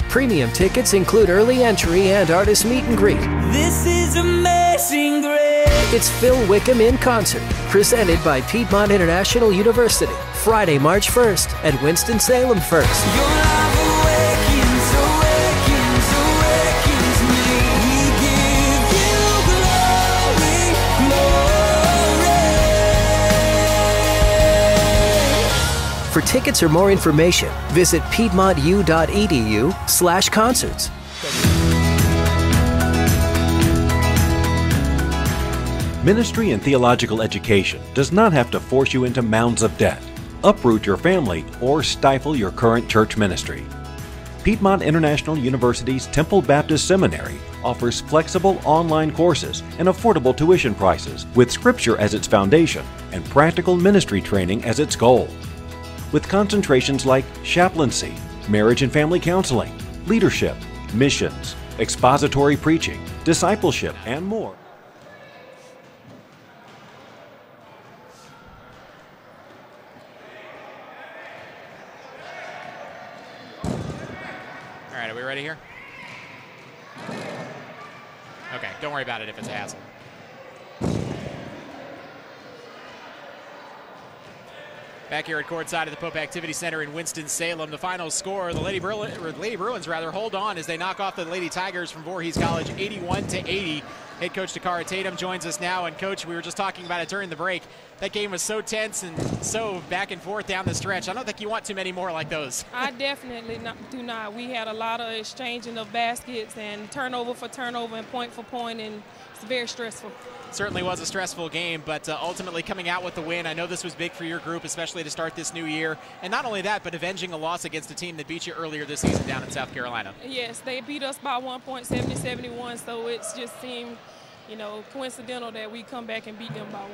S4: Premium tickets include early entry and artist meet and greet.
S5: This is amazing grace.
S4: It's Phil Wickham in concert, presented by Piedmont International University, Friday, March 1st at Winston-Salem First.
S5: Your love awakens, awakens, awakens me. We give you glory, glory.
S4: For tickets or more information, visit piedmontu.edu/concerts.
S6: Ministry and theological education does not have to force you into mounds of debt, uproot your family, or stifle your current church ministry. Piedmont International University's Temple Baptist Seminary offers flexible online courses and affordable tuition prices with Scripture as its foundation and practical ministry training as its goal. With concentrations like chaplaincy, marriage and family counseling, leadership, missions, expository preaching, discipleship, and more.
S2: All right, are we ready here? Okay, don't worry about it if it's a hassle. Back here at courtside at the Pope Activity Center in Winston-Salem, the final score, the Lady Bruins hold on as they knock off the Lady Tigers from Voorhees College 81-80. Head coach Takara Tatum joins us now, and coach, we were just talking about it during the break. That game was so tense and so back and forth down the stretch. I don't think you want too many more like those.
S7: I definitely do not. We had a lot of exchanging of baskets and turnover for turnover and point for point, and it's very stressful.
S2: Certainly was a stressful game, but ultimately coming out with the win. I know this was big for your group, especially to start this new year. And not only that, but avenging a loss against a team that beat you earlier this season down in South Carolina.
S7: Yes, they beat us by 1 point, 70-71, so it just seemed, coincidental that we come back and beat them by 1.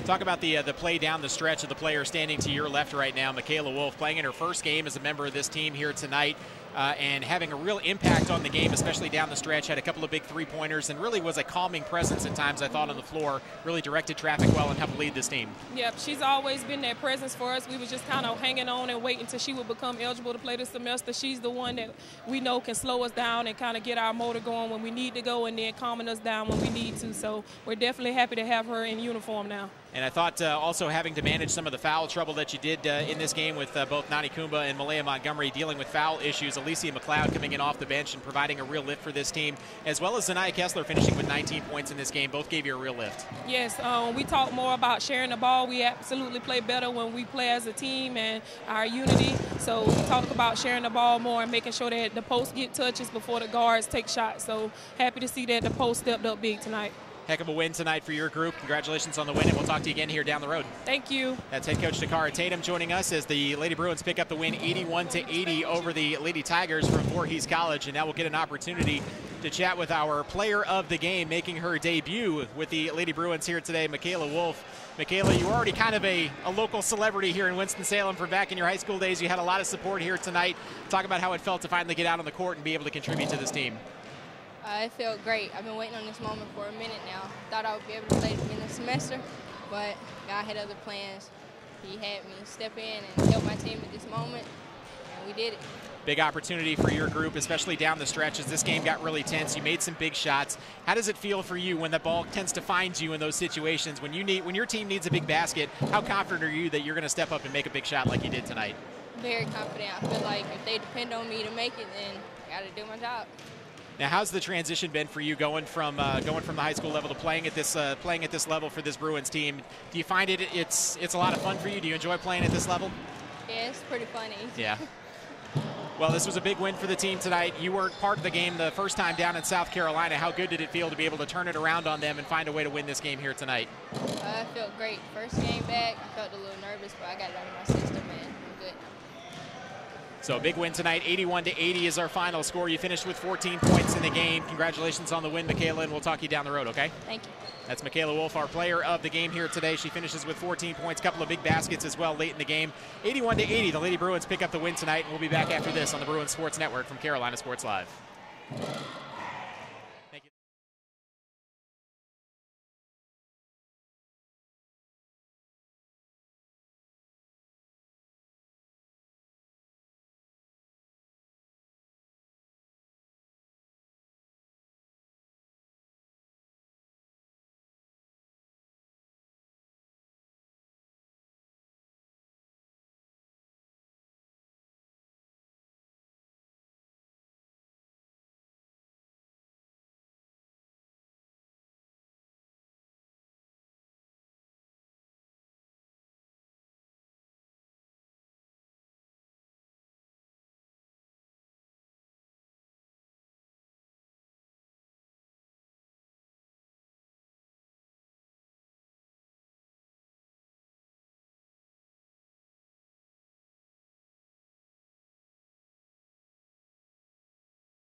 S2: Talk about the play down the stretch of the player standing to your left right now, Michaela Wolf, playing in her first game as a member of this team here tonight. And having a real impact on the game, especially down the stretch. Had a couple of big three-pointers and really was a calming presence at times, I thought, on the floor. Really directed traffic well and helped lead this team. Yep,
S7: she's always been that presence for us. We was just kind of hanging on and waiting until she would become eligible to play this semester. She's the one that we know can slow us down and kind of get our motor going when we need to go, and then calming us down when we need to. So we're definitely happy to have her in uniform now.
S2: And I thought also having to manage some of the foul trouble that you did in this game with both Nani Kumba and Malaya Montgomery dealing with foul issues. Alicia McLeod coming in off the bench and providing a real lift for this team, as well as Zanaya Kessler finishing with 19 points in this game. Both gave you a real lift.
S7: Yes, we talk more about sharing the ball. We absolutely play better when we play as a team and our unity. So we talk about sharing the ball more and making sure that the posts get touches before the guards take shots. So happy to see that the post stepped up big tonight.
S2: Heck of a win tonight for your group. Congratulations on the win, and we'll talk to you again here down the road.
S7: Thank you.
S2: That's head coach Takara Tatum joining us as the Lady Bruins pick up the win 81-80 over the Lady Tigers from Voorhees College, and now we'll get an opportunity to chat with our player of the game, making her debut with the Lady Bruins here today, Michaela Wolf. Michaela, you were already kind of a local celebrity here in Winston-Salem from back in your high school days. You had a lot of support here tonight. Talk about how it felt to finally get out on the court and be able to contribute to this team.
S8: It felt great. I've been waiting on this moment for a minute now. Thought I would be able to play in the semester, but God had other plans. He had me step in and help my team at this moment, and we did it.
S2: Big opportunity for your group, especially down the stretch as this game got really tense. You made some big shots. How does it feel for you when the ball tends to find you in those situations? When your team needs a big basket, how confident are you that you're going to step up and make a big shot like you did tonight?
S8: Very confident. I feel like if they depend on me to make it, then I got to do my job.
S2: Now, how's the transition been for you going from the high school level to playing at this level for this Bruins team? Do you find it's a lot of fun for you? Do you enjoy playing at this level?
S8: Yeah, it's pretty funny.
S2: Yeah. Well, this was a big win for the team tonight. You weren't part of the game the first time down in South Carolina. How good did it feel to be able to turn it around on them and find a way to win this game here tonight?
S8: I felt great. First game back, I felt a little nervous, but I got it out of my system, and I'm good now.
S2: So a big win tonight, 81-80 is our final score. You finished with 14 points in the game. Congratulations on the win, Michaela, and we'll talk you down the road, okay?
S8: Thank you.
S2: That's Michaela Wolf, our player of the game here today. She finishes with 14 points, couple of big baskets as well late in the game. 81-80, the Lady Bruins pick up the win tonight, and we'll be back after this on the Bruins Sports Network from Carolina Sports Live. Thank you.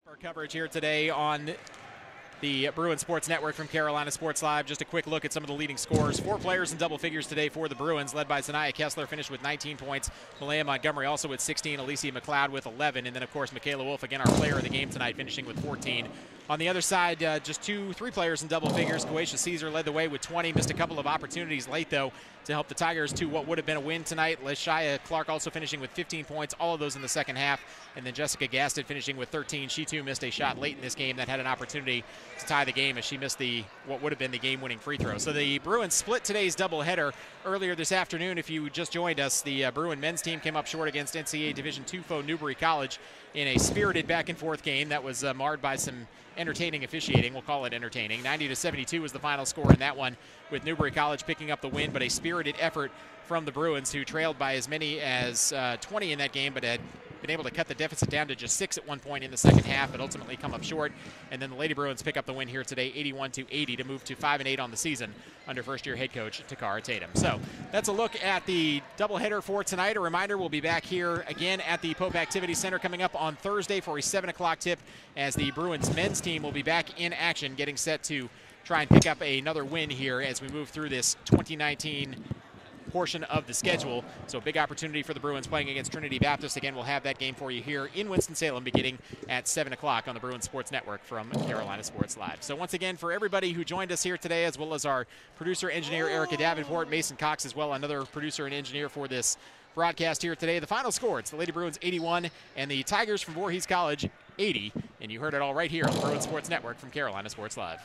S2: Our coverage here today on the Bruins Sports Network from Carolina Sports Live. Just a quick look at some of the leading scorers. 4 players in double figures today for the Bruins, led by Zanaya Kessler, finished with 19 points. Malaya Montgomery also with 16. Alicia McLeod with 11. And then, of course, Michaela Wolf, again, our player of the game tonight, finishing with 14. On the other side, just 3 players in double figures. Koesha Caesar led the way with 20. Missed a couple of opportunities late, though, to help the Tigers to what would have been a win tonight. Lashia Clark also finishing with 15 points, all of those in the second half. And then Jessica Gaston finishing with 13. She, too, missed a shot late in this game that had an opportunity to tie the game as she missed what would have been the game-winning free throw. So the Bruins split today's doubleheader earlier this afternoon. If you just joined us, the Bruin men's team came up short against NCAA Division II foe Newbury College in a spirited back-and-forth game that was marred by some entertaining officiating. We'll call it entertaining. 90-72 was the final score in that one, with Newbury College picking up the win, but a spirited effort from the Bruins, who trailed by as many as 20 in that game, but had been able to cut the deficit down to just 6 at one point in the second half, but ultimately come up short. And then the Lady Bruins pick up the win here today, 81-80, to move to 5-8 on the season under first-year head coach Takara Tatum. So that's a look at the doubleheader for tonight. A reminder, we'll be back here again at the Pope Activity Center coming up on Thursday for a 7 o'clock tip, as the Bruins men's team will be back in action, getting set to try and pick up another win here as we move through this 2019 portion of the schedule. So big opportunity for the Bruins playing against Trinity Baptist. Again, we'll have that game for you here in Winston-Salem beginning at 7 o'clock on the Bruins Sports Network from Carolina Sports Live. So once again, for everybody who joined us here today, as well as our producer, engineer, Erica Davenport, Mason Cox as well, another producer and engineer for this broadcast here today. The final score, it's the Lady Bruins 81 and the Tigers from Voorhees College 80. And you heard it all right here on the Bruins Sports Network from Carolina Sports Live.